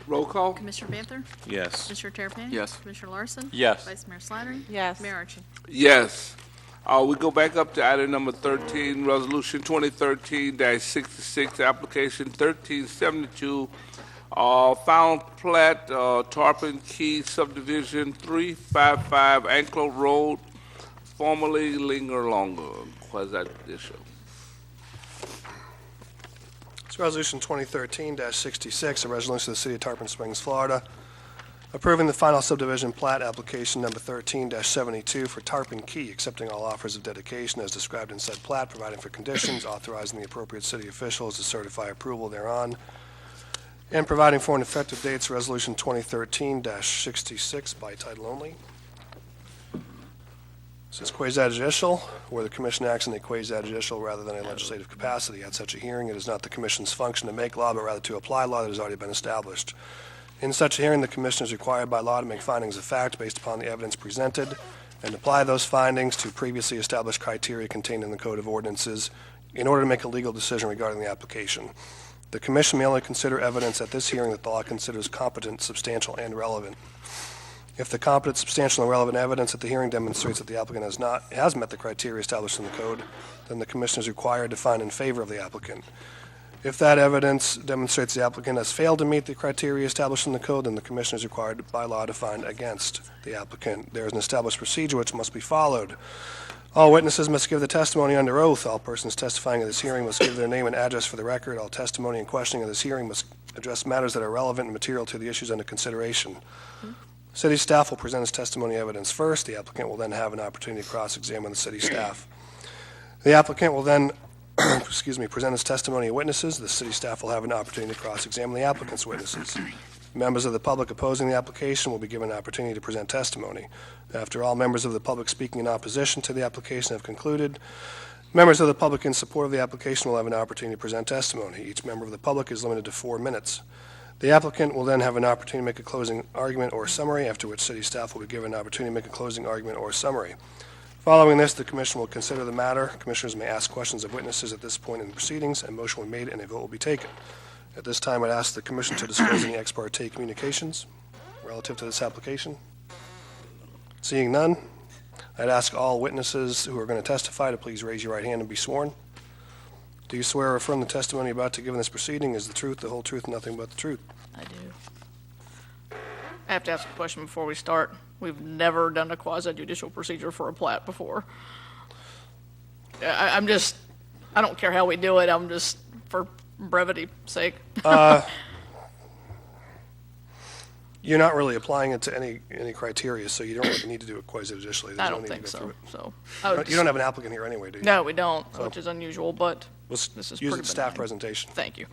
Roll call. Commissioner Banther? Yes. Commissioner Terrapini? Yes. Commissioner Larson? Yes. Vice Mayor Slattery? Yes. Mayor Archie? Yes. We go back up to item number 13, resolution 2013-66, application 1372, Final plat, Tarpon Key subdivision, 355 Anklo Road, formerly Linger Longer, quasi-judicial. It's Resolution 2013-66, a resolution of the City of Tarpon Springs, Florida, approving the final subdivision plat application number 13-72 for Tarpon Key, accepting all offers of dedication as described in said plat, providing for conditions, authorizing the appropriate city officials to certify approval thereon, and providing for an effective dates, Resolution 2013-66 by title only. This is quasi-judicial, where the commission acts in a quasi-judicial rather than a legislative capacity. At such a hearing, it is not the commission's function to make law, but rather to apply law that has already been established. In such a hearing, the commission is required by law to make findings of fact based upon the evidence presented and apply those findings to previously established criteria contained in the Code of Ordinances in order to make a legal decision regarding the application. The commission may only consider evidence at this hearing that the law considers competent, substantial, and relevant. If the competent, substantial, and relevant evidence at the hearing demonstrates that the applicant has met the criteria established in the code, then the commission is required to find in favor of the applicant. If that evidence demonstrates the applicant has failed to meet the criteria established in the code, then the commission is required by law to find against the applicant. There is an established procedure which must be followed. All witnesses must give the testimony under oath. All persons testifying at this hearing must give their name and address for the record. All testimony and questioning of this hearing must address matters that are relevant and material to the issues under consideration. City staff will present its testimony evidence first. The applicant will then have an opportunity to cross-examine the city staff. The applicant will then present his testimony and witnesses. The city staff will have an opportunity to cross-examine the applicant's witnesses. Members of the public opposing the application will be given an opportunity to present testimony. After all members of the public speaking in opposition to the application have concluded, members of the public in support of the application will have an opportunity to present testimony. Each member of the public is limited to 4 minutes. The applicant will then have an opportunity to make a closing argument or summary, after which city staff will be given an opportunity to make a closing argument or summary. Following this, the commission will consider the matter. Commissioners may ask questions of witnesses at this point in the proceedings, and motion will be made and a vote will be taken. At this time, I'd ask the commission to disclose any ex parte communications relative to this application. Seeing none, I'd ask all witnesses who are going to testify to please raise your right hand and be sworn. Do you swear or affirm the testimony about to give in this proceeding is the truth, the whole truth, and nothing but the truth? I do. I have to ask a question before we start. We've never done a quasi-judicial procedure for a plat before. I don't care how we do it, I'm just, for brevity's sake. You're not really applying it to any criteria, so you don't really need to do it quasi-judicially. I don't think so. You don't have an applicant here anyway, do you? No, we don't, which is unusual, but Let's this is use pretty the staff benign. presentation. Thank you.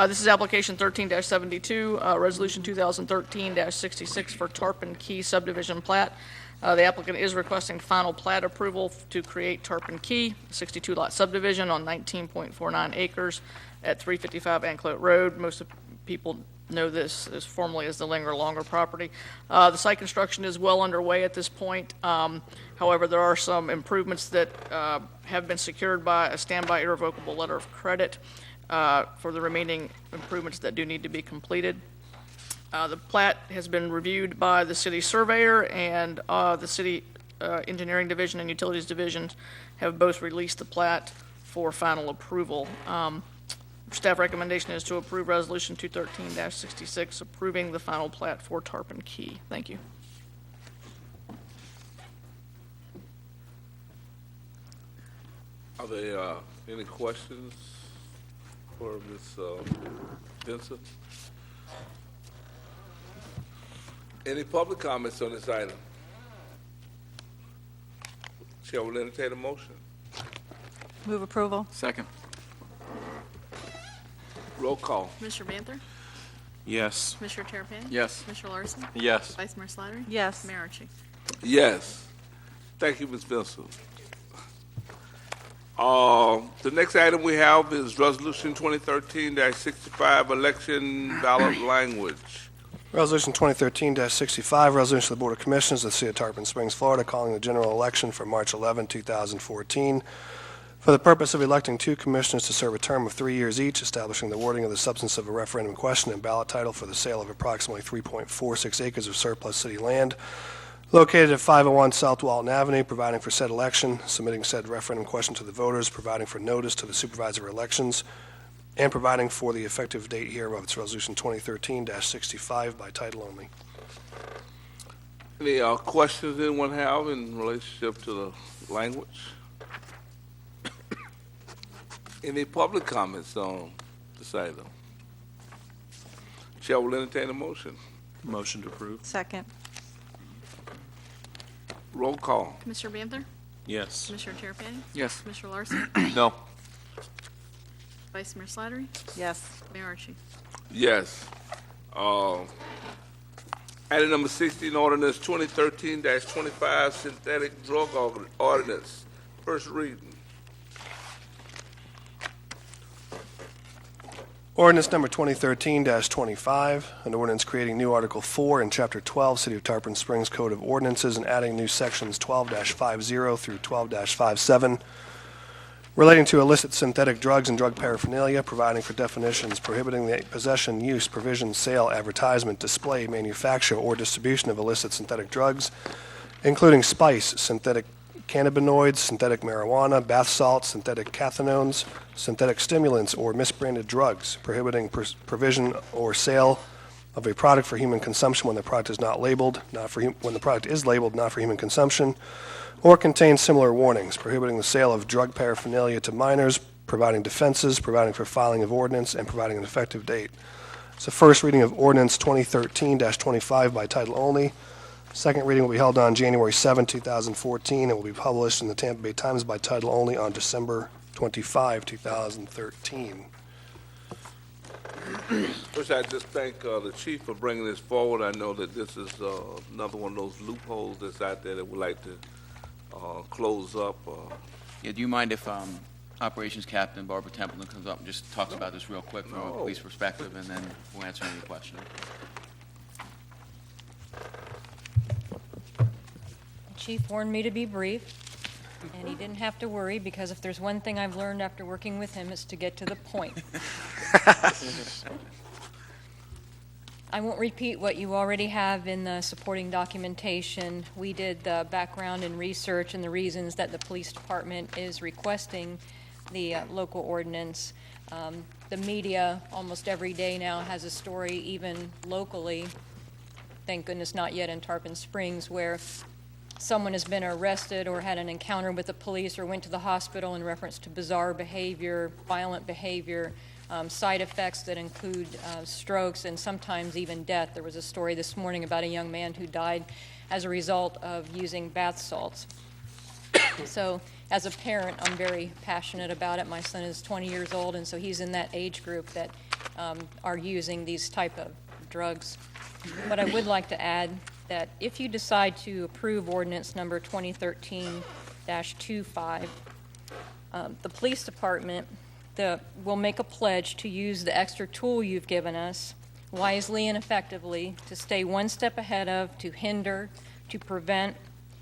This is application 13-72, resolution 2013-66 for Tarpon Key subdivision plat. The applicant is requesting final plat approval to create Tarpon Key, 62-lot subdivision on 19.49 acres at 355 Anklet Road. Most of people know this as formerly as the Linger Longer property. The site construction is well underway at this point. However, there are some improvements that have been secured by a standby irrevocable letter of credit for the remaining improvements that do need to be completed. The plat has been reviewed by the city surveyor, and the city engineering division and utilities division have both released the plat for final approval. Staff recommendation is to approve Resolution 213-66, approving the final plat for Tarpon Key. Thank you. Are there any questions for Ms. Vincent? Any public comments on this item? Chair will entertain a motion. Move approval. Second. Roll call. Commissioner Banther? Yes. Commissioner Tarpon? Yes. Commissioner Larson? Yes. Vice Mayor Slattery? Yes. Mayor Archie? Yes. Thank you, Ms. Vincent. The next item we have is Resolution 2013-65, election ballot language. Resolution 2013-65, resolution of the Board of Commissioners of the City of Tarpon Springs, Florida, calling the general election for March 11, 2014, for the purpose of electing 2 commissioners to serve a term of 3 years each, establishing the wording of the substance of a referendum question and ballot title for the sale of approximately 3.46 acres of surplus city land located at 501 South Walton Avenue, providing for said election, submitting said referendum question to the voters, providing for notice to the supervisor of elections, and providing for the effective date hereof. It's Resolution 2013-65 by title only. Any questions anyone have in relationship to the language? Any public comments on this item? Chair will entertain a motion. Motion to approve. Second. Roll call. Commissioner Banther? Yes. Commissioner Terrapini? Yes. Commissioner Larson? No. Vice Mayor Slattery? Yes. Mayor Archie? Yes. Item number 16, ordinance 2013-25, synthetic drug ordinance. First reading. Ordinance number 2013-25, an ordinance creating new Article 4 in Chapter 12, City of Tarpon Springs Code of Ordinances, and adding new sections 12-50 through 12-57, relating to illicit synthetic drugs and drug paraphernalia, providing for definitions, prohibiting the possession, use, provision, sale, advertisement, display, manufacture, or distribution of illicit synthetic drugs, including spice, synthetic cannabinoids, synthetic marijuana, bath salts, synthetic cathinones, synthetic stimulants, or misbranded drugs, prohibiting provision or sale of a product for human consumption when the product is not labeled, when the product is labeled not for human consumption, or contains similar warnings, prohibiting the sale of drug paraphernalia to minors, providing defenses, providing for filing of ordinance, and providing an effective date. It's the first reading of ordinance 2013-25 by title only. Second reading will be held on January 7, 2014, and will be published in the Tampa Bay Times by title only on December 25, 2013. First, I just thank the chief for bringing this forward. I know that this is another one of those loopholes that's out there that we'd like to close up. Yeah, do you mind if Operations Captain Barbara Templeton comes up and just talks about this real quick from a police perspective, and then we'll answer any questions? Chief warned me to be brief, and he didn't have to worry, because if there's one thing I've learned after working with him, it's to get to the point. I won't repeat what you already have in the supporting documentation. We did the background and research and the reasons that the police department is requesting the local ordinance. The media almost every day now has a story, even locally, thank goodness not yet in Tarpon Springs, where someone has been arrested or had an encounter with the police or went to the hospital in reference to bizarre behavior, violent behavior, side effects that include strokes and sometimes even death. There was a story this morning about a young man who died as a result of using bath salts. So as a parent, I'm very passionate about it. My son is 20 years old, and so he's in that age group that are using these type of drugs. But I would like to add that if you decide to approve ordinance number 2013-25, the police department will make a pledge to use the extra tool you've given us wisely and effectively to stay one step ahead of, to hinder, to prevent,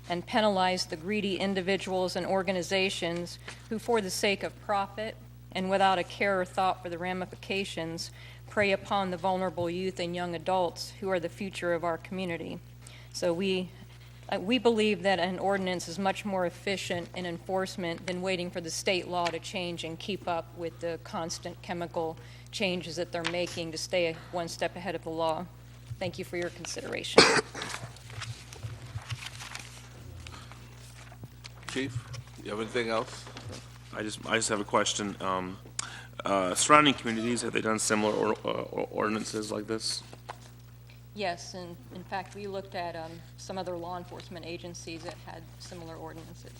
and penalize the greedy individuals and organizations who, for the sake of profit and without a care or thought for the ramifications, prey upon the vulnerable youth and young adults who are the future of our community. So we believe that an ordinance is much more efficient in enforcement than waiting for the state law to change and keep up with the constant chemical changes that they're making to stay one step ahead of the law. Thank you for your consideration. Chief, you have anything else? I just have a question. Surrounding communities, have they done similar ordinances like this? Yes, and in fact, we looked at some other law enforcement agencies that had similar ordinances.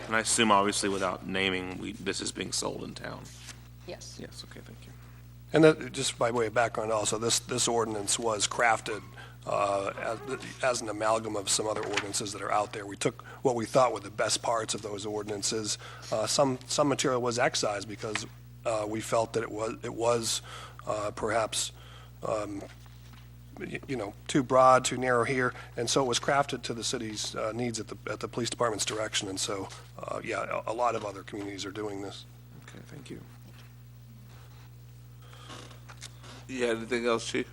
And I assume, obviously, without naming, this is being sold in town. Yes. Yes, okay, thank you. And that, just by way of background also, this ordinance was crafted as an amalgam of some other ordinances that are out there. We took what we thought were the best parts of those ordinances. Some material was excised because we felt that it was perhaps too broad, too narrow here, and so it was crafted to the city's needs at the police department's direction. And so, a lot of other communities are doing this. Okay, thank you. You had anything else, Chief?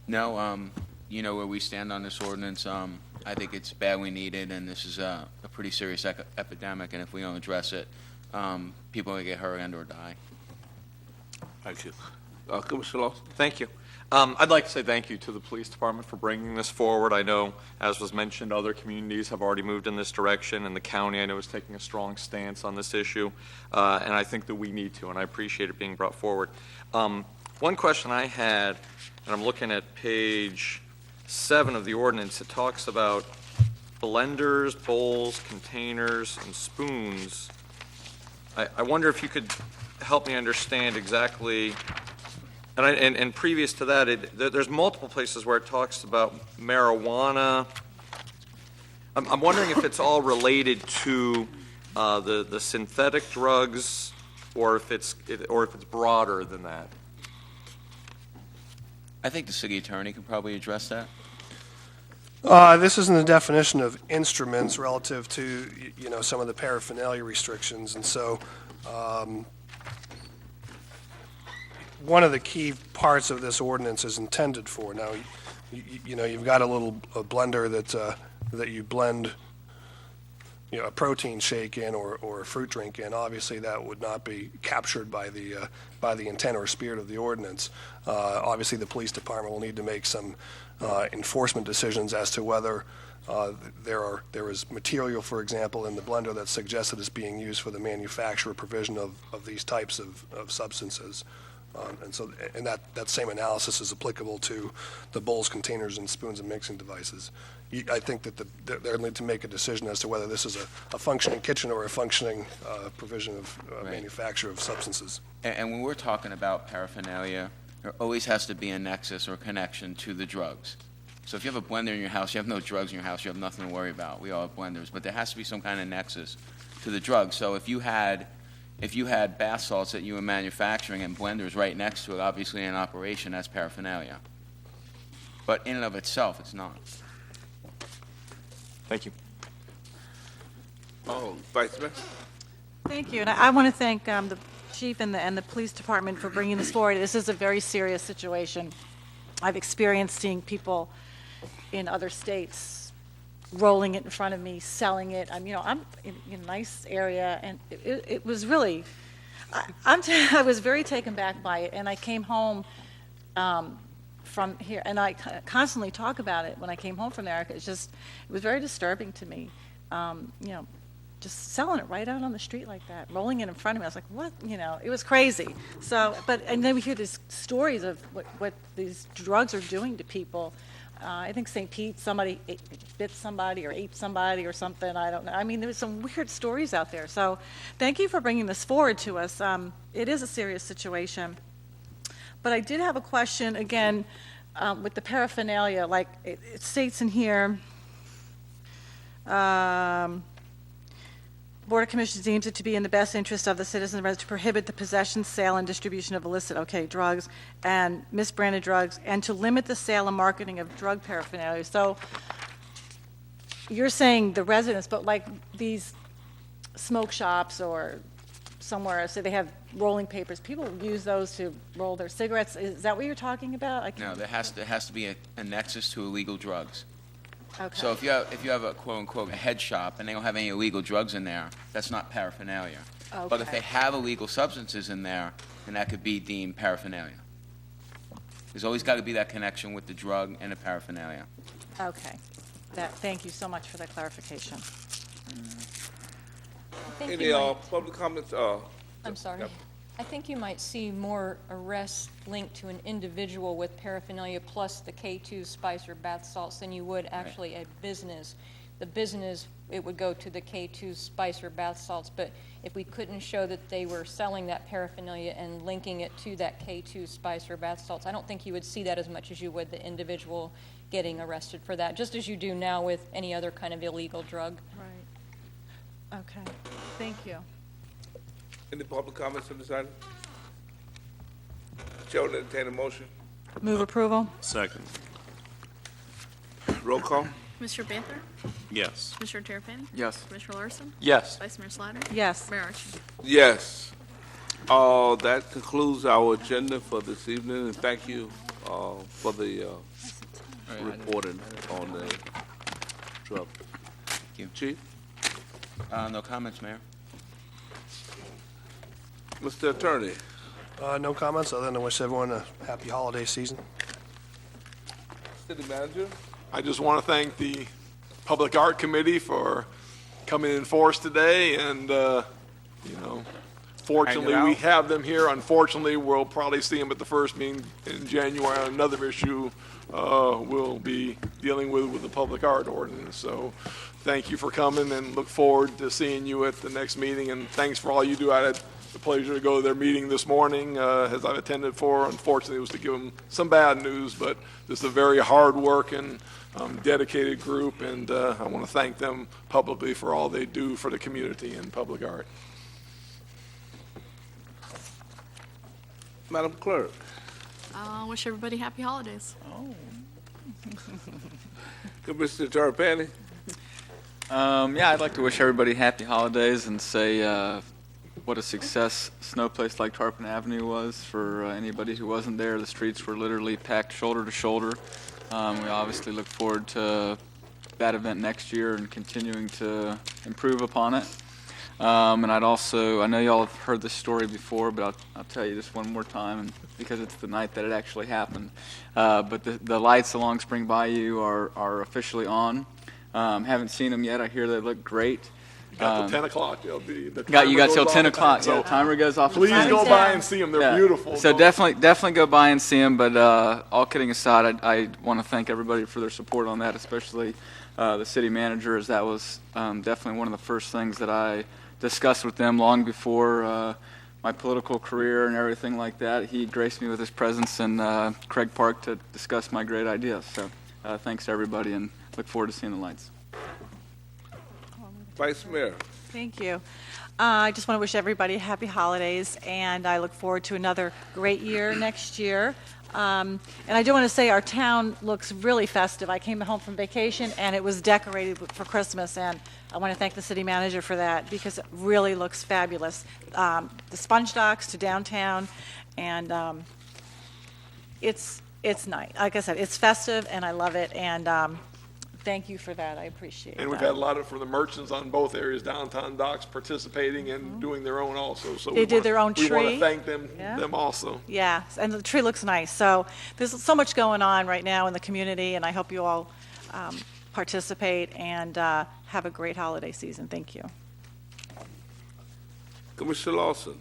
No, you know where we stand on this ordinance. I think it's badly needed, and this is a pretty serious epidemic, and if we don't address it, people are going to get hurt and or die. Thank you. Commissioner Lawson? Thank you. I'd like to say thank you to the police department for bringing this forward. I know, as was mentioned, other communities have already moved in this direction, and the county, I know, is taking a strong stance on this issue, and I think that we need to, and I appreciate it being brought forward. One question I had, and I'm looking at page 7 of the ordinance, it talks about blenders, bowls, containers, and spoons. I wonder if you could help me understand exactly. And previous to that, there's multiple places where it talks about marijuana. I'm wondering if it's all related to the synthetic drugs, or if it's broader than that. I think the city attorney could probably address that. This isn't a definition of instruments relative to, some of the paraphernalia restrictions, and so one of the key parts of this ordinance is intended for. Now, you've got a little blender that you blend, a protein shake in or a fruit drink in. Obviously, that would not be captured by the intent or spirit of the ordinance. Obviously, the police department will need to make some enforcement decisions as to whether there is material, for example, in the blender that suggests that it's being used for the manufacture or provision of these types of substances. And that same analysis is applicable to the bowls, containers, and spoons and mixing devices. I think that they'll need to make a decision as to whether this is a functioning kitchen or a functioning provision of manufacture of substances. And when we're talking about paraphernalia, there always has to be a nexus or connection to the drugs. So if you have a blender in your house, you have no drugs in your house, you have nothing to worry about. We all have blenders, but there has to be some kind of nexus to the drugs. So if you had bath salts that you were manufacturing and blenders right next to it, obviously in operation, that's paraphernalia. But in and of itself, it's not. Thank you. Oh, Vice Mayor? Thank you, and I want to thank the chief and the police department for bringing this forward. This is a very serious situation. I've experienced seeing people in other states rolling it in front of me, selling it. I'm in a nice area, and it was really, I was very taken back by it, and I came home from here, and I constantly talk about it when I came home from there. It was very disturbing to me, just selling it right out on the street like that, rolling it in front of me. I was like, what? It was crazy. So, and then we hear these stories of what these drugs are doing to people. I think St. Pete, somebody bit somebody or ate somebody or something. I don't know. I mean, there was some weird stories out there. So thank you for bringing this forward to us. It is a serious situation. But I did have a question, again, with the paraphernalia. Like it states in here, Board of Commissioners deems it to be in the best interest of the citizens to prohibit the possession, sale, and distribution of illicit, drugs and misbranded drugs, and to limit the sale and marketing of drug paraphernalia. So you're saying the residents, but like these smoke shops or somewhere, so they have rolling papers. People use those to roll their cigarettes. Is that what you're talking about? No, there has to be a nexus to illegal drugs. Okay. So if you have a quote-unquote a head shop and they don't have any illegal drugs in there, that's not paraphernalia. Okay. But if they have illegal substances in there, then that could be deemed paraphernalia. There's always got to be that connection with the drug and the paraphernalia. Okay. Thank you so much for that clarification. Any public comments? I'm sorry. I think you might see more arrests linked to an individual with paraphernalia plus the K2 spice or bath salts than you would actually a business. The business, it would go to the K2 spice or bath salts, but if we couldn't show that they were selling that paraphernalia and linking it to that K2 spice or bath salts, I don't think you would see that as much as you would the individual getting arrested for that, just as you do now with any other kind of illegal drug. Right. Okay. Thank you. Any public comments on this item? Chair will entertain a motion. Move approval. Second. Roll call. Commissioner Banther? Yes. Commissioner Tarpon? Yes. Commissioner Larson? Yes. Vice Mayor Slatter? Yes. Mayor Archie? Yes. That concludes our agenda for this evening, and thank you for the reporting on the drug. Thank you. Chief? No comments, Mayor. Mr. Attorney? No comments, other than to wish everyone a happy holiday season. City Manager? I just want to thank the Public Art Committee for coming in force today, and, fortunately, Hanging we out. have them here. Unfortunately, we'll probably see them at the first meeting in January on another issue we'll be dealing with the public art ordinance. So thank you for coming, and look forward to seeing you at the next meeting, and thanks for all you do. I had the pleasure to go to their meeting this morning, as I've attended for. Unfortunately, it was to give them some bad news, but this is a very hard-working, dedicated group, and I want to thank them publicly for all they do for the community and public art. Madam Clerk? Wish everybody happy holidays. Commissioner Tarpon? Yeah, I'd like to wish everybody happy holidays and say what a success Snow Place like Tarpon Avenue was for anybody who wasn't there. The streets were literally packed shoulder to shoulder. We obviously look forward to that event next year and continuing to improve upon it. And I know y'all have heard this story before, but I'll tell you this one more time, and because it's the night that it actually happened. But the lights along Spring Bayou are officially on. Haven't seen them yet. I hear they look great. Got till 10 o'clock. They'll be, You got till 10 o'clock. So Yeah, the timer goes off. please go by and see them. They're beautiful. So definitely go by and see them. But all kidding aside, I want to thank everybody for their support on that, especially the city manager, as that was definitely one of the first things that I discussed with them long before my political career and everything like that. He graced me with his presence in Craig Park to discuss my great ideas. So thanks to everybody, and look forward to seeing the lights. Vice Mayor? Thank you. I just want to wish everybody happy holidays, and I look forward to another great year next year. And I do want to say our town looks really festive. I came home from vacation, and it was decorated for Christmas, and I want to thank the city manager for that, because it really looks fabulous. The sponge docks to downtown, and it's nice. Like I said, it's festive, and I love it, and thank you for that. I appreciate it. And we've had a lot of, from the merchants on both areas, downtown docks, participating and doing their own also. So They did their own We want tree. to thank them, Yeah. them also. Yeah, and the tree looks nice. So there's so much going on right now in the community, and I hope you all participate and have a great holiday season. Thank you. Commissioner Lawson?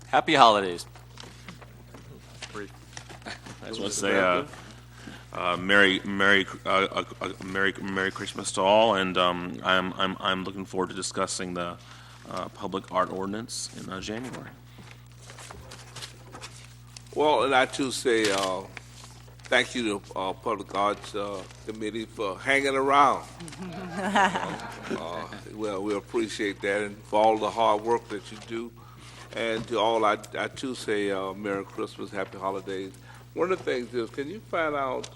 Happy holidays. I just want to say Merry Christmas to all, and I'm looking forward to discussing the public art ordinance in January. Well, and I too say thank you to Public Arts Committee for hanging around. Well, we appreciate that, and for all the hard work that you do. And to all, I too say Merry Christmas, Happy Holidays. One of the things is, can you find out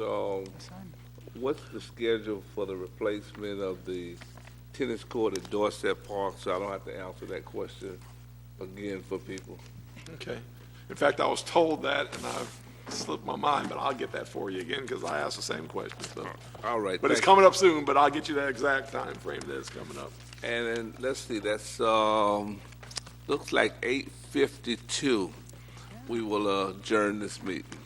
what's the schedule for the replacement of the tennis court at Dorset Park, so I don't have to answer that question again for people? Okay. In fact, I was told that, and I've slipped my mind, but I'll get that for you again, because I asked the same question. So. All right. But it's thank coming up soon, but I'll get you that exact time frame that it's coming up. And then, let's see, that's, looks like 8:52. We will adjourn this meeting.